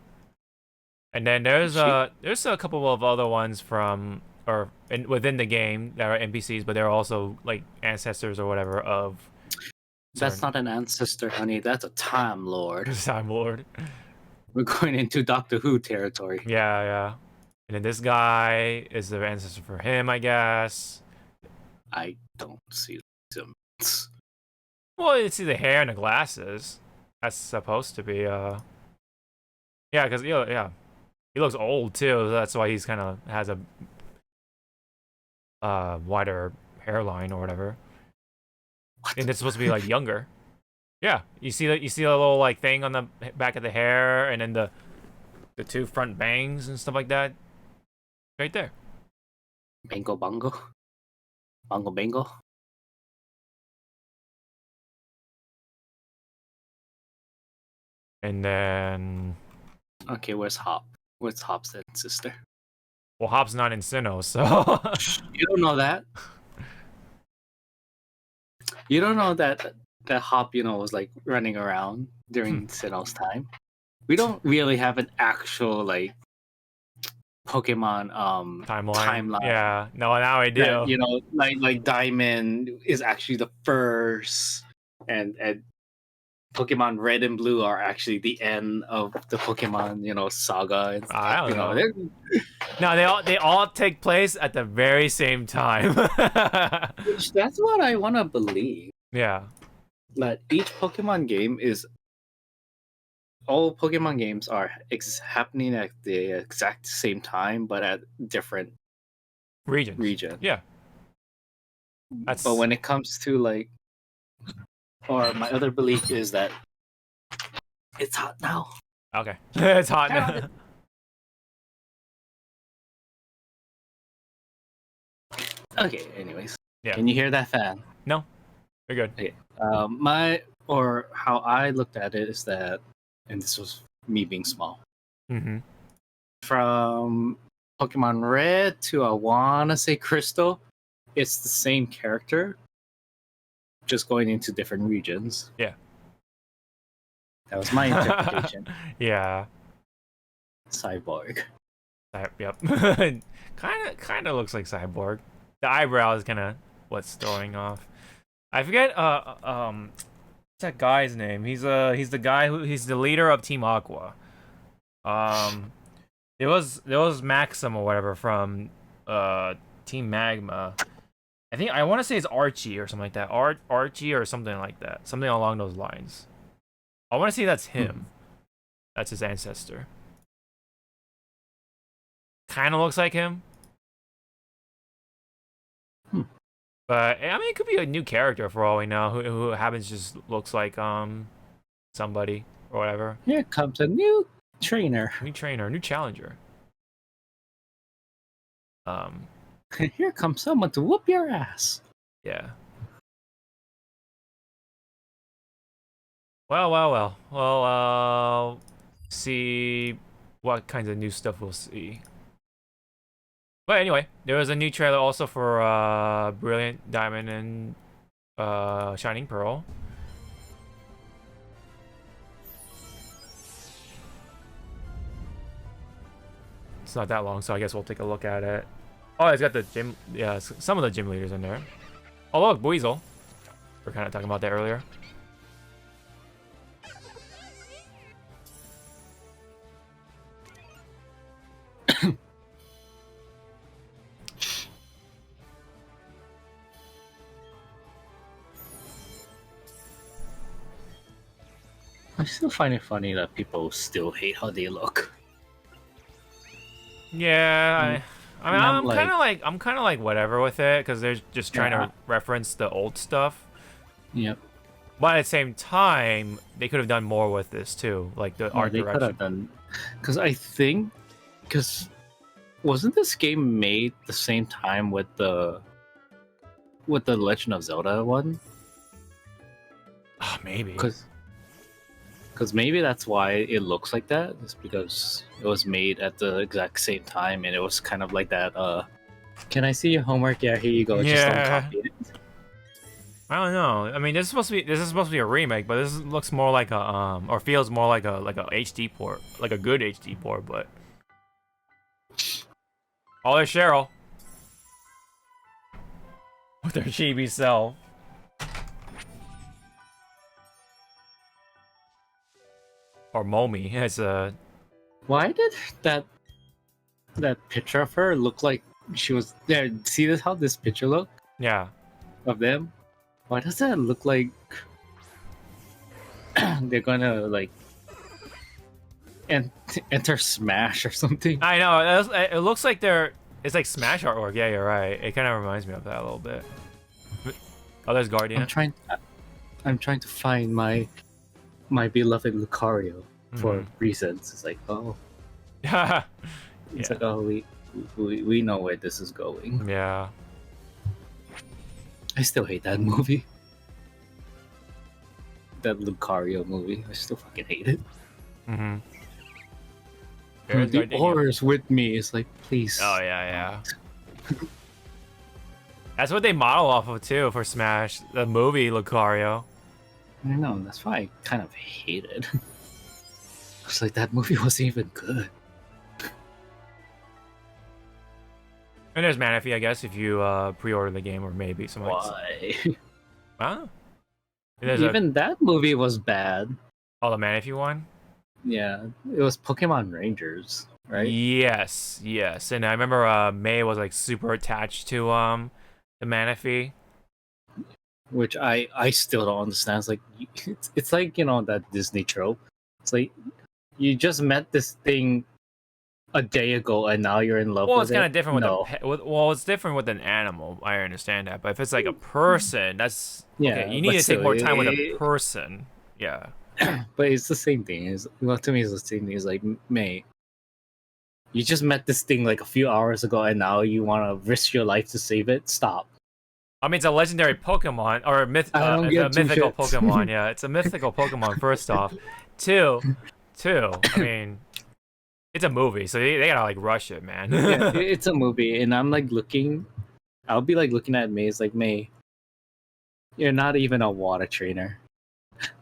And then there's a couple of other ones from within the game that are NPCs, but they're also like ancestors or whatever of. That's not an ancestor, honey. That's a Time Lord. Time Lord. We're going into Doctor Who territory. Yeah, yeah. And then this guy is the ancestor for him, I guess. I don't see them. Well, you see the hair and the glasses. That's supposed to be yeah, because yeah, he looks old too. So that's why he's kind of has a wider hairline or whatever. What? And it's supposed to be like younger. Yeah, you see the little like thing on the back of the hair, and then the two front bangs and stuff like that. Right there. Bango Bongo? Bongo Bango? And then Okay, where's Hop? Where's Hop's sister? well, Hop's not in Sinnoh, so You don't know that? You don't know that Hop, was like running around during Sinnoh's time? We don't really have an actual like Pokemon timeline. Yeah, no, now I do. That, like Diamond is actually the first, and Pokemon Red and Blue are actually the end of the Pokemon saga. And stuff. I don't know. No, they all take place at the very same time. That's what I want to believe. Yeah. That each Pokemon game is. All Pokemon games are happening at the exact same time, but at different regions. Yeah. But when it comes to like, or my other belief is that it's hot now. Okay. It's hot now. Okay. Anyways. Yeah. Can you hear that fan? No. You're good. Okay. How I looked at it is that, and this was me being small. Mm-hmm. From Pokemon Red to I wanna say Crystal, it's the same character, just going into different regions. Yeah. That was my interpretation. Yeah. Cyborg. Yep. kind of looks like Cyborg. The eyebrow is kind of what's throwing off. I forget what's that guy's name? He's the guy he's the leader of Team Aqua. There was Maxim or whatever from Team Magma. I want to say it's Archie or something like that. Archie or something like that. Something along those lines. I want to say that's him. That's his ancestor. Kind of looks like him. But I mean, it could be a new character for all we know, who happens just looks like somebody or whatever. Here comes a new trainer. New challenger. Here comes someone to whoop your ass. Yeah. Well. See what kinds of new stuff we'll see. But anyway, there was a new trailer also for Brilliant Diamond and Shining Pearl. It's not that long, so I guess we'll take a look at it. Oh, it's got the gym, yeah, some of the gym leaders in there. Oh look, Weasel. We were kind of talking about that earlier. I still find it funny that people still hate how they look. Yeah, I'm like- kind of like whatever with it because they're just trying to reference the old stuff. Yep. But at the same time, they could have done more with this too, like the art They could direction. have done, because I think, because wasn't this game made the same time with the Legend of Zelda one? Oh, maybe. Because maybe that's why it looks like that. It's because it was made at the exact same time, and it was kind of like that. Can I see your homework? Yeah, here you go. Just don't Yeah. copy it. I don't know. I mean, this is supposed to be a remake, but this looks more like a or feels more like a HD port, like a good HD port. But oh, there's Cheryl with her chibi self. Or Momi as a. Why did that picture of her look like she was there? See this how this picture look Yeah. of them? Why does that look like they're gonna like enter Smash or something? I know. It looks like it's like Smash artwork. Yeah, you're right. It kind of reminds me of that a little bit. Oh, there's Guardian. I'm trying to find my beloved Lucario for reasons. It's like, oh, Yeah. it's like, oh, we know where this is going. Yeah. I still hate that movie. That Lucario movie. I still fucking hate it. Mm-hmm. The horrors with me. It's like, please. Oh yeah. That's what they model off of too for Smash, the movie Lucario. I know, that's why I kind of hate it. It's like that movie wasn't even good. And there's Manaphy, I guess, if you pre-order the game, or maybe some. Why? Huh? Even that movie was bad. Oh, the Manaphy one? Yeah, it was Pokemon Rangers, right? Yes. And I remember May was like super attached to the Manaphy. Which I still don't understand. It's like it's like, you know, that Disney trope. It's like you just met this thing a day ago and now you're in love with it. Well, it's kind of different No. well, it's different with an animal. I understand that, but if it's like a person, that's Yeah, okay. You need but to take more time with a still, person. Yeah. but it's the same thing. To me, it's the same thing. It's like, May, you just met this thing like a few hours ago, and now you want to risk your life to save it. Stop. I mean, it's a legendary Pokemon or it's a mythical Pokemon. Yeah, it's a mythical Pokemon. First off, two. I mean, it's a movie, so they gotta like rush it, man. Yeah, it's a movie, and I'm like looking. I'll be like looking at May. It's like, May, you're not even a water trainer.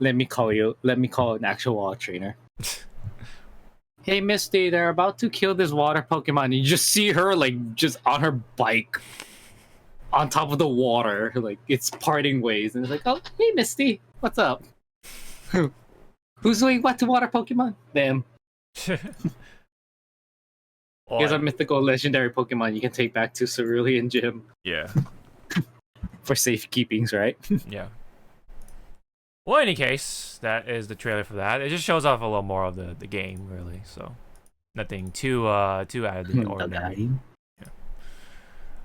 Let me call an actual water trainer. Hey, Misty, they're about to kill this water Pokemon. You just see her like just on her bike on top of the water, like it's parting ways, and it's like, oh, hey, Misty, what's up? Who's doing what to water Pokemon? Them. Here's a mythical legendary Pokemon you can take back to Cerulean Gym Yeah. for safekeepings, right? Yeah. Well, in any case, that is the trailer for that. It just shows off a little more of the game, really. So nothing too out of the ordinary.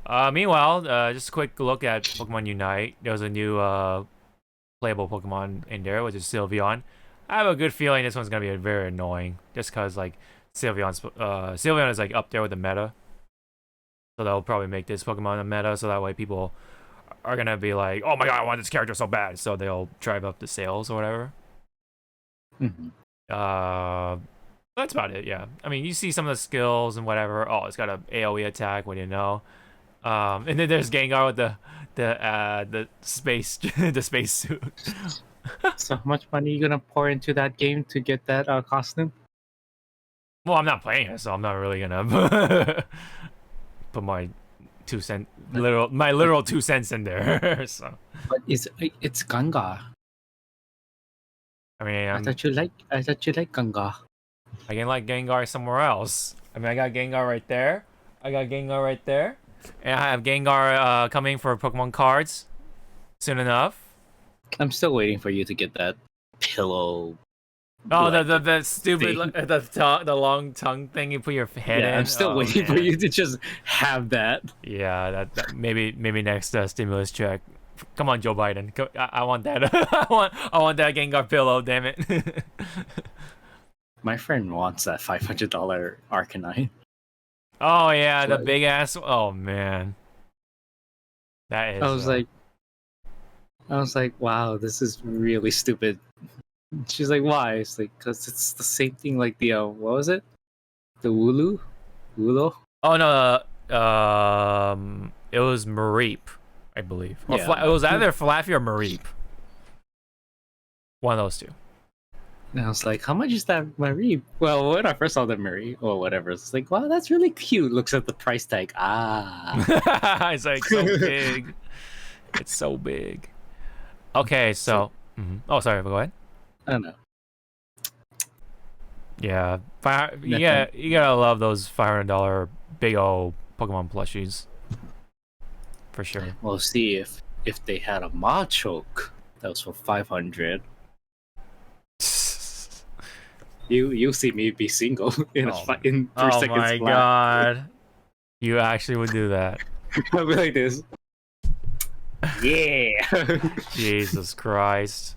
Meanwhile, just a quick look at Pokemon Unite. There was a new playable Pokemon in there, which is Sylveon. I have a good feeling this one's gonna be very annoying, just cause like Sylveon is like up there with the meta, so they'll probably make this Pokemon a meta, so that way people are gonna be like, oh my god, I want this character so bad, so they'll drive up the sales or whatever. That's about it. Yeah, I mean, you see some of the skills and whatever. Oh, it's got an AOE attack. What do you know? And then there's Gengar with the space the space suit. So how much money are you gonna pour into that game to get that costume? Well, I'm not playing it, so I'm not really gonna put my literal 2 cents in there. So, But it's Ganga. I mean, I thought you like Ganga. I can like Gengar somewhere else. I mean, I got Gengar right there. And I have Gengar coming for Pokemon cards soon enough. I'm still waiting for you to get that pillow. Oh, the stupid the long tongue thing you put your head in. I'm still waiting for you to just have that. Yeah, that maybe next stimulus check. Come on, Joe Biden. I want that. I want that Gengar pillow. Damn it. My friend wants that $500 Arcanine. Oh yeah, the Like- big ass. Oh man, that is. I was like, wow, this is really stupid. She's like, why? It's like, because it's the same thing like the, what was it? The Wulo? Oh no, it was Mareep, I believe. Or Yeah. it was either Flaffy or Mareep. One of those two. And I was like, how much is that Marie? Well, when I first saw the Marie or whatever, it's like, wow, that's really cute. Looks at the price tag. Ah. It's like so big. It's so big. Okay, so. Oh, sorry. Go ahead. I don't know. Yeah, you gotta love those $500 big old Pokemon plushies. For sure. Well, see, if they had a Machoke that was for 500, you see me be single in in 3 Oh seconds my flat. god. You actually would do that. I'll be like this. Yeah. Jesus Christ.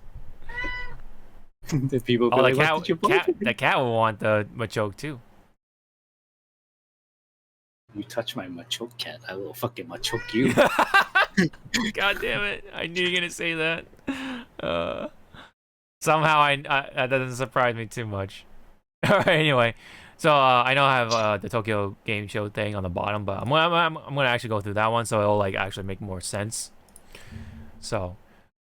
The people be Oh, like, what did you buy? the cat will want the Machoke too. You touch my Machoke cat, I will fucking Machoke you. God damn it. I knew you were going to say that. Somehow that doesn't surprise me too much. All right, anyway. So I know I have the Tokyo Game Show thing on the bottom, but I'm gonna actually go through that one so it'll like actually make more sense. So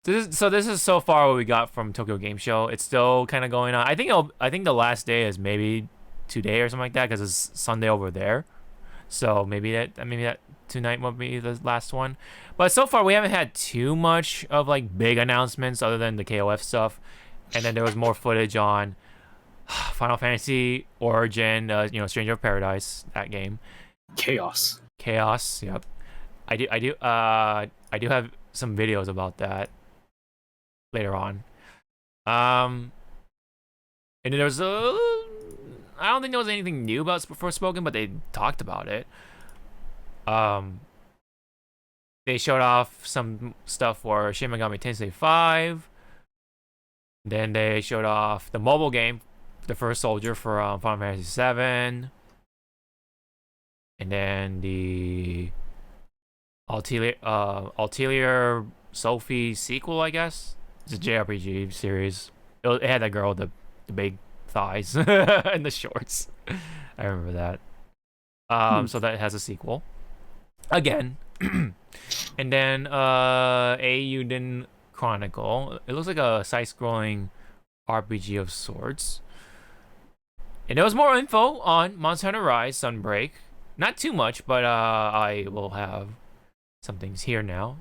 this is so far what we got from Tokyo Game Show. It's still kind of going on. I think the last day is maybe today or something like that because it's Sunday over there. So maybe that tonight will be the last one. But so far we haven't had too much of like big announcements other than the KOF stuff, and then there was more footage on Final Fantasy Origin, Stranger of Paradise, that game. Chaos. Yep. I do have some videos about that later on. And there was I don't think there was anything new about Forspoken, but they talked about it. They showed off some stuff for Shin Megami Tensei 5. Then they showed off the mobile game, The First Soldier for Final Fantasy 7. And then the Altair Sophie sequel, I guess. It's a JRPG series. It had that girl with the big thighs and the shorts. I remember that. So that has a sequel. Again. And then Eiyuden Chronicle. It looks like a side-scrolling RPG of sorts. And there was more info on Monster Hunter Rise Sunbreak. Not too much, but I will have some things here now.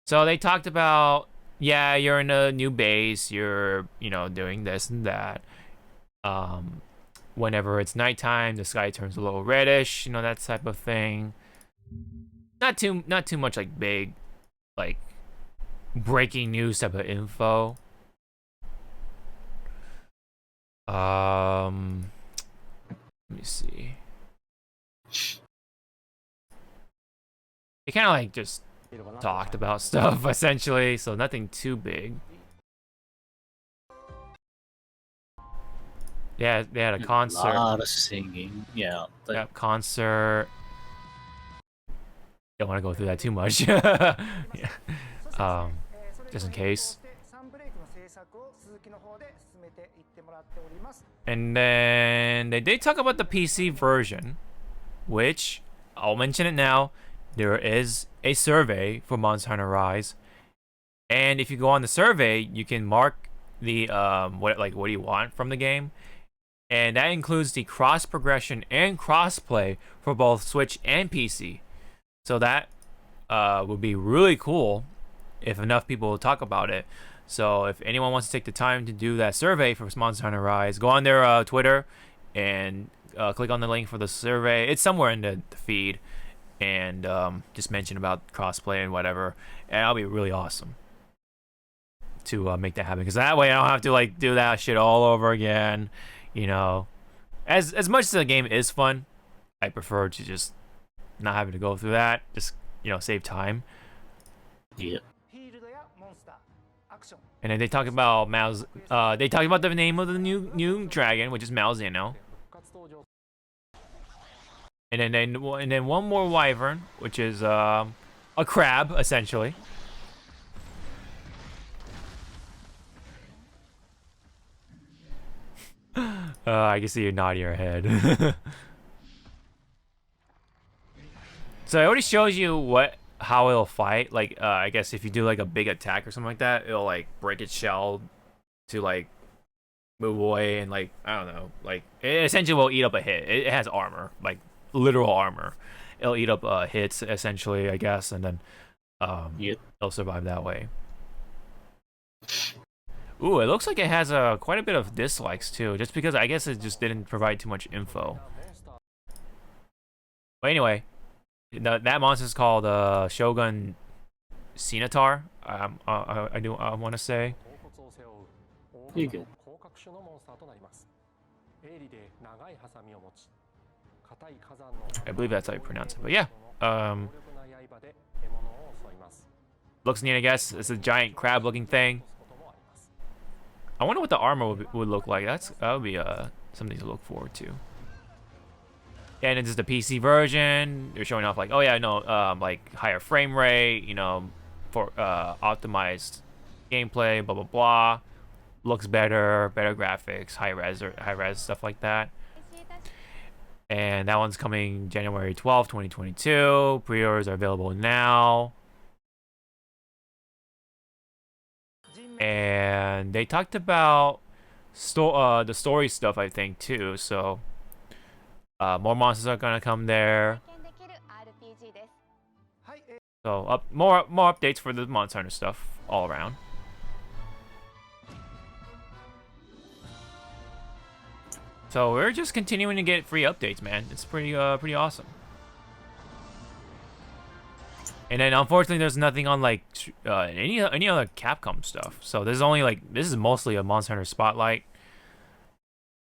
So they talked about, yeah, you're in a new base, you're, doing this and that. Whenever it's nighttime, the sky turns a little reddish, that type of thing. Not too much like big, like breaking news type of info. Let me see. They kind of like just talked about stuff essentially, so nothing too big. Yeah, they had a concert. A lot of singing. Yeah. Yep, concert. Don't want to go through that too much. Yeah. Just in case. And then they did talk about the PC version, which I'll mention it now. There is a survey for Monster Hunter Rise, and if you go on the survey, you can mark the what do you want from the game, and that includes the cross progression and crossplay for both Switch and PC. So that would be really cool if enough people talk about it. So if anyone wants to take the time to do that survey for Monster Hunter Rise, go on their Twitter and click on the link for the survey. It's somewhere in the feed, and just mention about crossplay and whatever, and that'll be really awesome to make that happen. Because that way I don't have to like do that shit all over again. As much as the game is fun, I prefer to just not having to go through that. Just save time. Yeah. And then they talk about Mao's. They talk about the name of the new dragon, which is Malzeno. And then one more wyvern, which is a crab essentially. I can see you nodding your head. So it already shows you how it'll fight. Like, I guess if you do like a big attack or something like that, it'll like break its shell to like move away and like, I don't know, like it essentially will eat up a hit. It has armor, like literal armor. It'll eat up hits essentially, I guess, and then it'll survive that way. Ooh, it looks like it has quite a bit of dislikes too, just because I guess it just didn't provide too much info. But anyway, that monster is called Shogun Cenatar. I want to say. You good. I believe that's how you pronounce it. But yeah, looks neat. I guess it's a giant crab-looking thing. I wonder what the armor would look like. That would be something to look forward to. Yeah, and it's the PC version. They're showing off like, oh yeah, no, like higher frame rate, you know, for optimized gameplay, blah blah blah. Looks better graphics, high res stuff like that. And that one's coming January 12th, 2022. Pre-orders are available now. And they talked about the story stuff, I think, too. So more monsters are gonna come there. So more updates for the Monster Hunter stuff all around. So we're just continuing to get free updates, man. It's pretty awesome. And then unfortunately, there's nothing on like any other Capcom stuff. So this is mostly a Monster Hunter spotlight.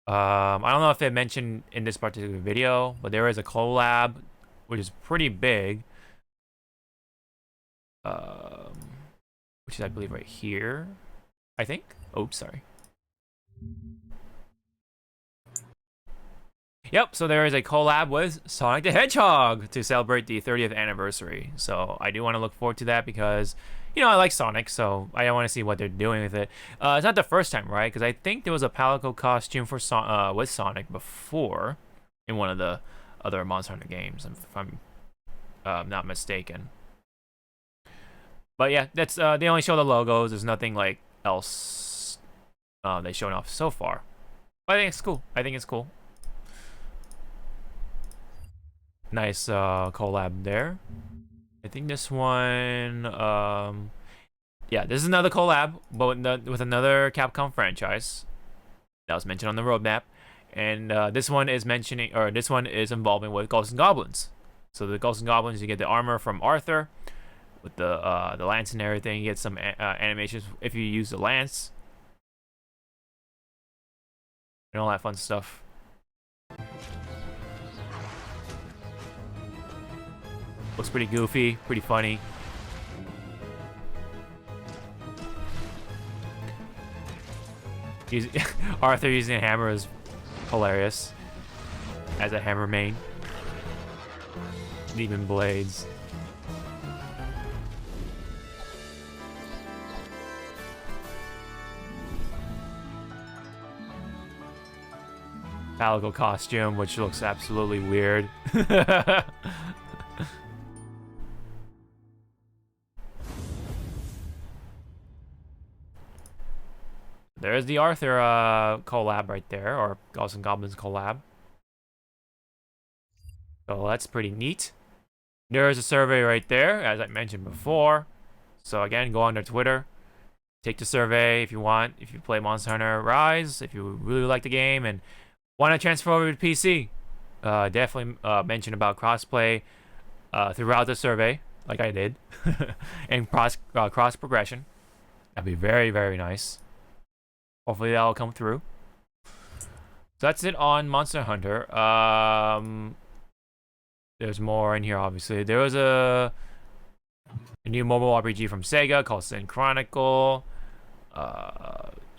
I don't know if they mentioned in this particular video, but there is a collab, which is pretty big. Which is I believe right here, I think. Oops, sorry. Yep, so there is a collab with Sonic the Hedgehog to celebrate the 30th anniversary. So I do want to look forward to that because, you know, I like Sonic, so I want to see what they're doing with it. It's not the first time, right? Because I think there was a Palico costume for with Sonic before in one of the other Monster Hunter games, if I'm not mistaken. But yeah, that's they only show the logos. There's nothing like else they showed off so far. But I think it's cool. Nice collab there. I think this one, yeah, this is another collab, but with another Capcom franchise that was mentioned on the roadmap, and this one is involving with Ghosts and Goblins. So the Ghosts and Goblins, you get the armor from Arthur with the lance and everything. You get some animations if you use the lance and all that fun stuff. Looks pretty goofy, pretty funny. Arthur using a hammer is hilarious. As a hammer main. Demon blades. Palico costume, which looks absolutely weird. There's the Arthur collab right there, or Ghosts and Goblins collab. So that's pretty neat. There's a survey right there, as I mentioned before. So again, go on their Twitter. Take the survey if you want. If you play Monster Hunter Rise, if you really like the game and want to transfer over to PC, definitely mention about crossplay throughout the survey, like I did, and cross progression. That'd be very, very nice. Hopefully that'll come through. So that's it on Monster Hunter. There's more in here, obviously. There was a new mobile RPG from Sega called Sin Chronicle.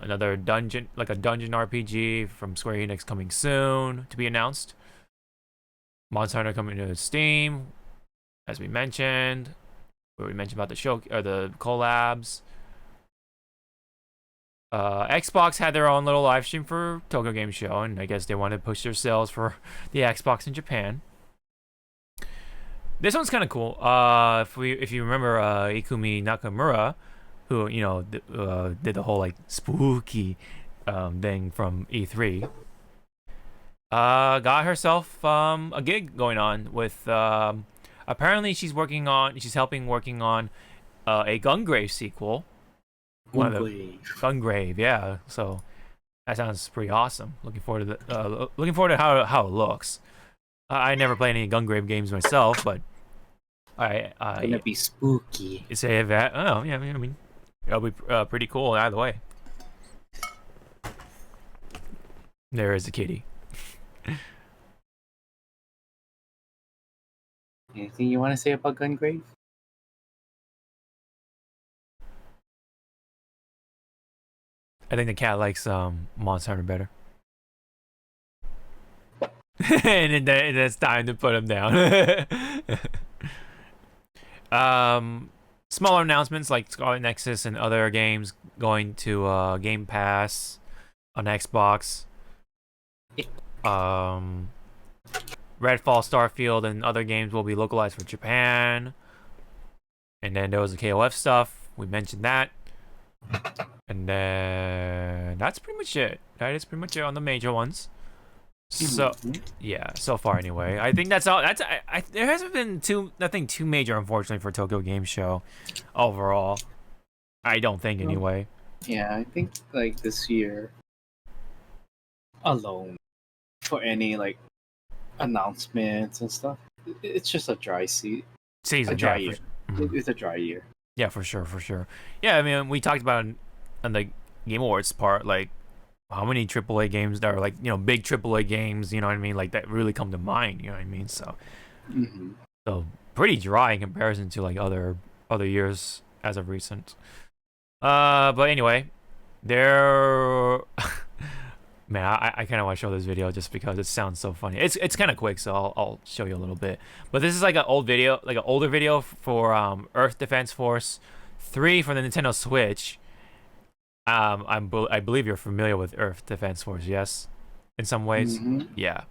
Another dungeon, like a dungeon RPG from Square Enix coming soon to be announced. Monster Hunter coming to Steam, as we mentioned. Where we mentioned about the show or the collabs. Xbox had their own little live stream for Tokyo Game Show, and I guess they wanted to push their sales for the Xbox in Japan. This one's kind of cool. If you remember Ikumi Nakamura, who did the whole like spooky thing from E3, got herself a gig going on with. Apparently, she's helping working on a Gungrave sequel. Gungrave, yeah. So that sounds pretty awesome. Looking forward to how it looks. I never play any Gungrave games myself, but gonna be spooky. You say that? Oh yeah, I mean, it'll be pretty cool either way. There is a kitty. Anything you want to say about Gungrave? I think the cat likes Monster Hunter better. And then it's time to put him down. Smaller announcements like Scarlet Nexus and other games going to Game Pass on Xbox. Redfall, Starfield, and other games will be localized for Japan. And then there was the KOF stuff. We mentioned that. And then that's pretty much it. That is pretty much it on the major ones. So yeah, so far anyway. I think that's all. There hasn't been nothing too major, unfortunately, for Tokyo Game Show overall. I don't think anyway. Yeah, I think like this year alone for any like announcements and stuff, it's just a dry season. A dry year. It's a dry year. Yeah, for sure. Yeah, I mean, we talked about on the Game Awards part, like how many AAA games that are like, big AAA games, you know what I mean, like that really come to mind, you know what I mean? So, so pretty dry in comparison to like other years as of recent. But anyway, man, I kind of want to show this video just because it sounds so funny. It's kind of quick, so I'll show you a little bit. But this is like an older video for Earth Defense Force 3 for the Nintendo Switch. I believe you're familiar with Earth Defense Force, yes? In some ways, yeah.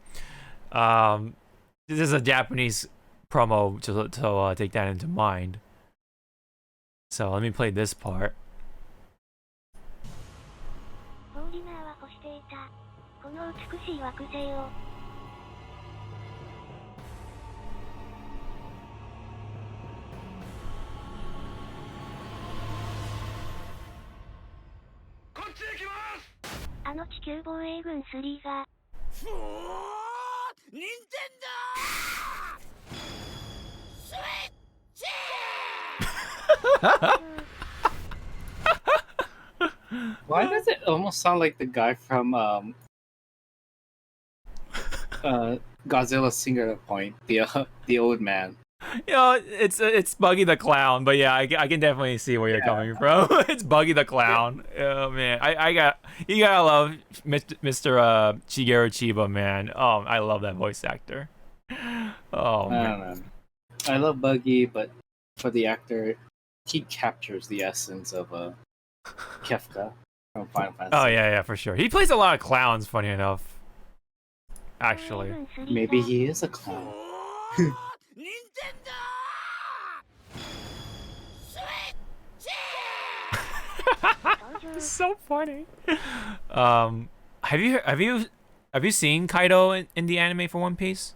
This is a Japanese promo to take that into mind. So let me play this part. Why does it almost sound like the guy from Godzilla Singular Point, the old man? It's Buggy the Clown, but yeah, I can definitely see where you're coming from. It's Buggy the Clown. Oh man, you gotta love Mr. Shigeru Chiba, man. Oh, I love that voice actor. Oh man, I don't know. I love Buggy, but for the actor, he captures the essence of Kefka from Final Fantasy. Oh yeah, for sure. He plays a lot of clowns. Funny enough, actually. Maybe he is a clown. So funny. Have you seen Kaido in the anime for One Piece?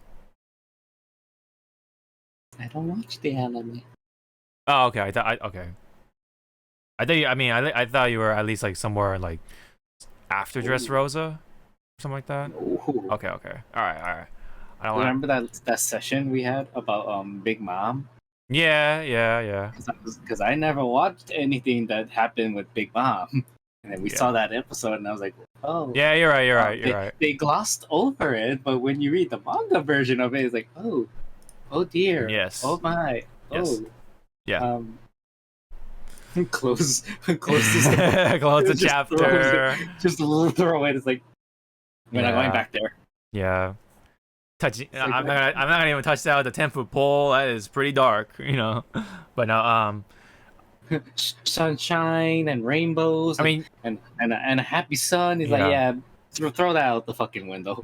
I don't watch the anime. Oh, okay. I thought you were at least like somewhere like after Dressrosa, something like that. Ooh. Okay. All right. I don't remember that session we had about Big Mom. Yeah. Because I never watched anything that happened with Big Mom, and then we saw that episode, and I was like, oh. Yeah, you're right. They glossed over it, but when you read the manga version of it, it's like, oh dear. Yes. Oh my. Yes. Oh. Yeah. close this. Close the Just chapter. Just throw it. It's like we're not going Yeah. back there. Yeah. Touching. like I'm not gonna even touch that with the 10-foot pole. That is pretty dark, you know. But no. Sunshine and rainbows. I mean, and a happy sun. He's Yeah. like, yeah, throw that out the fucking window.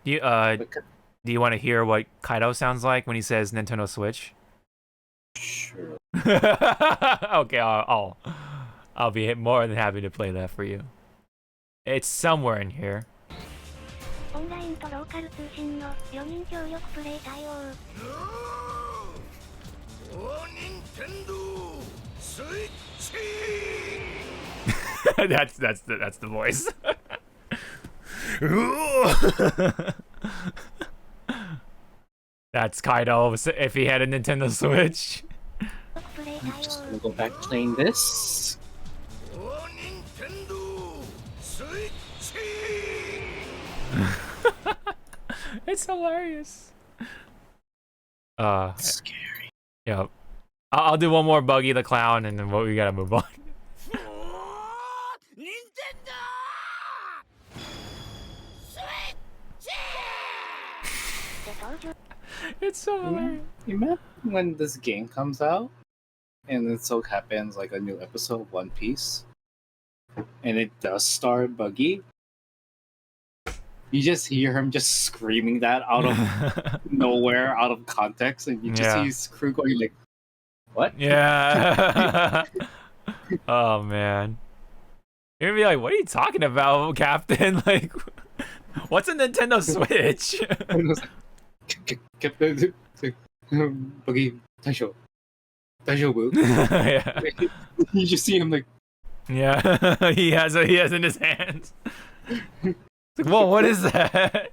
do you want to hear what Kaido sounds like when he says Nintendo Switch? Sure. Okay, I'll be more than happy to play that for you. It's somewhere in here. オンラインとローカル通信の4人協力プレイ対応。that's the voice. That's Kaido if he had a Nintendo Switch. I'm just gonna go back playing this. It's hilarious. It's scary. Yep. I'll do one more Buggy the Clown and then we gotta move on. It's so hilarious. Imagine when this game comes out, and it so happens like a new episode of One Piece, and it does star Buggy. You just hear him just screaming that out of nowhere, out of context, and you just see his crew going like, "What?" Yeah. Oh man. You're gonna be like, "What are you talking about, Captain? Like, what's a Nintendo Switch?" And it was like, Buggy, Taisho, boo. Yeah. You just see him like, Yeah. he has in his hands. It's like, whoa, what is that?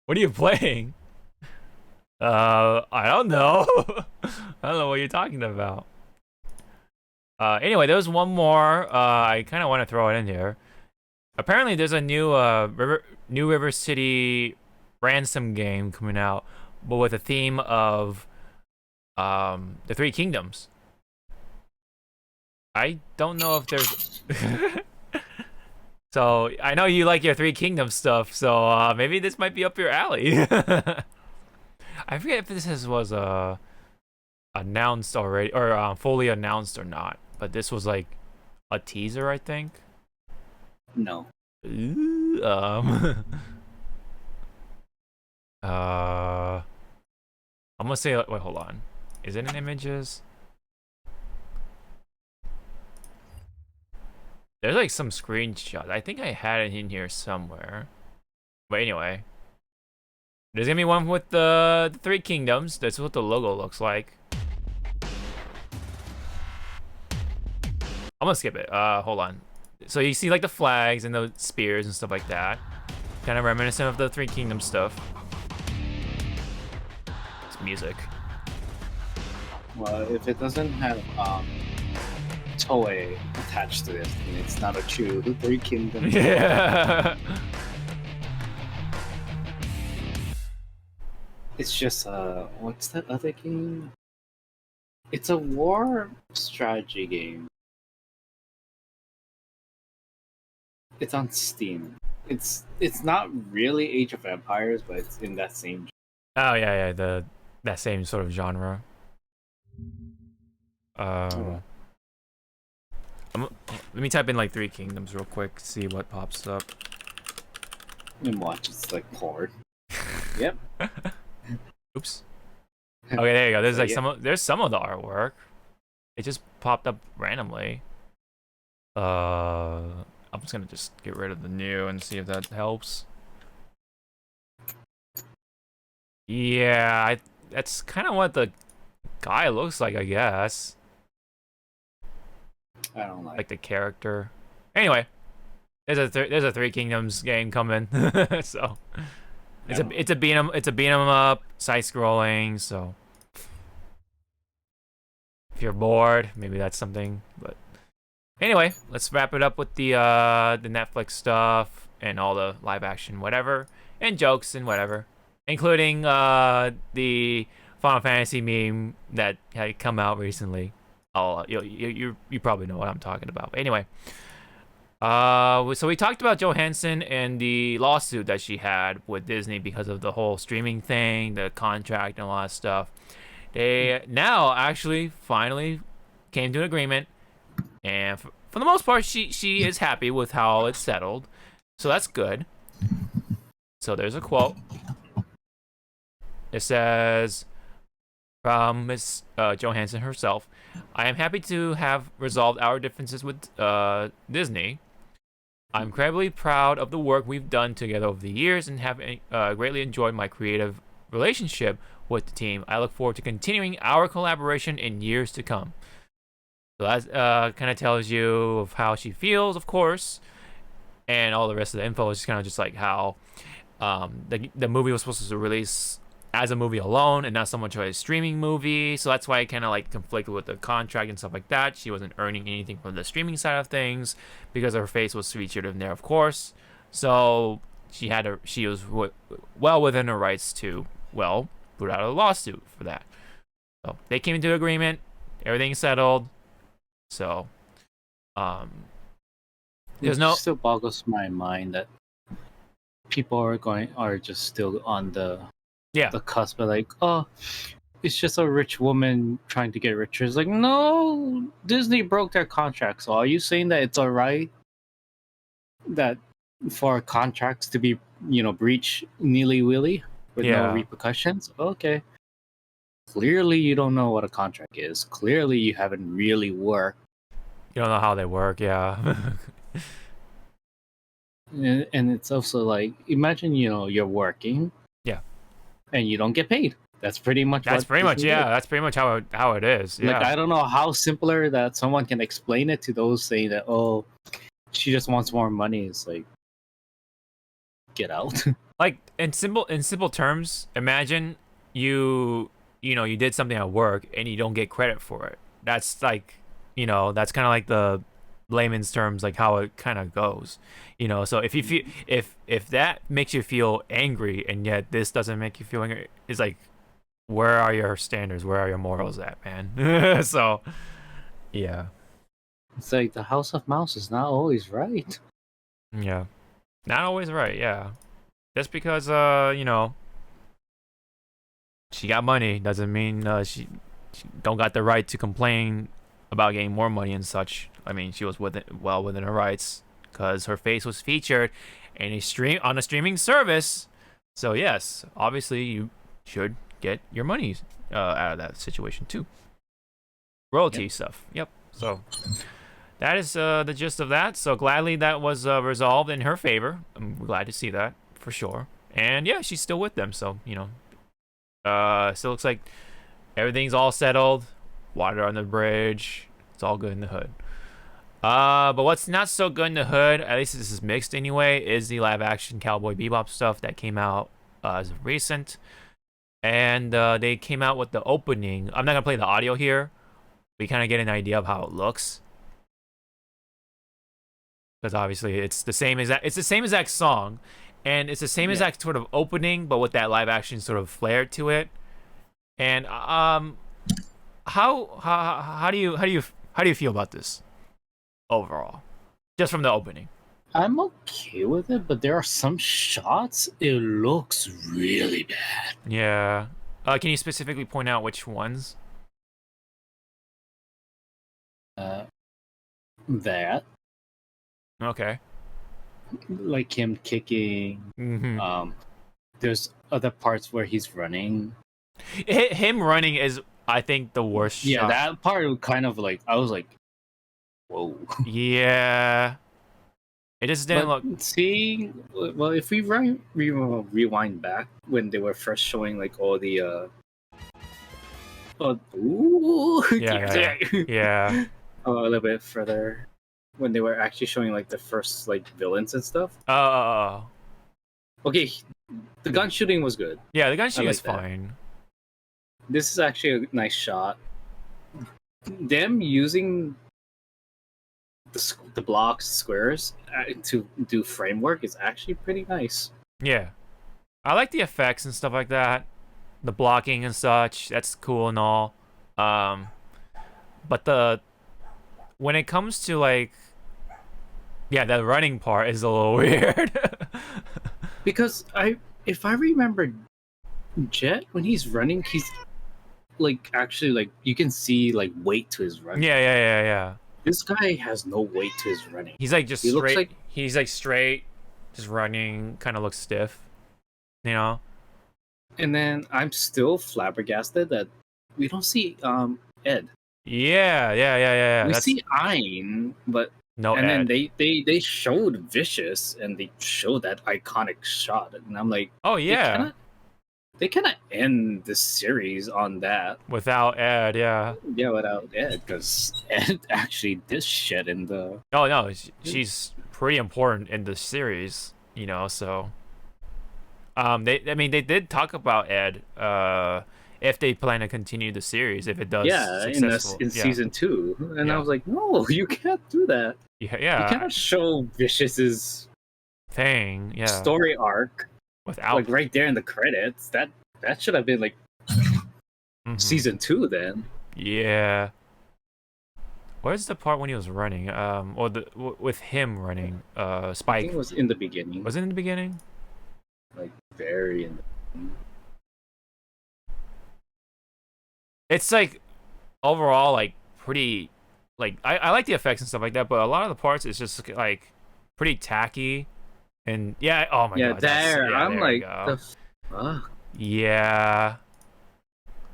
What are you playing? I don't know. I don't know what you're talking about. Anyway, there's one more. I kind of want to throw it in here. Apparently, there's a new River City ransom game coming out, but with a theme of the Three Kingdoms. I don't know if there's. So I know you like your Three Kingdoms stuff, so maybe this might be up your alley. I forget if this was announced already or fully announced or not, but this was like a teaser, I think. no. Ooh, I'm gonna say, wait, hold on. Is it in images? There's like some screenshots. I think I had it in here somewhere. But anyway, there's gonna be one with the Three Kingdoms. That's what the logo looks like. I'm gonna skip it. Hold on. So you see like the flags and the spears and stuff like that. Kind of reminiscent of the Three Kingdoms stuff. It's music. Well, if it doesn't have Toei attached to it, then it's not a true Three Kingdoms. Yeah. It's just what's that other game? It's a war strategy game. It's on Steam. It's not really Age of Empires, but it's in that same. Oh yeah, that same sort of genre. Let me type in like Three Kingdoms real quick, see what pops up. And watch, it's like porn. Yep. Oops. Okay, there you go. There's So, like yeah. there's some of the artwork. It just popped up randomly. I'm just gonna get rid of the new and see if that helps. Yeah, that's kind of what the guy looks like, I guess. I don't like. Like the character. Anyway, there's a Three Kingdoms game coming, so it's a beat 'em up, side scrolling. So if you're bored, maybe that's something. But anyway, let's wrap it up with the Netflix stuff and all the live action whatever and jokes and whatever, including the Final Fantasy meme that had come out recently. Oh, you probably know what I'm talking about. But anyway, so we talked about Johansson and the lawsuit that she had with Disney because of the whole streaming thing, the contract, and a lot of stuff. They now actually finally came to an agreement, and for the most part, she is happy with how it's settled, so that's good. So there's a quote. It says from Miss Johansson herself, "I am happy to have resolved our differences with Disney. I'm incredibly proud of the work we've done together over the years and have greatly enjoyed my creative relationship with the team. I look forward to continuing our collaboration in years to come." So that kind of tells you of how she feels, of course, and all the rest of the info is just kind of just like how the movie was supposed to release as a movie alone and not so much a streaming movie. So that's why it kind of like conflicted with the contract and stuff like that. She wasn't earning anything from the streaming side of things because her face was featured in there, of course. So she was well within her rights to, well, put out a lawsuit for that. So they came into an agreement, everything's settled. So there's It no still boggles my mind that people are just still on the cusp of like, oh, it's just a rich woman trying to get richer. It's like, no, Disney broke their contract. So are you saying that it's alright that for contracts to be, breached nilly-willy with no repercussions? Okay. Clearly you don't know what a contract is. Clearly you haven't really worked. You don't know how they work, yeah. And it's also like, imagine, you're working. Yeah. And you don't get paid. That's pretty much That's pretty much how it is. Yeah. Like, I don't know how simpler that someone can explain it to those saying that, oh, she just wants more money. It's like, get out. Like in simple terms, imagine you did something at work and you don't get credit for it. That's like, that's kind of like the layman's terms, like how it kind of goes. So if you feel if that makes you feel angry and yet this doesn't make you feel angry, it's like, where are your standards? Where are your morals at, man? So yeah, it's like the House of Mouse is not always right. Yeah, not always right. Yeah, just because she got money doesn't mean she don't got the right to complain about getting more money and such. I mean, she was well within her rights because her face was featured in on a streaming service. So yes, obviously you should get your money out of that situation too. Royalty stuff. Yep. So that is the gist of that. So gladly that was resolved in her favor. I'm glad to see that for sure. And yeah, she's still with them. So still looks like everything's all settled. Water on the bridge. It's all good in the hood. But what's not so good in the hood, at least this is mixed anyway, is the live action Cowboy Bebop stuff that came out as of recent. And they came out with the opening. I'm not gonna play the audio here. We kind of get an idea of how it looks. Because obviously it's the same exact song. And it's the same exact sort of opening, but with that live action sort of flair to it. And how do you feel about this overall, just from the opening? I'm okay with it, but there are some shots it looks really bad. Yeah. Can you specifically point out which ones? That. Okay. Like him kicking. Mm-hmm. There's other parts where he's running. Him running is, I think, the worst shot. That part kind of like, I was like, whoa. Yeah. It just didn't look... See, well, if we rewind back when they were first showing like all the yeah. A little bit further when they were actually showing like the first like villains and stuff. Okay, the gun shooting was good. Yeah, the gun shooting is that. fine. This is actually a nice shot. Them using the blocks, squares to do framework is actually pretty nice. Yeah, I like the effects and stuff like that. the blocking and such. That's cool and all. But when it comes to like, yeah, the running part is a little weird. Because if I remember, Jet when he's running, he's like actually like you can see like weight to his running. Yeah. This guy has no weight to his running. He's like just He looks straight. like- He's like straight, just running. Kind of looks stiff, you know. And then I'm still flabbergasted that we don't see Ed. Yeah. We That's see Ein, but no and Ed. then they showed Vicious and they showed that iconic shot, and I'm like, Oh yeah, they cannot end the series on that. without Ed. Yeah. Yeah, without Ed, because Ed actually did shit in the. Oh no, she's pretty important in the series, you know. So, I mean, they did talk about Ed. If they plan to continue the series, if it does successful. in yeah. season 2, and Yeah. I was like, no, you can't do that. Yeah, You cannot show Vicious's thing. Yeah. story arc Without like right there in the credits. That should have been like Mhm. season 2 then. Yeah. Where's the part when he was running? Or with him running? I Spike. think it was in the beginning, Was it in the beginning? like very in the. It's like overall like pretty like I like the effects and stuff like that, but a lot of the parts is just like pretty tacky. And yeah, oh my Yeah, god. that's- there. yeah, I'm there you like, go. the fuck. Yeah.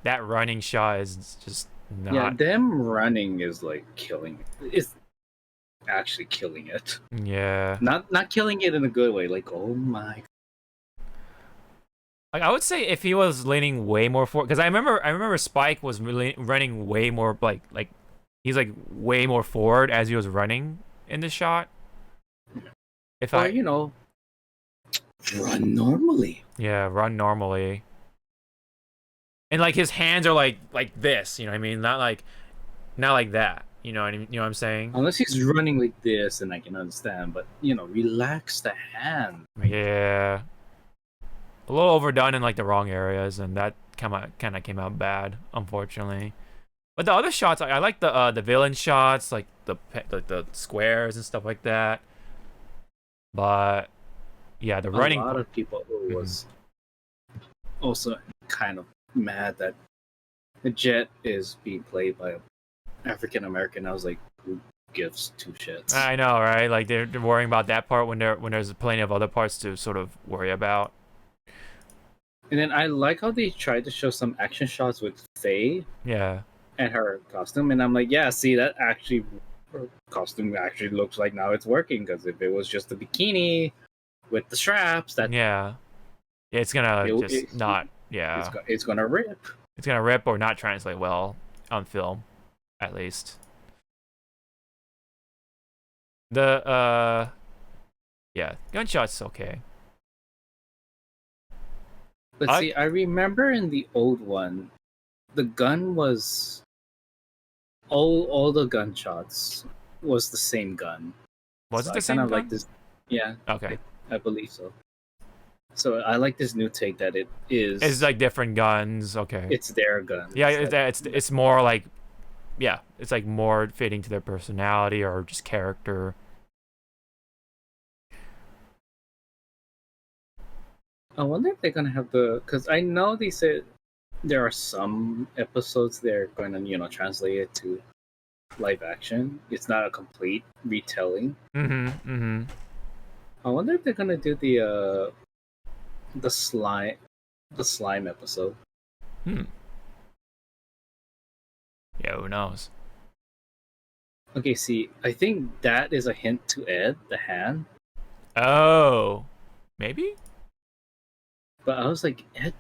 That running shot is just not Yeah, them running is like killing it. It's actually killing it. yeah. Not killing it in a good way. Like, oh my. Like I would say if he was leaning way more forward, because I remember Spike was really running way more like he's like way more forward as he was running in the shot. If Or I you know, run normally. yeah run normally, and like his hands are like this, you know what I mean? Not like that, you know what I mean? You know what I'm saying? Unless he's running like this, and I can understand. But you know, relax the hand. Yeah. A little overdone in like the wrong areas, and that kind of came out bad, unfortunately. But the other shots, I like the villain shots, like the squares and stuff like that. But yeah, the running. A lot of people was also kind of mad that the Jet is being played by an African American. I was like, who gives two shits? I know, right? Like they're worrying about that part when there's plenty of other parts to sort of worry about. And then I like how they tried to show some action shots with Faye Yeah. and her costume, and I'm like, yeah, see, that actually her costume actually looks like now it's working, because if it was just a bikini with the straps, that Yeah. It's gonna not. Yeah. it's gonna rip. It's gonna rip or not translate well on film, at least. The yeah, gunshot's okay. But see, I remember in the old one, the gun was all the gunshots was the same gun. Was So it the I same kind of gun? like this. Yeah, Okay. I believe so. So I like this new take that it is. It's like different guns. Okay. It's their gun. Yeah, it's more like, yeah, it's like more fitting to their personality or just character. I wonder if they're gonna have because I know they said there are some episodes they're going to translate it to live action. It's not a complete retelling. Mm-hmm. I wonder if they're gonna do the slime episode. Yeah, who knows? Okay, see, I think that is a hint to Ed, the hand. Oh, maybe? But I was like, Ed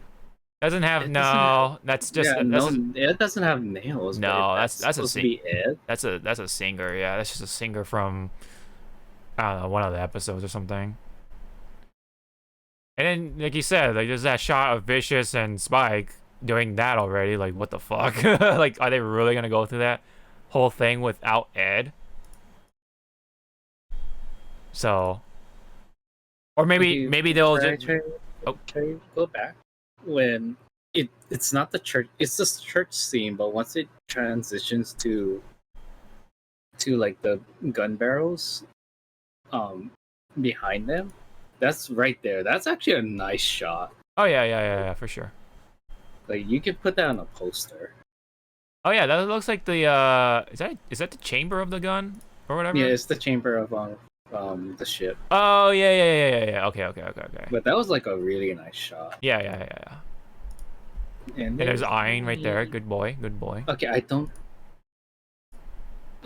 Doesn't have Ed no. doesn't have- That's just Ed doesn't have nails. No, but that's a supposed to be Ed. that's a singer. Yeah, that's just a singer from I don't know, one of the episodes or something. And then, like you said, like there's that shot of Vicious and Spike doing that already. Like, what the fuck? Like, are they really gonna go through that whole thing without Ed? So, or maybe they'll just Try go back when it's not the church. It's the church scene, but once it transitions to like the gun barrels, behind them, that's right there. That's actually a nice shot. Oh yeah, for sure. Like you could put that on a poster. Oh yeah, that looks like the is that the chamber of the gun or whatever? Yeah, it's the chamber of the ship. Oh yeah. Okay. But that was like a really nice shot. Yeah. And there's Ein right there. Good boy. Okay, I don't.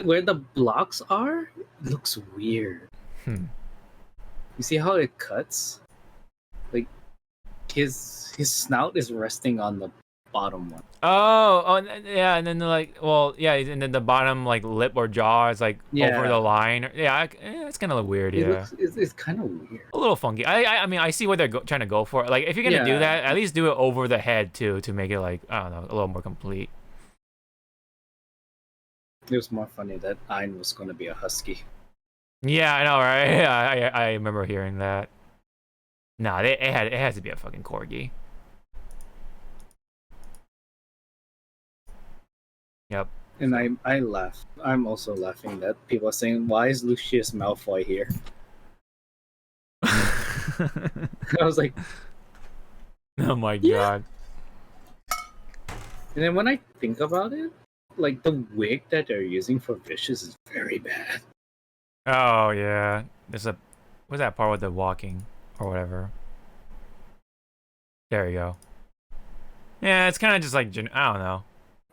Where the blocks are, it looks weird. Hmm. You see how it cuts? Like his snout is resting on the bottom one. Yeah, and then and then the bottom like lip or jaw is like over the line. Yeah, it's kind of look weird. Yeah, It's kind of weird. A little funky. I mean, I see what they're trying to go for. Like, if you're gonna do that, at least do it over the head too, to make it like, I don't know, a little more complete. It was more funny that Ein was going to be a husky. Yeah, I know, right? Yeah, I remember hearing that. Nah, it has to be a fucking corgi. Yep. And I laugh. I'm also laughing that people are saying, "Why is Lucius Malfoy here?" I was like, oh my god. And then when I think about it, like the wig that they're using for Vicious is very bad. Oh yeah, what's that part with the walking or whatever? There you go. Yeah, it's kind of just like I don't know.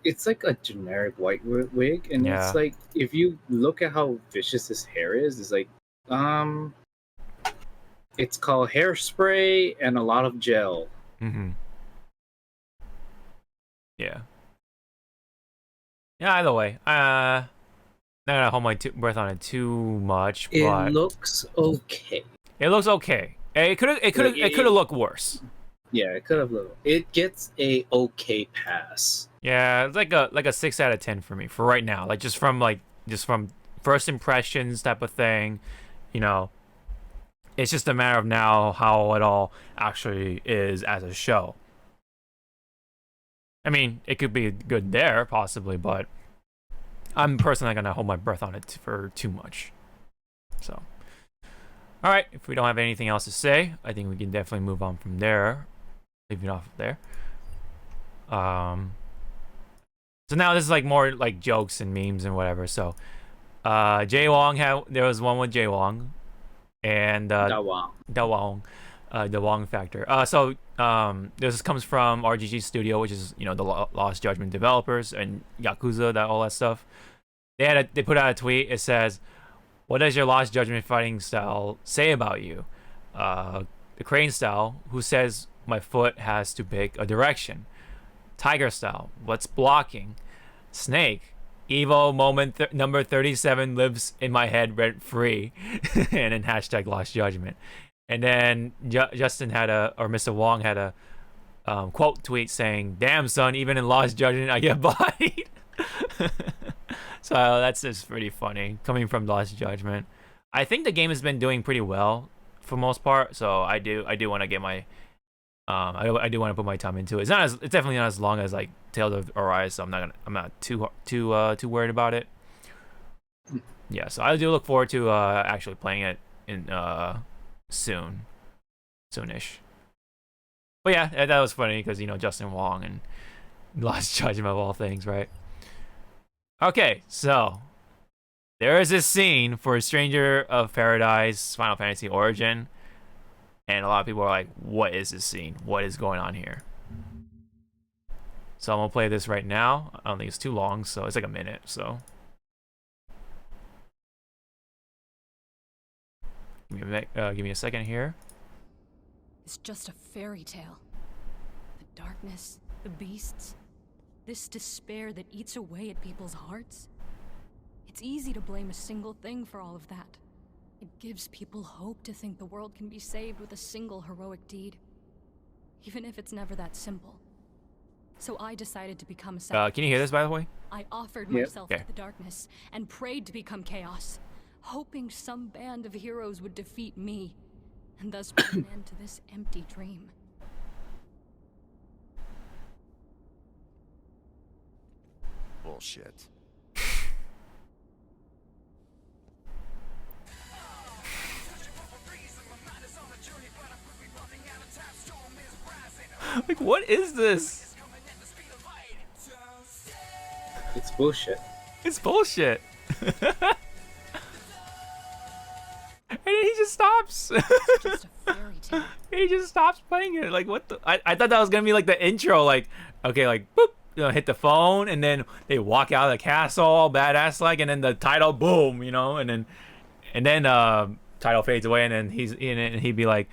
It's like a generic white wig, and it's like if you look at how vicious his hair is, it's like it's called hairspray and a lot of gel. Mm-hmm. Yeah. Yeah. Either way, not gonna hold my breath on it too much. But it looks okay. It looks okay. It could have looked worse. Yeah, it could have looked. It gets a okay pass. Yeah, it's like a 6 out of 10 for me for right now. Like just from first impressions type of thing, you know. It's just a matter of now how it all actually is as a show. I mean, it could be good there possibly, but I'm personally not gonna hold my breath on it for too much. So, all right, if we don't have anything else to say, I think we can definitely move on from there. Leave it off of there. So now this is like more like jokes and memes and whatever. So, Jay Wong there was one with Jay Wong, and Da Wong, the Wong factor. This comes from RGG Studio, which is the Lost Judgment developers and Yakuza, all that stuff. They put out a tweet. It says, "What does your Lost Judgment fighting style say about you?" The Crane style, who says my foot has to pick a direction. Tiger style, what's blocking? Snake, Evo moment number 37 lives in my head rent free, and then hashtag Lost Judgment. And then Justin or Mr. Wong had a quote tweet saying, "Damn son, even in Lost Judgment I get bodied." So that's just pretty funny coming from Lost Judgment. I think the game has been doing pretty well for most part, so I do want to get my I do want to put my time into it. It's definitely not as long as like Tales of Arise, so I'm not too worried about it. Yeah, so I do look forward to actually playing it in soonish. But yeah, that was funny because Justin Wong and Lost Judgment of all things, right? Okay, so there is this scene for Stranger of Paradise Final Fantasy Origin. And a lot of people are like, what is this scene? What is going on here? So I'm going to play this right now. I don't think it's too long, so it's like a minute, so. Give me a second here. It's just a fairy tale. The darkness, the beasts, this despair that eats away at people's hearts. It's easy to blame a single thing for all of that. It gives people hope to think the world can be saved with a single heroic deed, even if it's never that simple. So I decided to become a can you hear this, by the way? I offered myself to the darkness and prayed to become chaos, hoping some band of heroes would defeat me, and thus put an end to this empty dream. Bullshit. Like, what is this? It's bullshit. It's bullshit. And then he just stops. It's just a fairy tale. He just stops playing it. Like, what the? I thought that was gonna be like the intro. Like, okay, like, boop, you know, hit the phone, and then they walk out of the castle, all badass like, and then the title, boom, you know, and then title fades away, and then he's in it, and he'd be like,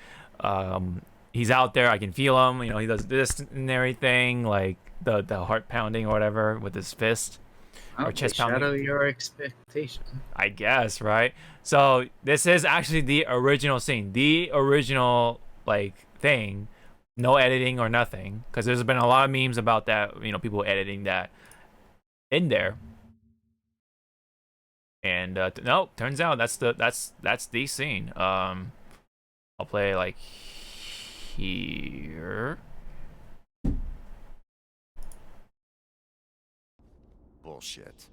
he's out there, I can feel him, you know, he does this and everything, like the heart pounding or whatever with his fist. Or chest pounding. Shadow your expectation. I guess, right? So this is actually the original scene, the original like thing, no editing or nothing, because there's been a lot of memes about that, you know, people editing that in there. And no, turns out that's the scene. I'll play like here. Bullshit.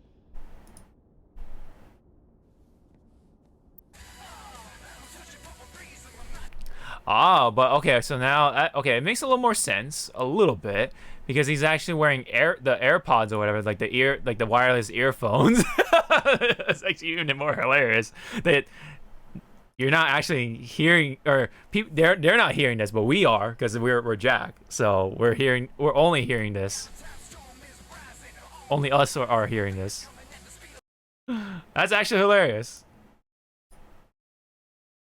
Ah, but okay, so now okay, it makes a little more sense, a little bit, because he's actually wearing the AirPods or whatever, like the wireless earphones. It's actually even more hilarious that you're not actually hearing, or they're not hearing this, but we are, because we're Jack, so we're only hearing this. Only us are hearing this. That's actually hilarious.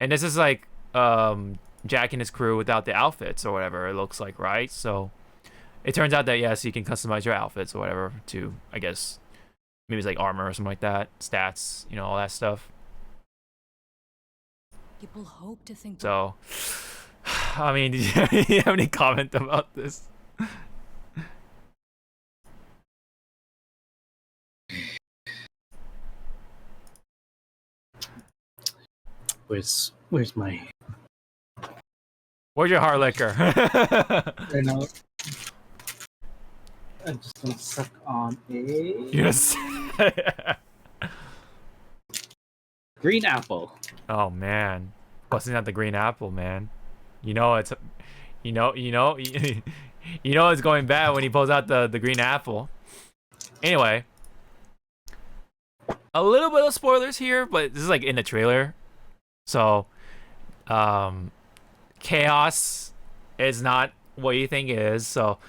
And this is like Jack and his crew without the outfits or whatever it looks like, right? So it turns out that yes, you can customize your outfits or whatever to, I guess, maybe it's like armor or something like that, stats, you know, all that stuff. People hope to think. So, I mean, do you have any comment about this? Where's my? Where's your hard liquor? I know. I'm just gonna suck on a Yes. green apple. Oh man, busting out the green apple, man. You know it's, you know it's going bad when he pulls out the green apple. Anyway, a little bit of spoilers here, but this is like in the trailer. So, chaos is not what you think it is. So,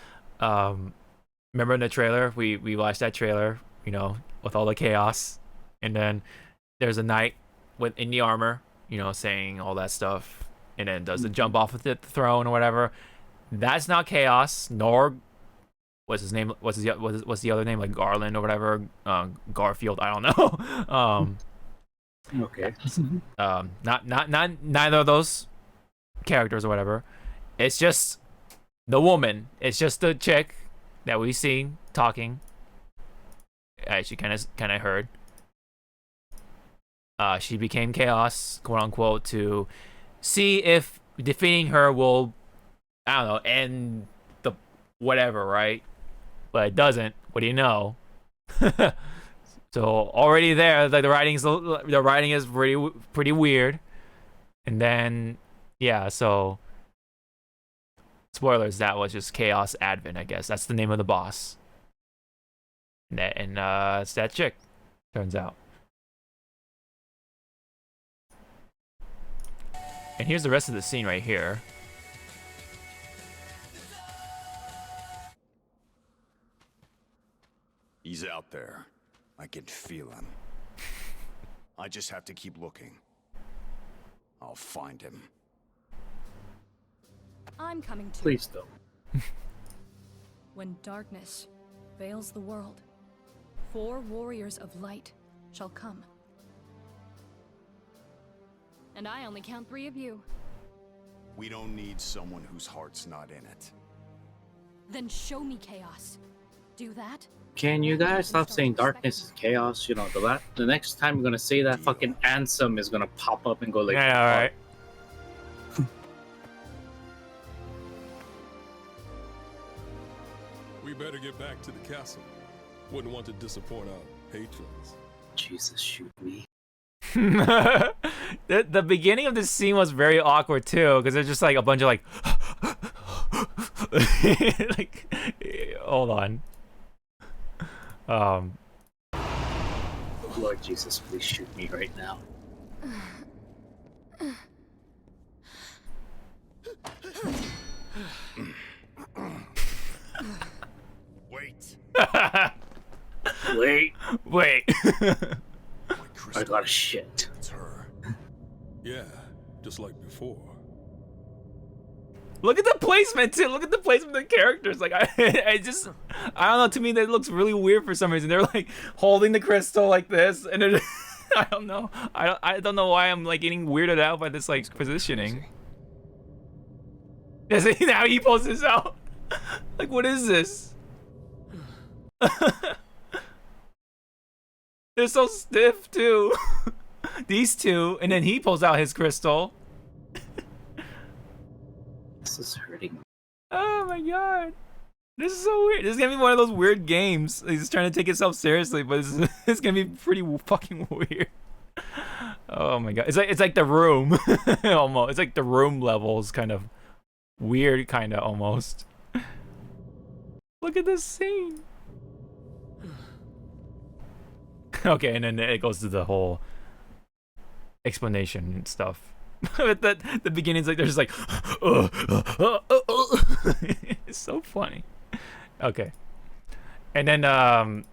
remember in the trailer, we watched that trailer, you know, with all the chaos, and then there's a knight in the armor, you know, saying all that stuff, and then does the jump off of the throne or whatever. That's not chaos, nor what's his name? What's the other name? Like Garland or whatever, Garfield. I don't know. Okay. Not neither of those characters or whatever. It's just the woman. It's just the chick that we see talking. She kind of heard. She became chaos, quote unquote, to see if defeating her will, I don't know, end the whatever, right? But it doesn't. What do you know? So already there, like the writing is pretty weird, and then yeah, so spoilers. That was just Chaos Advent, I guess. That's the name of the boss, and it's that chick. Turns out. And here's the rest of the scene right here. He's out there. I can feel him. I just have to keep looking. I'll find him. I'm coming to. Please don't. When darkness veils the world, 4 warriors of light shall come. And I only count 3 of you. We don't need someone whose heart's not in it. Then show me chaos. Do that? Can you guys stop saying darkness is chaos? You know, the next time you're gonna say that, fucking Ansem is gonna pop up and go like, Yeah, all right. We better get back to the castle. Wouldn't want to disappoint our patrons. Jesus, shoot me. The beginning of this scene was very awkward too, because there's just like a bunch of like, like, hold on. Lord Jesus, please shoot me right now. Wait. Wait, Wait. I got a shit. It's her. Yeah, just like before. Look at the placement too. Look at the placement of the characters. Like I don't know. To me, that looks really weird for some reason. They're like holding the crystal like this, and it, I don't know. I don't know why I'm like getting weirded out by this like positioning. Now he pulls this out. Like, what is this? They're so stiff too. These two, and then he pulls out his crystal. This is hurting me. Oh my god. This is so weird. This is gonna be one of those weird games. He's trying to take himself seriously, but it's gonna be pretty fucking weird. Oh my god. It's like the Room. Almost. It's like the Room levels, kind of weird, kind of almost. Look at this scene. Okay, and then it goes to the whole explanation and stuff. At the beginning's like they're just like it's so funny. Okay. And then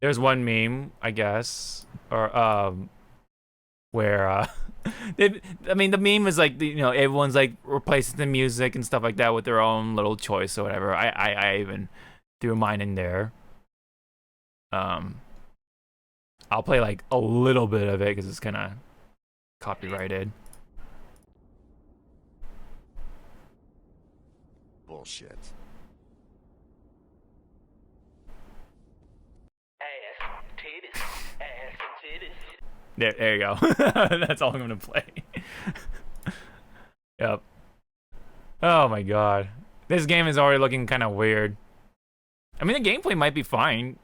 there's one meme, I guess, or where I mean the meme is like everyone's like replacing the music and stuff like that with their own little choice or whatever. I even threw mine in there. I'll play like a little bit of it because it's kind of copyrighted. Bullshit. Ass, titties, ass and titties. There you go. That's all I'm gonna play. Yep. Oh my god. This game is already looking kind of weird. I mean, the gameplay might be fine,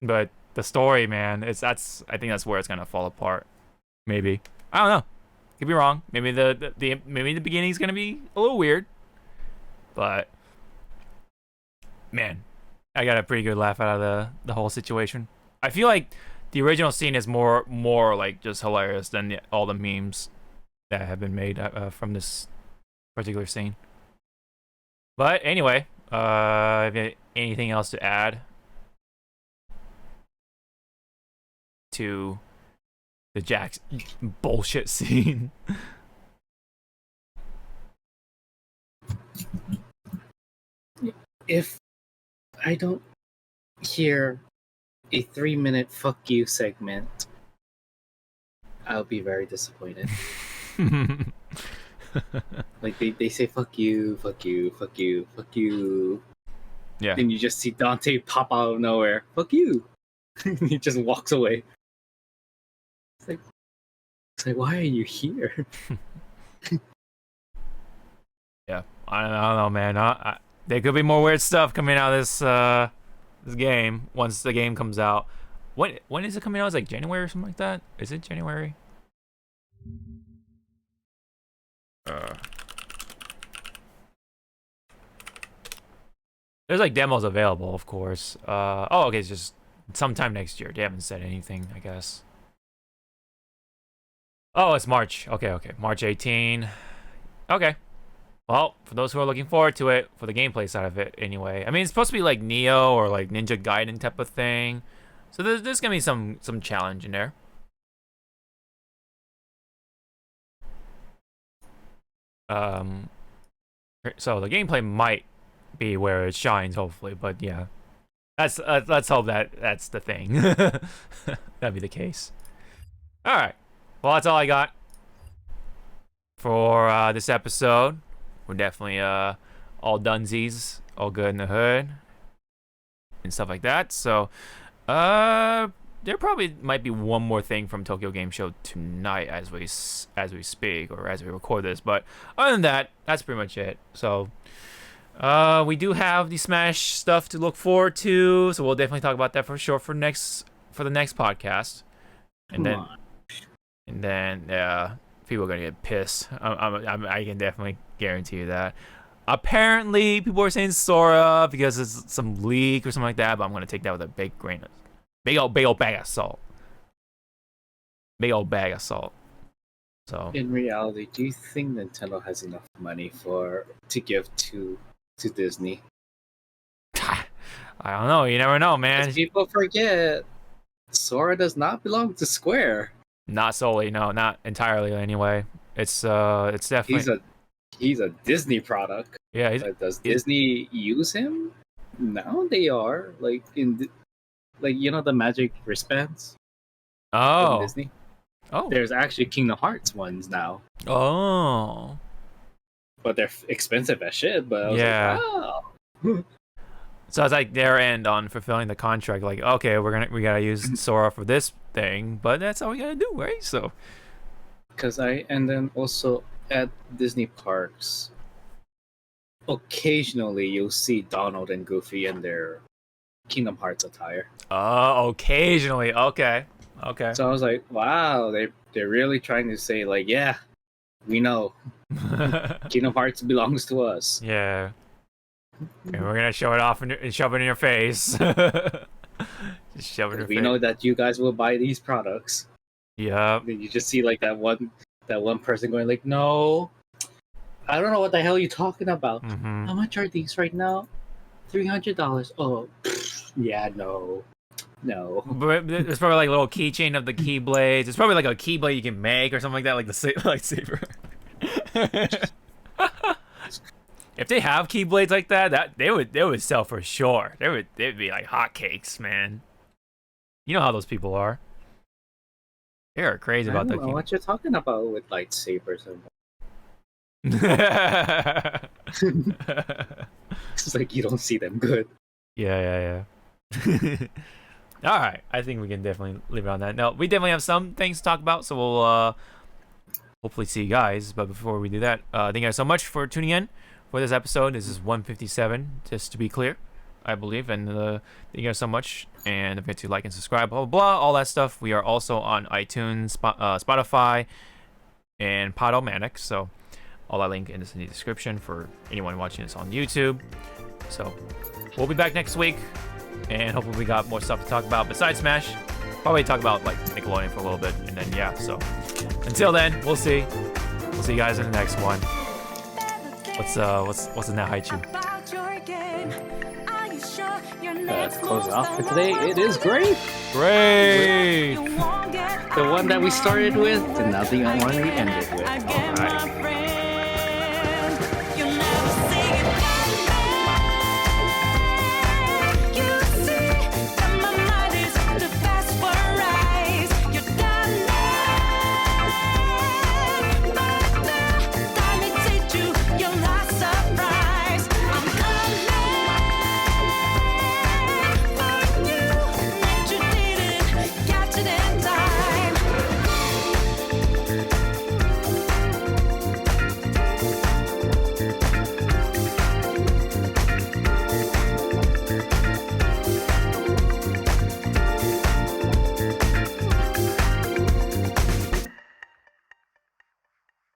but the story, man, I think that's where it's gonna fall apart. Maybe. I don't know. Could be wrong. Maybe maybe the beginning's gonna be a little weird. But man, I got a pretty good laugh out of the whole situation. I feel like the original scene is more like just hilarious than all the memes that have been made from this particular scene. But anyway, have you anything else to add to the Jack's bullshit scene? If I don't hear a 3-minute fuck you segment, I'll be very disappointed. Like they say fuck you, fuck you, fuck you, fuck you. Yeah. And you just see Dante pop out of nowhere. Fuck you. He just walks away. It's like why are you here? Yeah. I don't know, man. There could be more weird stuff coming out of this game once the game comes out. When is it coming out? It's like January or something like that? Is it January? There's like demos available, of course. Oh, okay, it's just sometime next year. They haven't said anything, I guess. Oh, it's March. Okay. March 18. Okay. Well, for those who are looking forward to it, for the gameplay side of it, anyway. I mean, it's supposed to be like Neo or like Ninja Gaiden type of thing, so there's gonna be some challenge in there. So the gameplay might be where it shines, hopefully. But yeah, let's hope that's the thing. That'd be the case. All right. Well, that's all I got for this episode. We're definitely all dunsies, all good in the hood, and stuff like that. So, there probably might be one more thing from Tokyo Game Show tonight as we speak or as we record this. But other than that, that's pretty much it. So, We do have the Smash stuff to look forward to, so we'll definitely talk about that for sure for the next podcast. And then people are gonna get pissed. I can definitely guarantee you that. Apparently, people are saying Sora because it's some leak or something like that, but I'm gonna take that with a big old bag of salt. Big old bag of salt. So in reality, do you think Nintendo has enough money to give to Disney? I don't know. You never know, man. People forget Sora does not belong to Square. Not solely, no, not entirely. Anyway, it's definitely he's a Disney product. Yeah. Does Disney use him? Now they are like the magic wristbands. Oh. From Disney. Oh. There's actually Kingdom Hearts ones now. Oh. But they're expensive as shit. But I was yeah. Like, wow. So it's like their end on fulfilling the contract. Like, okay, we gotta use Sora for this thing, but that's all we gotta do, right? So. And then also at Disney parks, occasionally you'll see Donald and Goofy in their Kingdom Hearts attire. Oh, occasionally. Okay. So I was like, wow, they're really trying to say like, yeah, we know Kingdom Hearts belongs to us. Yeah. And we're gonna show it off and shove it in your face. Just shove it in your face. We know that you guys will buy these products. Yeah. Then you just see like that one person going like, no, I don't know what the hell you're talking about. Mm-hmm. How much are these right now? $300. Oh, yeah, no. But there's probably like a little keychain of the Keyblades. It's probably like a Keyblade you can make or something like that, like the lightsaber. If they have Keyblades like that they would sell for sure. They'd be like hotcakes, man. You know how those people are. They are crazy about that. I don't know what you're talking about with lightsabers. It's like you don't see them good. Yeah. All right, I think we can definitely leave it on that. No, we definitely have some things to talk about, so we'll hopefully see you guys. But before we do that, thank you guys so much for tuning in for this episode. This is 157, just to be clear, I believe. And thank you guys so much. And don't forget to like and subscribe, blah, blah, blah, all that stuff. We are also on iTunes, Spotify, and Podomatic. So all that link in the description for anyone watching this on YouTube. So we'll be back next week. And hopefully we got more stuff to talk about besides Smash. Probably talk about like Nickelodeon for a little bit, and then yeah. So until then, we'll see. We'll see you guys in the next one. What's the now Haichu? To close off for today, it is great. Great. The one that we started with, and now the one we ended with. All right.